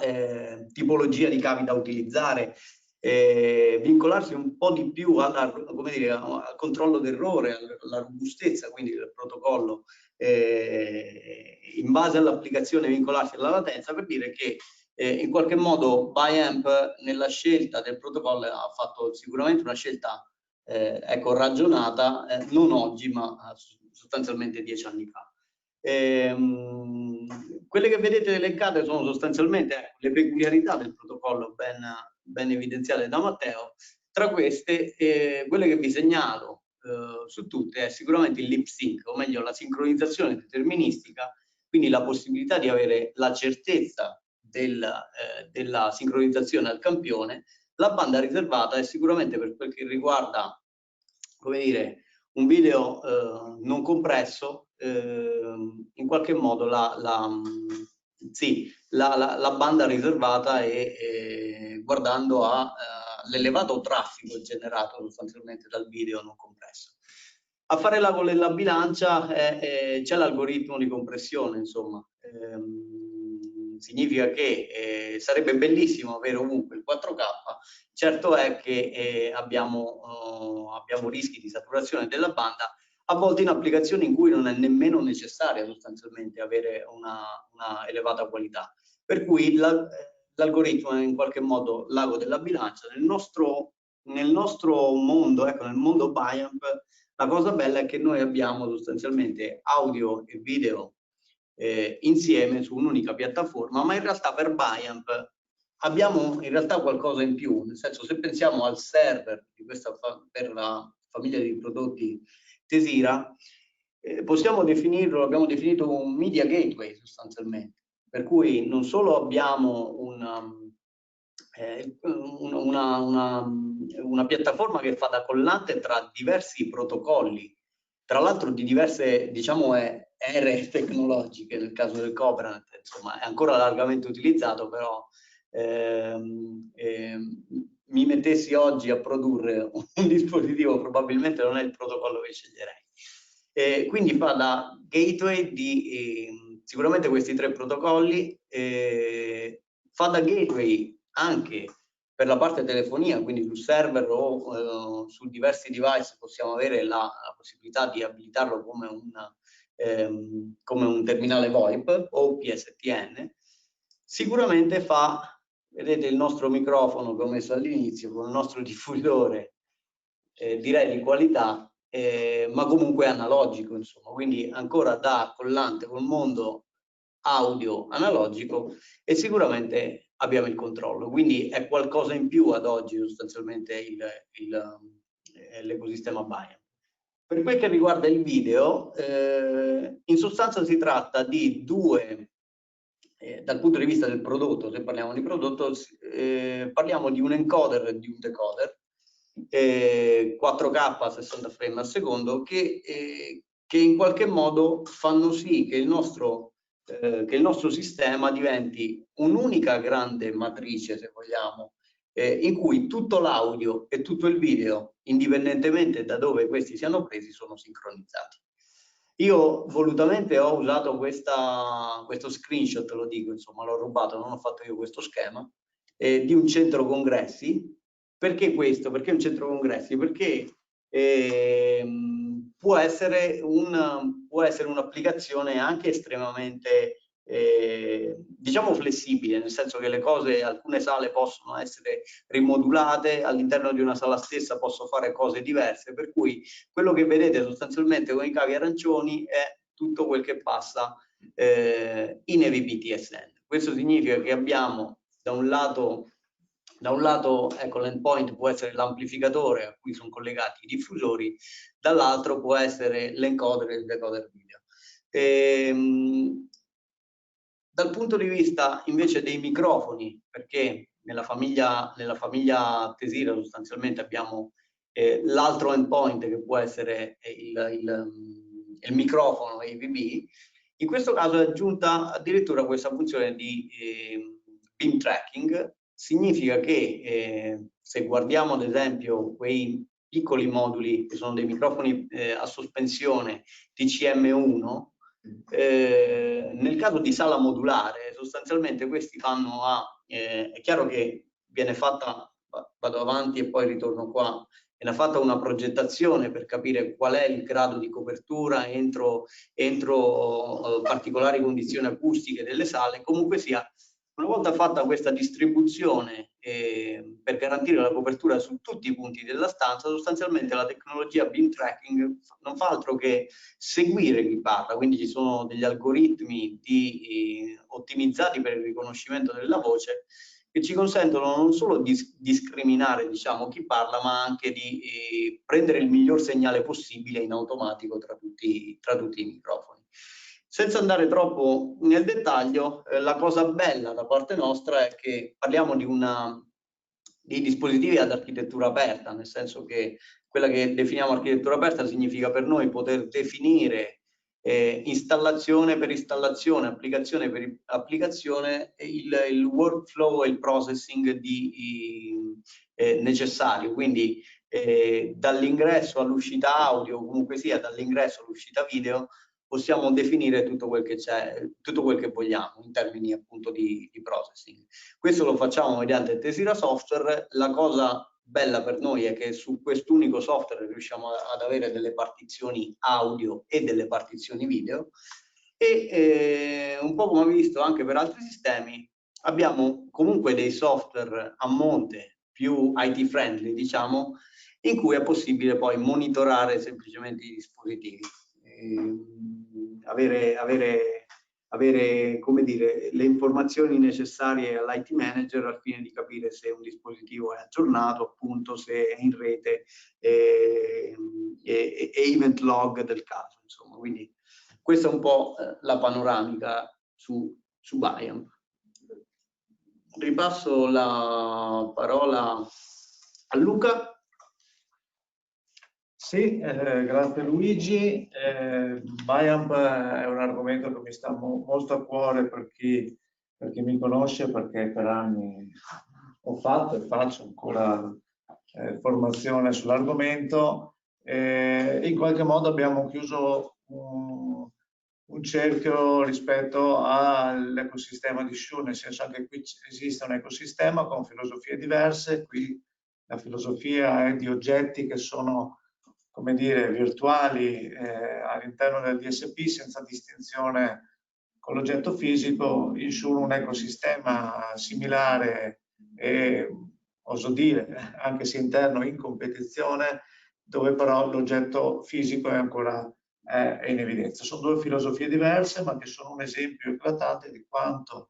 tipologia di cavi da utilizzare, vincolarsi un po' di più al controllo d'errore, alla robustezza quindi del protocollo, in base all'applicazione vincolarsi alla latenza, per dire che in qualche modo Biamp nella scelta del protocollo ha fatto sicuramente una scelta ragionata, non oggi ma sostanzialmente 10 anni fa. Quelle che vedete elencate sono sostanzialmente le peculiarità del protocollo ben evidenziate da Matteo. Tra queste, quelle che vi segnalo su tutte è sicuramente il lip sync, o meglio la sincronizzazione deterministica, quindi la possibilità di avere la certezza della sincronizzazione al campione. La banda riservata è sicuramente, per quel che riguarda, come dire, un video non compresso, in qualche modo la banda riservata è guardando all'elevato traffico generato sostanzialmente dal video non compresso. A fare l'ago della bilancia c'è l'algoritmo di compressione, insomma. Significa che sarebbe bellissimo avere ovunque il 4K, certo è che abbiamo rischi di saturazione della banda, a volte in applicazioni in cui non è nemmeno necessaria sostanzialmente avere una elevata qualità. Per cui l'algoritmo è in qualche modo l'ago della bilancia. Nel nostro mondo, ecco, nel mondo Biamp, la cosa bella è che noi abbiamo sostanzialmente audio e video insieme su un'unica piattaforma, ma in realtà per Biamp abbiamo in realtà qualcosa in più, nel senso, se pensiamo al server di per la famiglia di prodotti Tesira, possiamo definirlo, abbiamo definito un media gateway sostanzialmente, per cui non solo abbiamo una piattaforma che fa da collante tra diversi protocolli, tra l'altro di diverse, diciamo, ere tecnologiche. Nel caso del Cobrant, insomma, è ancora largamente utilizzato, però mi mettessi oggi a produrre un dispositivo, probabilmente non è il protocollo che sceglierei. Quindi fa da gateway di sicuramente questi tre protocolli, fa da gateway anche per la parte telefonia, quindi sul server o su diversi device possiamo avere la possibilità di abilitarlo come un terminale VoIP o PSTN. Sicuramente fa, vedete il nostro microfono che ho messo all'inizio con il nostro diffusore, direi di qualità, ma comunque analogico, insomma, quindi ancora da collante col mondo audio analogico e sicuramente abbiamo il controllo, quindi è qualcosa in più ad oggi sostanzialmente l'ecosistema Biamp. Per quel che riguarda il video, in sostanza si tratta di due, dal punto di vista del prodotto, se parliamo di prodotto, parliamo di un encoder e di un decoder, 4K a 60 frame al secondo, che in qualche modo fanno sì che il nostro sistema diventi un'unica grande matrice, se vogliamo, in cui tutto l'audio e tutto il video, indipendentemente da dove questi siano presi, sono sincronizzati. Io volutamente ho usato questo screenshot, lo dico, insomma, l'ho rubato, non ho fatto io questo schema, di un centro congressi. Perché questo? Perché un centro congressi? Perché può essere un'applicazione anche estremamente diciamo flessibile, nel senso che le cose, alcune sale possono essere rimodulate, all'interno di una sala stessa posso fare cose diverse, per cui quello che vedete sostanzialmente con i cavi arancioni è tutto quel che passa in EVPTSN. Questo significa che abbiamo da un lato ecco, l'endpoint può essere l'amplificatore a cui sono collegati i diffusori, dall'altro può essere l'encoder e il decoder video. Dal punto di vista invece dei microfoni, perché nella famiglia Tesira sostanzialmente abbiamo l'altro endpoint che può essere il microfono AVB, in questo caso è aggiunta addirittura questa funzione di beam tracking. Significa che se guardiamo ad esempio quei piccoli moduli che sono dei microfoni a sospensione TCM1, nel caso di sala modulare sostanzialmente questi vanno a, è chiaro che viene fatta, vado avanti e poi ritorno qua, viene fatta una progettazione per capire qual è il grado di copertura entro particolari condizioni acustiche delle sale. Comunque sia, una volta fatta questa distribuzione per garantire la copertura su tutti i punti della stanza, sostanzialmente la tecnologia beam tracking non fa altro che seguire chi parla, quindi ci sono degli algoritmi ottimizzati per il riconoscimento della voce che ci consentono non solo di discriminare, diciamo, chi parla, ma anche di prendere il miglior segnale possibile in automatico tra tutti i microfoni. Senza andare troppo nel dettaglio, la cosa bella da parte nostra è che parliamo di dispositivi ad architettura aperta, nel senso che quella che definiamo architettura aperta significa per noi poter definire installazione per installazione, applicazione per applicazione, il workflow e il processing necessario. Quindi dall'ingresso all'uscita audio, o comunque sia dall'ingresso all'uscita video, possiamo definire tutto quel che c'è, tutto quel che vogliamo in termini appunto di processing. Questo lo facciamo mediante Tesira Software. La cosa bella per noi è che su quest'unico software riusciamo ad avere delle partizioni audio e delle partizioni video e un po' come visto anche per altri sistemi abbiamo comunque dei software a monte più IT friendly, diciamo, in cui è possibile poi monitorare semplicemente i dispositivi. Avere come dire, le informazioni necessarie all'IT manager al fine di capire se un dispositivo è aggiornato, appunto, se è in rete e event log del caso, insomma. Quindi questa è un po' la panoramica su Biamp. Ripasso la parola a Luca. Sì, grazie Luigi. Biamp è un argomento che mi sta molto a cuore per chi mi conosce, perché per anni ho fatto e faccio ancora formazione sull'argomento. In qualche modo abbiamo chiuso un cerchio rispetto all'ecosistema di Shure, nel senso che qui esiste un ecosistema con filosofie diverse. Qui la filosofia è di oggetti che sono, come dire, virtuali all'interno del DSP senza distinzione con l'oggetto fisico. In Shure un ecosistema similare e, oso dire, anche se interno in competizione, dove però l'oggetto fisico è ancora è in evidenza. Sono due filosofie diverse, ma che sono un esempio eclatante di quanto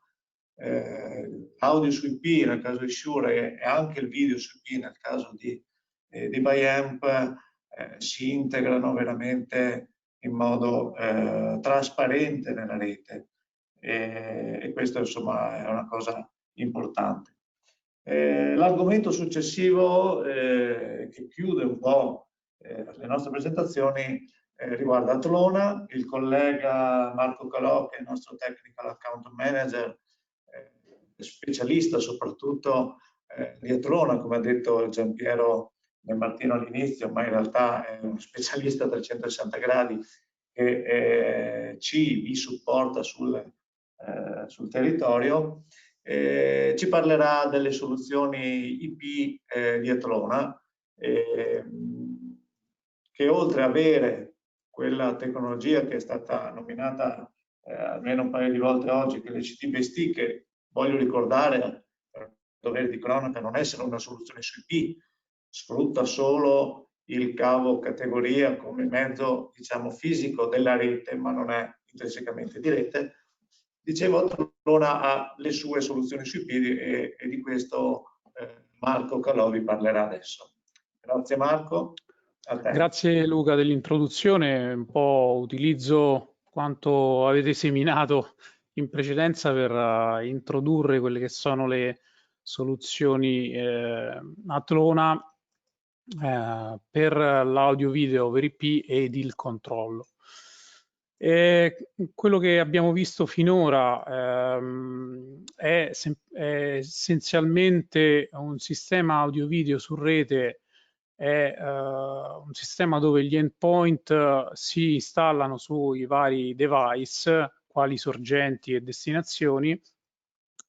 l'audio su IP nel caso di Shure e anche il video su IP nel caso di Biamp si integrano veramente in modo trasparente nella rete, e questo insomma è una cosa importante. L'argomento successivo che chiude un po' le nostre presentazioni riguarda Atlona. Il collega Marco Calò, che è il nostro Technical Account Manager, specialista soprattutto di Atlona, come ha detto Giampiero De Martino all'inizio, ma in realtà è un specialista a 360 gradi che vi supporta sul territorio. Ci parlerà delle soluzioni IP di Atlona, che oltre ad avere quella tecnologia che è stata nominata almeno un paio di volte oggi, che è l'ECT-BST, che voglio ricordare, per dovere di cronaca, non è solo una soluzione su IP, sfrutta solo il cavo categoria come mezzo, diciamo, fisico della rete, ma non è intrinsecamente di rete. Dicevo, Atlona ha le sue soluzioni sui piedi e di questo Marco Calò vi parlerà adesso. Grazie Marco. A te. Grazie Luca dell'introduzione, un po' utilizzo quanto avete seminato in precedenza per introdurre quelle che sono le soluzioni Atlona per l'audio video over IP ed il controllo. Quello che abbiamo visto finora è essenzialmente un sistema audio video su rete, è un sistema dove gli endpoint si installano sui vari device, quali sorgenti e destinazioni,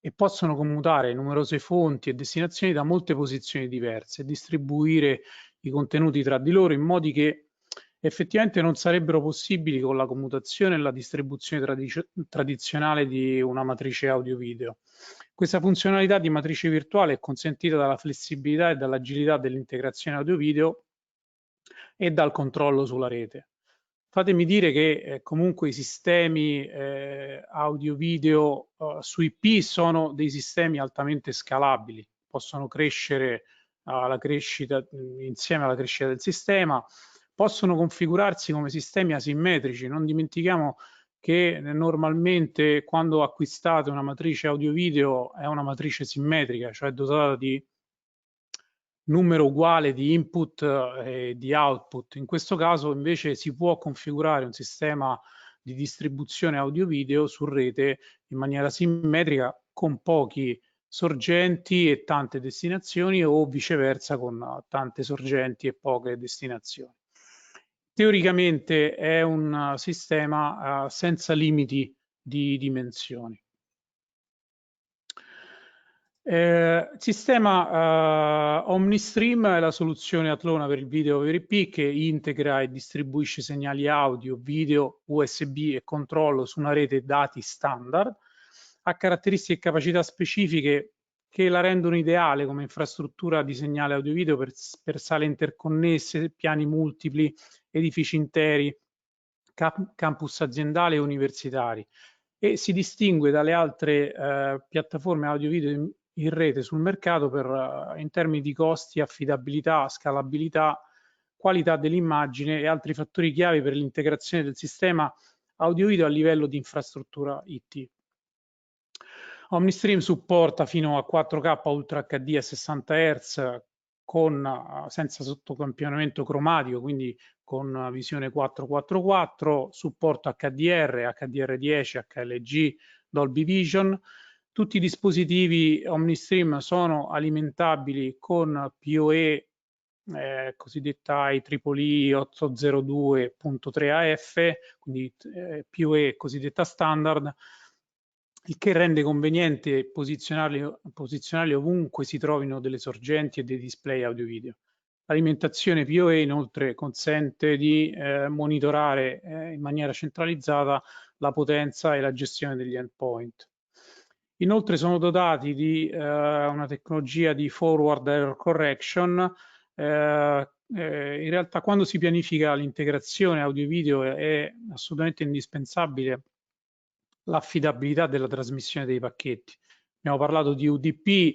e possono commutare numerose fonti e destinazioni da molte posizioni diverse e distribuire i contenuti tra di loro in modi che effettivamente non sarebbero possibili con la commutazione e la distribuzione tradizionale di una matrice audio-video. Questa funzionalità di matrice virtuale è consentita dalla flessibilità e dall'agilità dell'integrazione audio-video e dal controllo sulla rete. Fatemi dire che comunque i sistemi audio-video su IP sono dei sistemi altamente scalabili, possono crescere insieme alla crescita del sistema, possono configurarsi come sistemi asimmetrici. Non dimentichiamo che normalmente quando acquistate una matrice audio-video è una matrice simmetrica, cioè dotata di numero uguale di input e di output. In questo caso invece si può configurare un sistema di distribuzione audio-video su rete in maniera simmetrica con pochi sorgenti e tante destinazioni, o viceversa con tante sorgenti e poche destinazioni. Teoricamente è un sistema senza limiti di dimensioni. Sistema OmniStream è la soluzione Atlona per il video over IP che integra e distribuisce segnali audio, video, USB e controllo su una rete dati standard. Ha caratteristiche e capacità specifiche che la rendono ideale come infrastruttura di segnale audio-video per sale interconnesse, piani multipli, edifici interi, campus aziendali e universitari, e si distingue dalle altre piattaforme audio-video in rete sul mercato in termini di costi, affidabilità, scalabilità, qualità dell'immagine e altri fattori chiave per l'integrazione del sistema audio-video a livello di infrastruttura IT. OmniStream supporta fino a 4K Ultra HD a 60 Hz senza sottocampionamento cromatico, quindi con visione 444, supporto HDR, HDR10, HLG, Dolby Vision. Tutti i dispositivi OmniStream sono alimentabili con PoE cosiddetta IEEE 802.3 AF, quindi PoE cosiddetta standard, il che rende conveniente posizionarli ovunque si trovino delle sorgenti e dei display audio-video. L'alimentazione PoE inoltre consente di monitorare in maniera centralizzata la potenza e la gestione degli endpoint. Inoltre sono dotati di una tecnologia di forward error correction in realtà quando si pianifica l'integrazione audio-video è assolutamente indispensabile l'affidabilità della trasmissione dei pacchetti. Abbiamo parlato di UDP,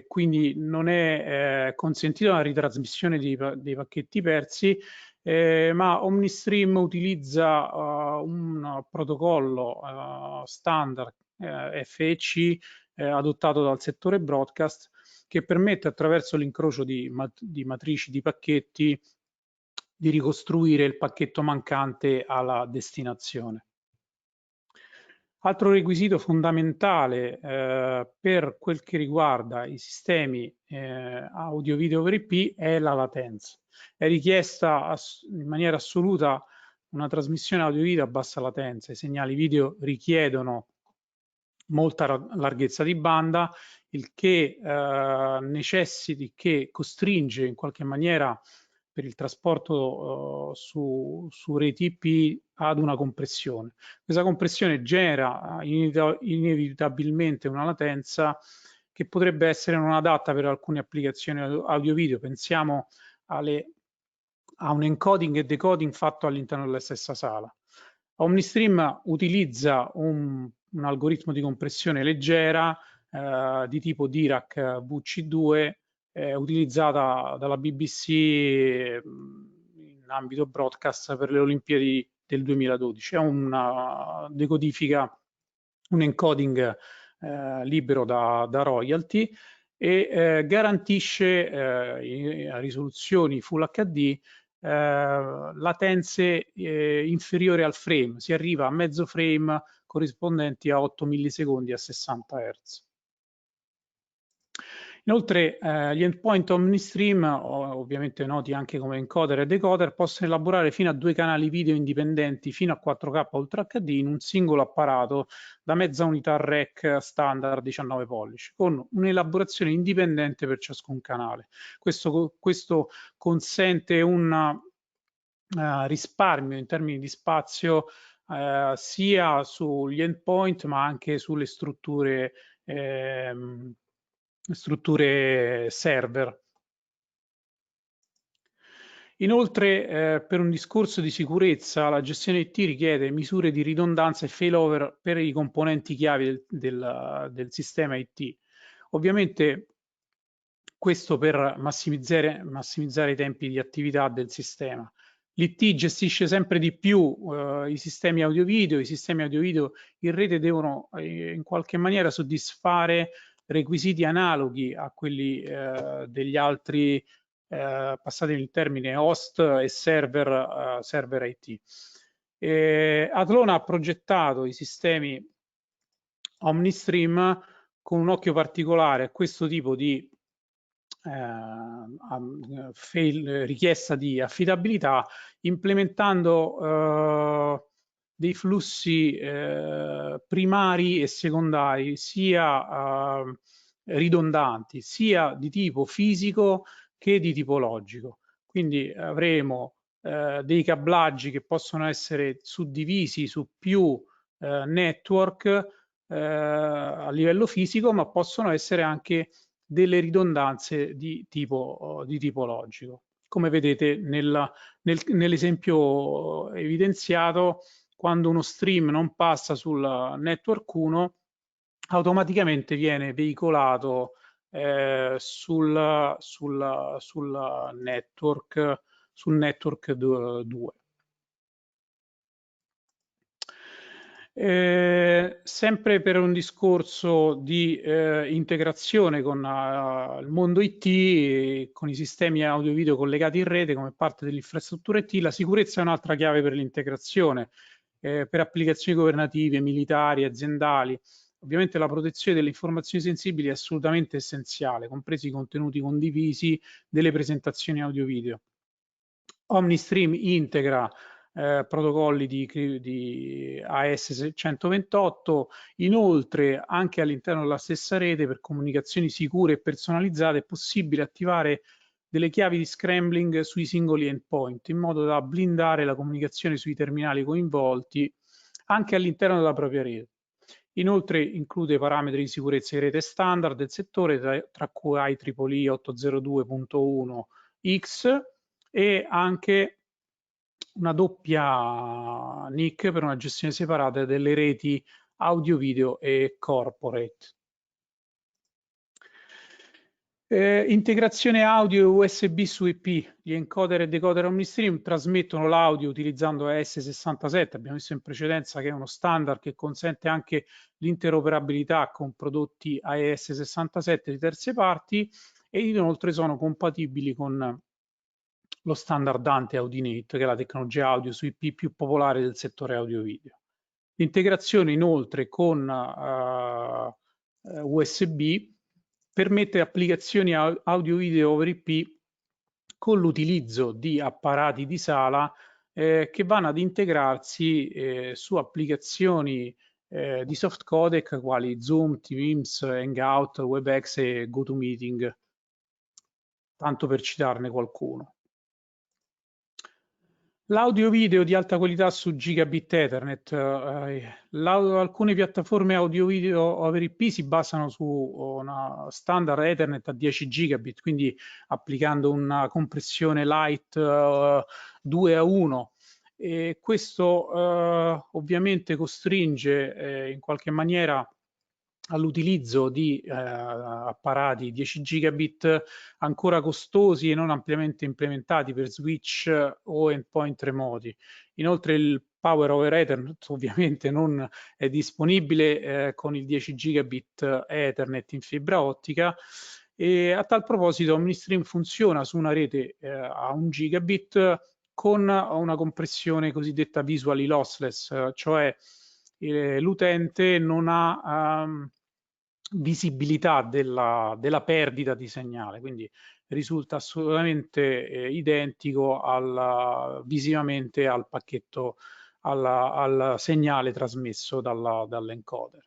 quindi non è consentita la ritrasmissione dei pacchetti persi, ma OmniStream utilizza un protocollo standard FEC adottato dal settore broadcast, che permette, attraverso l'incrocio di matrici di pacchetti, di ricostruire il pacchetto mancante alla destinazione. Altro requisito fondamentale per quel che riguarda i sistemi audio-video over IP è la latenza. È richiesta in maniera assoluta una trasmissione audio-video a bassa latenza. I segnali video richiedono molta larghezza di banda, il che costringe in qualche maniera per il trasporto su reti IP ad una compressione. Questa compressione genera inevitabilmente una latenza che potrebbe essere non adatta per alcune applicazioni audio-video. Pensiamo a un encoding e decoding fatto all'interno della stessa sala. OmniStream utilizza un algoritmo di compressione leggera di tipo Dirac VC2 utilizzata dalla BBC in ambito broadcast per le Olimpiadi del 2012. È una decodifica, un encoding libero da royalty e garantisce a risoluzioni Full HD latenze inferiori al frame. Si arriva a mezzo frame corrispondenti a 8 millisecondi a 60 Hz. Inoltre gli endpoint OmniStream, ovviamente noti anche come encoder e decoder, possono elaborare fino a 2 canali video indipendenti fino a 4K Ultra HD in un singolo apparato da mezza unità REC standard 19 pollici, con un'elaborazione indipendente per ciascun canale. Questo consente un risparmio in termini di spazio sia sugli endpoint ma anche sulle strutture server. Inoltre, per un discorso di sicurezza, la gestione IT richiede misure di ridondanza e failover per i componenti chiave del sistema IT. Ovviamente questo per massimizzare i tempi di attività del sistema. L'IT gestisce sempre di più i sistemi audio-video. I sistemi audio-video in rete devono in qualche maniera soddisfare requisiti analoghi a quelli degli altri, passatemi il termine, host e server IT. Atlona ha progettato i sistemi OmniStream con un occhio particolare a questo tipo di richiesta di affidabilità, implementando dei flussi primari e secondari sia ridondanti, sia di tipo fisico che di tipo logico. Quindi avremo dei cablaggi che possono essere suddivisi su più network a livello fisico, ma possono essere anche delle ridondanze di tipo logico. Come vedete nell'esempio evidenziato, quando uno stream non passa sul network 1, automaticamente viene veicolato sul network 2. Sempre per un discorso di integrazione con il mondo IT, con i sistemi audio-video collegati in rete come parte dell'infrastruttura IT, la sicurezza è un'altra chiave per l'integrazione, per applicazioni governative, militari, aziendali. Ovviamente la protezione delle informazioni sensibili è assolutamente essenziale, compresi i contenuti condivisi delle presentazioni audio-video. OmniStream integra protocolli di AS128, inoltre anche all'interno della stessa rete per comunicazioni sicure e personalizzate è possibile attivare delle chiavi di scrambling sui singoli endpoint in modo da blindare la comunicazione sui terminali coinvolti anche all'interno della propria rete. Inoltre include parametri di sicurezza di rete standard del settore, tra cui IEEE 802.1 X e anche una doppia NIC per una gestione separata delle reti audio, video e corporate. Integrazione audio USB su IP. Gli encoder e decoder OmniStream trasmettono l'audio utilizzando AES67. Abbiamo visto in precedenza che è uno standard che consente anche l'interoperabilità con prodotti AES67 di terze parti e inoltre sono compatibili con lo standard Dante Audinate, che è la tecnologia audio su IP più popolare del settore audio-video. L'integrazione inoltre con USB permette applicazioni audio-video over IP con l'utilizzo di apparati di sala che vanno ad integrarsi su applicazioni di soft codec quali Zoom, Teams, Hangout, WebEx e GoToMeeting, tanto per citarne qualcuno. L'audio video di alta qualità su Gigabit Ethernet. Alcune piattaforme audio video over IP si basano su una standard Ethernet a 10 gigabit, quindi applicando una compressione light 2:1. E questo ovviamente costringe in qualche maniera all'utilizzo di apparati 10 gigabit ancora costosi e non ampiamente implementati per switch o endpoint remoti. Inoltre il Power over Ethernet ovviamente non è disponibile con il 10 gigabit Ethernet in fibra ottica e a tal proposito OmniStream funziona su una rete a 1 gigabit con una compressione cosiddetta visually lossless, cioè l'utente non ha visibilità della perdita di segnale, quindi risulta assolutamente identico visivamente al pacchetto, al segnale trasmesso dall'encoder.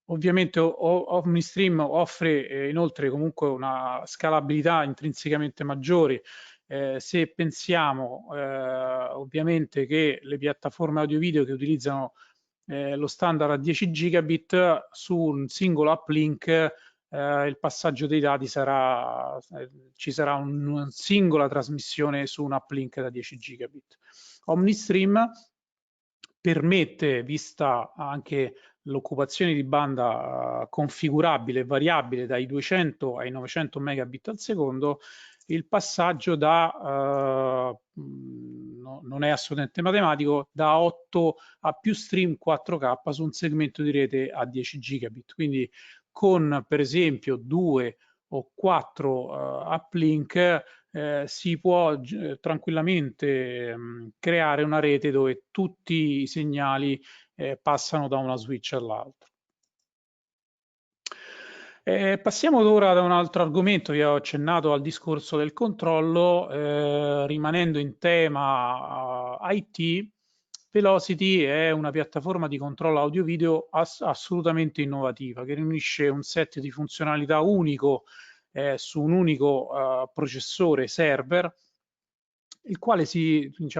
Ovviamente OmniStream offre inoltre comunque una scalabilità intrinsecamente maggiore. Se pensiamo ovviamente che le piattaforme audio-video che utilizzano lo standard a 10 gigabit su un singolo uplink il passaggio dei dati ci sarà una singola trasmissione su un uplink da 10 gigabit. OmniStream permette, vista anche l'occupazione di banda configurabile e variabile dai 200 ai 900 megabit al secondo, il passaggio non è assolutamente matematico, da 8 a più stream 4K su un segmento di rete a 10 gigabit. Quindi con per esempio 2 o 4 uplink si può tranquillamente creare una rete dove tutti i segnali passano da una switch all'altra. Passiamo ora da un altro argomento. Vi ho accennato al discorso del controllo, rimanendo in tema IT. Velocity è una piattaforma di controllo audio-video assolutamente innovativa che riunisce un set di funzionalità unico su un unico processore server, il quale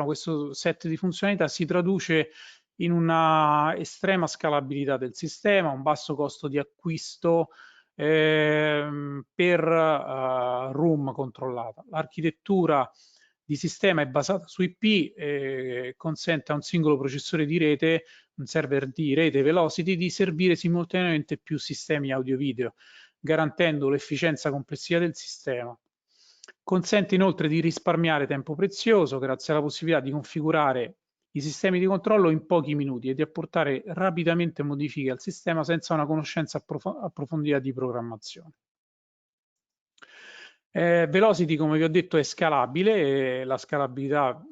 questo set di funzionalità si traduce in una estrema scalabilità del sistema, un basso costo di acquisto per room controllata. L'architettura di sistema è basata su IP, consente a un singolo processore di rete, un server di rete Velocity, di servire simultaneamente più sistemi audio-video, garantendo l'efficienza complessiva del sistema. Consente inoltre di risparmiare tempo prezioso grazie alla possibilità di configurare i sistemi di controllo in pochi minuti e di apportare rapidamente modifiche al sistema senza una conoscenza approfondita di programmazione. Velocity, come vi ho detto, è scalabile, la scalabilità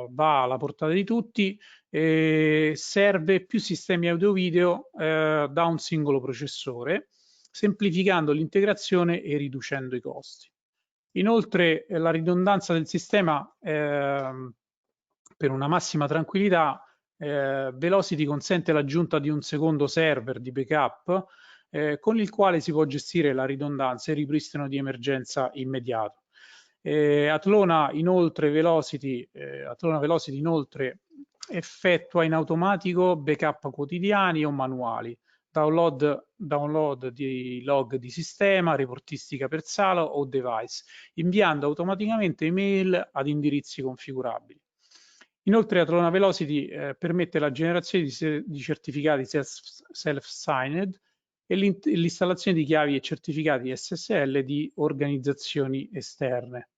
va alla portata di tutti, serve più sistemi audio-video da un singolo processore, semplificando l'integrazione e riducendo i costi. Inoltre la ridondanza del sistema per una massima tranquillità, Velocity consente l'aggiunta di un secondo server di backup con il quale si può gestire la ridondanza e il ripristino di emergenza immediato. Atlona Velocity inoltre effettua in automatico backup quotidiani o manuali download di log di sistema, reportistica per sala o device, inviando automaticamente email ad indirizzi configurabili. Inoltre Atlona Velocity permette la generazione di certificati self-signed e l'installazione di chiavi e certificati SSL di organizzazioni esterne.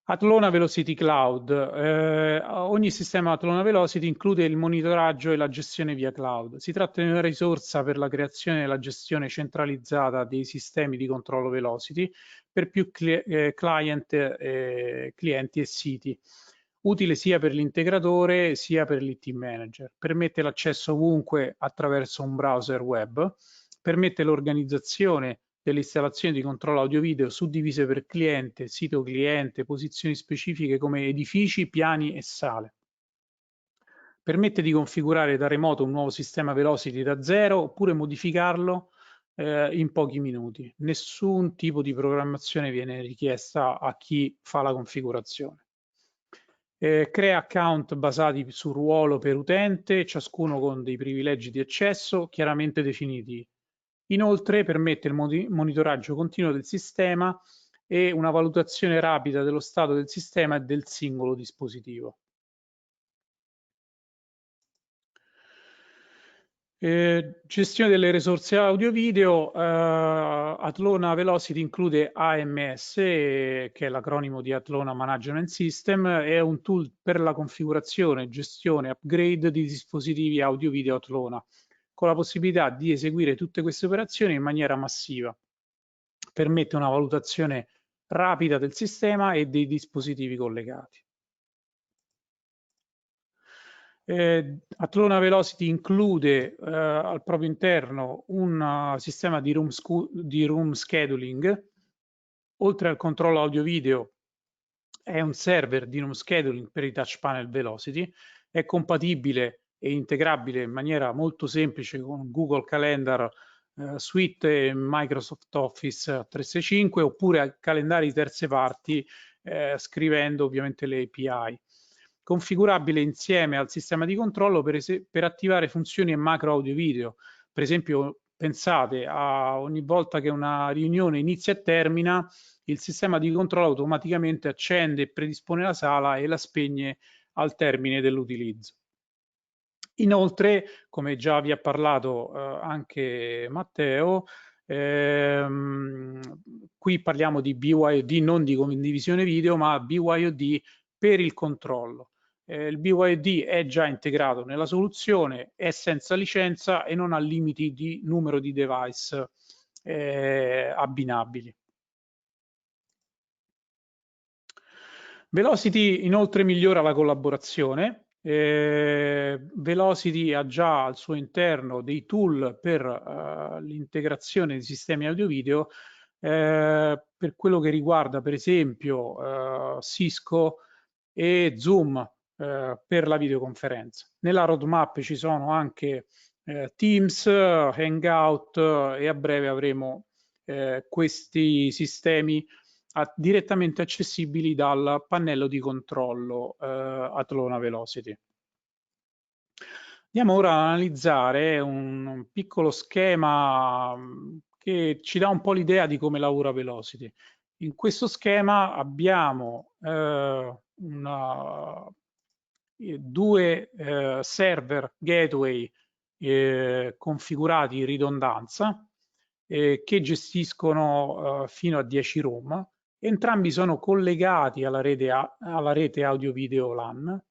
Atlona Velocity Cloud. Ogni sistema Atlona Velocity include il monitoraggio e la gestione via cloud. Si tratta di una risorsa per la creazione e la gestione centralizzata dei sistemi di controllo Velocity per più clienti e siti, utile sia per l'integratore sia per il team manager. Permette l'accesso ovunque attraverso un browser web, permette l'organizzazione delle installazioni di controllo audio-video suddivise per cliente, sito cliente, posizioni specifiche come edifici, piani e sale. Permette di configurare da remoto un nuovo sistema Velocity da zero oppure modificarlo in pochi minuti. Nessun tipo di programmazione viene richiesta a chi fa la configurazione. Crea account basati su ruolo per utente, ciascuno con dei privilegi di accesso chiaramente definiti. Inoltre permette il monitoraggio continuo del sistema e una valutazione rapida dello stato del sistema e del singolo dispositivo. Gestione delle risorse audio-video. Atlona Velocity include AMS, che è l'acronimo di Atlona Management System, è un tool per la configurazione, gestione, upgrade di dispositivi audio-video Atlona, con la possibilità di eseguire tutte queste operazioni in maniera massiva. Permette una valutazione rapida del sistema e dei dispositivi collegati. Atlona Velocity include al proprio interno un sistema di room scheduling. Oltre al controllo audio-video è un server di room scheduling per i touch panel Velocity, è compatibile e integrabile in maniera molto semplice con Google Calendar Suite e Microsoft Office 365 oppure calendari terze parti scrivendo ovviamente le API. Configurabile insieme al sistema di controllo per attivare funzioni e macro audio video. Per esempio, pensate a ogni volta che una riunione inizia e termina, il sistema di controllo automaticamente accende e predispone la sala e la spegne al termine dell'utilizzo. Inoltre, come già vi ha parlato anche Matteo, qui parliamo di BYOD, non di condivisione video, ma BYOD per il controllo. Il BYOD è già integrato nella soluzione, è senza licenza e non ha limiti di numero di device abbinabili. Velocity inoltre migliora la collaborazione. Velocity ha già al suo interno dei tool per l'integrazione di sistemi audio-video per quello che riguarda per esempio Cisco e Zoom per la videoconferenza. Nella roadmap ci sono anche Teams, Hangout e a breve avremo questi sistemi direttamente accessibili dal pannello di controllo Atlona Velocity. Andiamo ora ad analizzare un piccolo schema che ci dà un po' l'idea di come lavora Velocity. In questo schema abbiamo due server gateway configurati in ridondanza che gestiscono fino a 10 room. Entrambi sono collegati alla rete audio-video LAN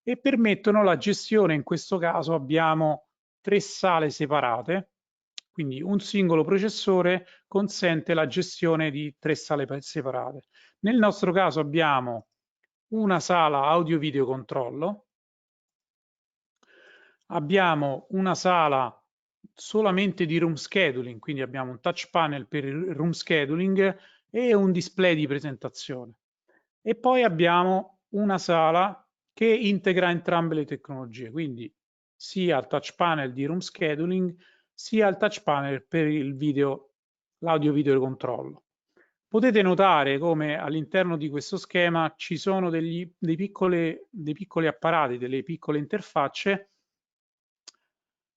e permettono la gestione. In questo caso abbiamo 3 sale separate, quindi un singolo processore consente la gestione di 3 sale separate. Nel nostro caso abbiamo una sala audio-video controllo, abbiamo una sala solamente di room scheduling, quindi abbiamo un touch panel per il room scheduling e un display di presentazione. E poi abbiamo una sala che integra entrambe le tecnologie, quindi sia il touch panel di room scheduling sia il touch panel per il video, l'audio video controllo. Potete notare come all'interno di questo schema ci sono dei piccoli apparati, delle piccole interfacce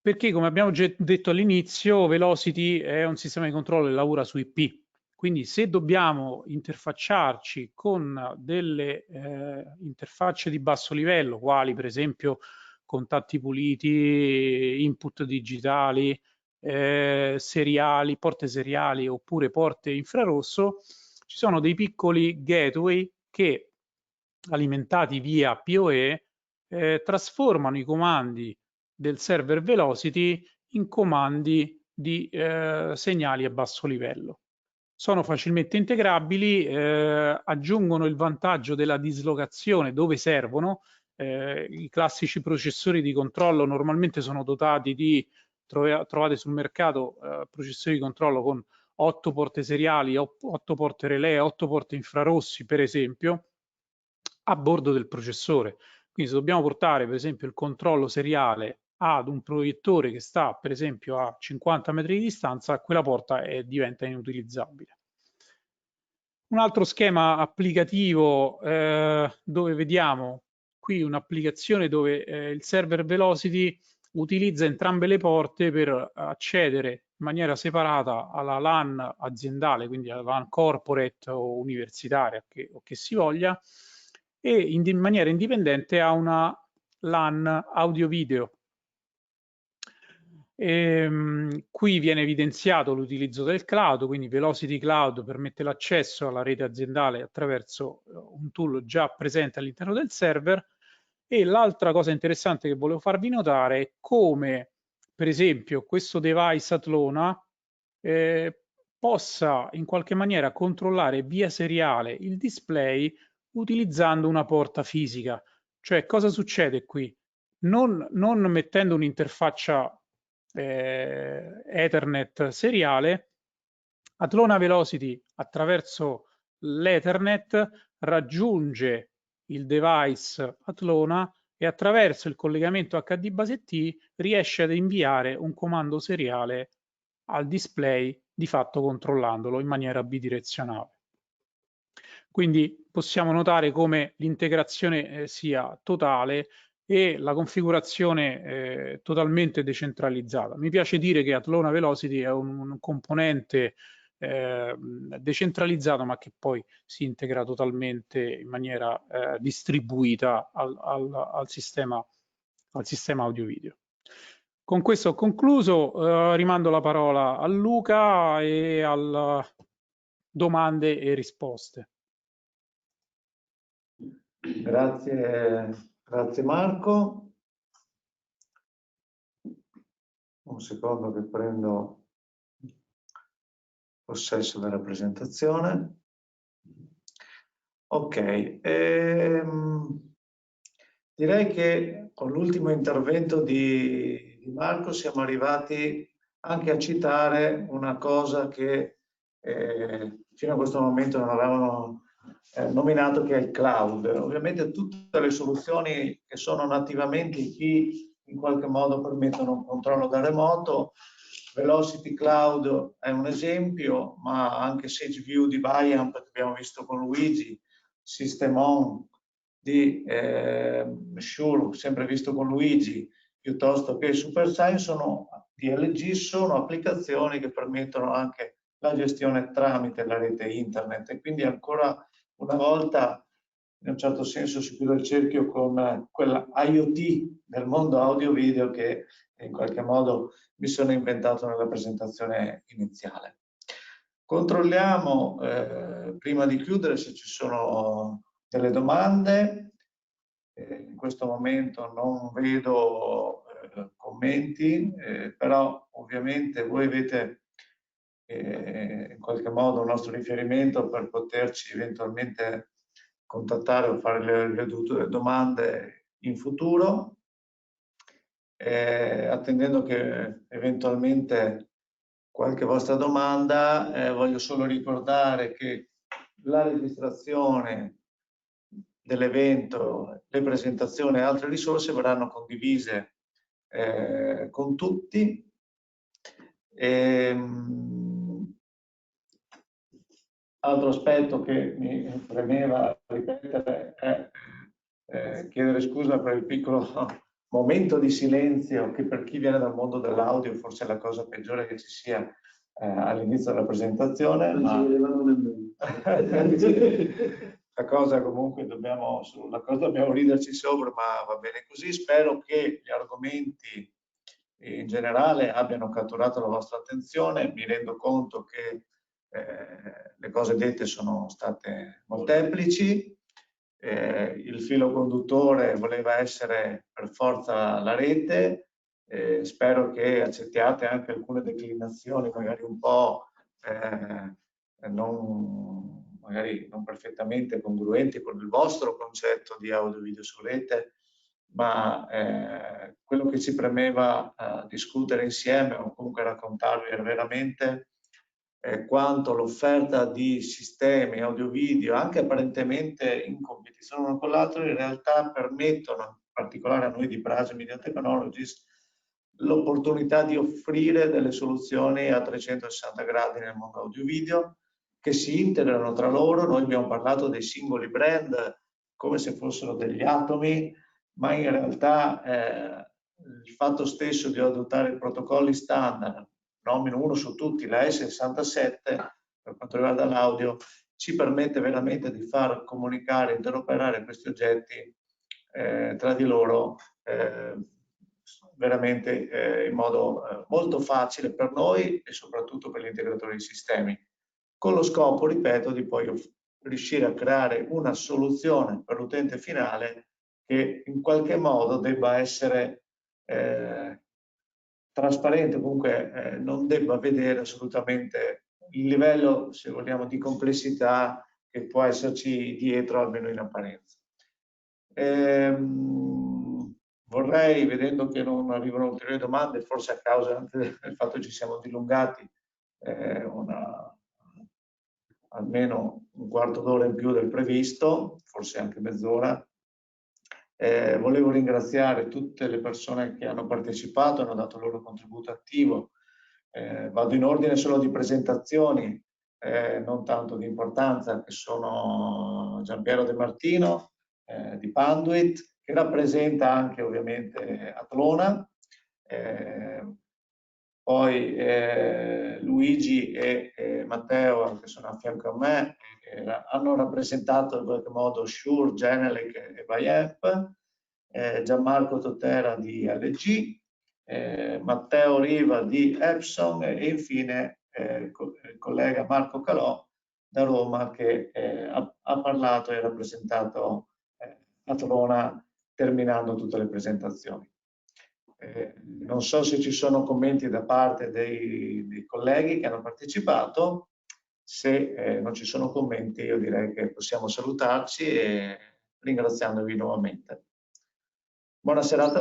Perché, come abbiamo già detto all'inizio, Velocity è un sistema di controllo che lavora su IP. Quindi se dobbiamo interfacciarci con delle interfacce di basso livello, quali per esempio contatti puliti, input digitali, seriali, porte seriali oppure porte infrarosso, ci sono dei piccoli gateway che, alimentati via PoE, trasformano i comandi del server Velocity in comandi di segnali a basso livello. Sono facilmente integrabili, aggiungono il vantaggio della dislocazione dove servono. I classici processori di controllo normalmente sono dotati di, trovate sul mercato, processori di controllo con 8 porte seriali, 8 porte relè, 8 porte infrarossi, per esempio, a bordo del processore. Quindi se dobbiamo portare per esempio il controllo seriale ad un proiettore che sta per esempio a 50 metri di distanza, quella porta diventa inutilizzabile. Un altro schema applicativo dove vediamo qui un'applicazione dove il server Velocity utilizza entrambe le porte per accedere in maniera separata alla LAN aziendale, quindi alla LAN corporate o universitaria o che si voglia, e in maniera indipendente a una LAN audio-video. Qui viene evidenziato l'utilizzo del cloud, quindi Velocity Cloud permette l'accesso alla rete aziendale attraverso un tool già presente all'interno del server. E l'altra cosa interessante che volevo farvi notare è come, per esempio, questo device Atlona possa in qualche maniera controllare via seriale il display utilizzando una porta fisica. Cioè, cosa succede qui? Non mettendo un'interfaccia Ethernet seriale, Atlona Velocity attraverso l'Ethernet raggiunge il device Atlona e attraverso il collegamento HD base T riesce ad inviare un comando seriale al display, di fatto controllandolo in maniera bidirezionale. Quindi possiamo notare come l'integrazione sia totale e la configurazione totalmente decentralizzata. Mi piace dire che Atlona Velocity è un componente decentralizzato, ma che poi si integra totalmente in maniera distribuita al sistema audio-video. Con questo ho concluso, rimando la parola a Luca e alle domande e risposte. Grazie Marco. Un secondo che prendo possesso della presentazione. Ok, direi che con l'ultimo intervento di Marco siamo arrivati anche a citare una cosa che fino a questo momento non avevamo nominato, che è il cloud. Ovviamente tutte le soluzioni che sono nativamente IP in qualche modo permettono un controllo da remoto. Velocity Cloud è un esempio, ma anche SageView di Viamp che abbiamo visto con Luigi, System-On di Shure, sempre visto con Luigi, piuttosto che SuperSign di LG, sono applicazioni che permettono anche la gestione tramite la rete internet, e quindi ancora una volta in un certo senso si chiude il cerchio con quella IoT del mondo audio-video che in qualche modo mi sono inventato nella presentazione iniziale. Controlliamo prima di chiudere se ci sono delle domande. In questo momento non vedo commenti, però ovviamente voi avete in qualche modo un nostro riferimento per poterci eventualmente contattare o fare le dovute domande in futuro, attendendo che eventualmente qualche vostra domanda. Voglio solo ricordare che la registrazione dell'evento, le presentazioni e altre risorse verranno condivise con tutti. Altro aspetto che mi premeva ripetere è chiedere scusa per il piccolo momento di silenzio che per chi viene dal mondo dell'audio forse è la cosa peggiore che ci sia all'inizio della presentazione. Non ci vedevamo nemmeno. La cosa comunque dobbiamo riderci sopra, ma va bene così. Spero che gli argomenti in generale abbiano catturato la vostra attenzione. Mi rendo conto che le cose dette sono state molteplici. Il filo conduttore voleva essere per forza la rete. Spero che accettiate anche alcune declinazioni magari un po' magari non perfettamente congruenti con il vostro concetto di audio video su rete, ma quello che ci premeva discutere insieme o comunque raccontarvi era veramente quanto l'offerta di sistemi audio video, anche apparentemente in competizione uno con l'altro, in realtà permettono, in particolare a noi di Prase Media Technologies, l'opportunità di offrire delle soluzioni a 360 gradi nel mondo audio video che si integrano tra loro. Noi abbiamo parlato dei singoli brand come se fossero degli atomi, ma in realtà il fatto stesso di adottare protocolli standard, nomino uno su tutti, la E67, per quanto riguarda l'audio, ci permette veramente di far comunicare, interoperare questi oggetti tra di loro veramente in modo molto facile per noi e soprattutto per gli integratori di sistemi, con lo scopo, ripeto, di poi riuscire a creare una soluzione per l'utente finale che in qualche modo debba essere trasparente, comunque non debba vedere assolutamente il livello, se vogliamo, di complessità che può esserci dietro, almeno in apparenza. Vorrei, vedendo che non arrivano ulteriori domande, forse a causa anche del fatto che ci siamo dilungati almeno un quarto d'ora in più del previsto, forse anche mezz'ora. Volevo ringraziare tutte le persone che hanno partecipato, hanno dato il loro contributo attivo. Vado in ordine solo di presentazioni, non tanto di importanza, che sono Giampiero De Martino di Panduit, che rappresenta anche ovviamente Atlona, poi Luigi e Matteo, che sono a fianco a me, hanno rappresentato in qualche modo Shure, Genelec e Bayep, Gianmarco Totera di LG, Matteo Riva di Epson e infine il collega Marco Calò da Roma che ha parlato e rappresentato Atlona terminando tutte le presentazioni. Non so se ci sono commenti da parte dei colleghi che hanno partecipato. Se non ci sono commenti, io direi che possiamo salutarci e ringraziandovi nuovamente. Buona serata a tutti.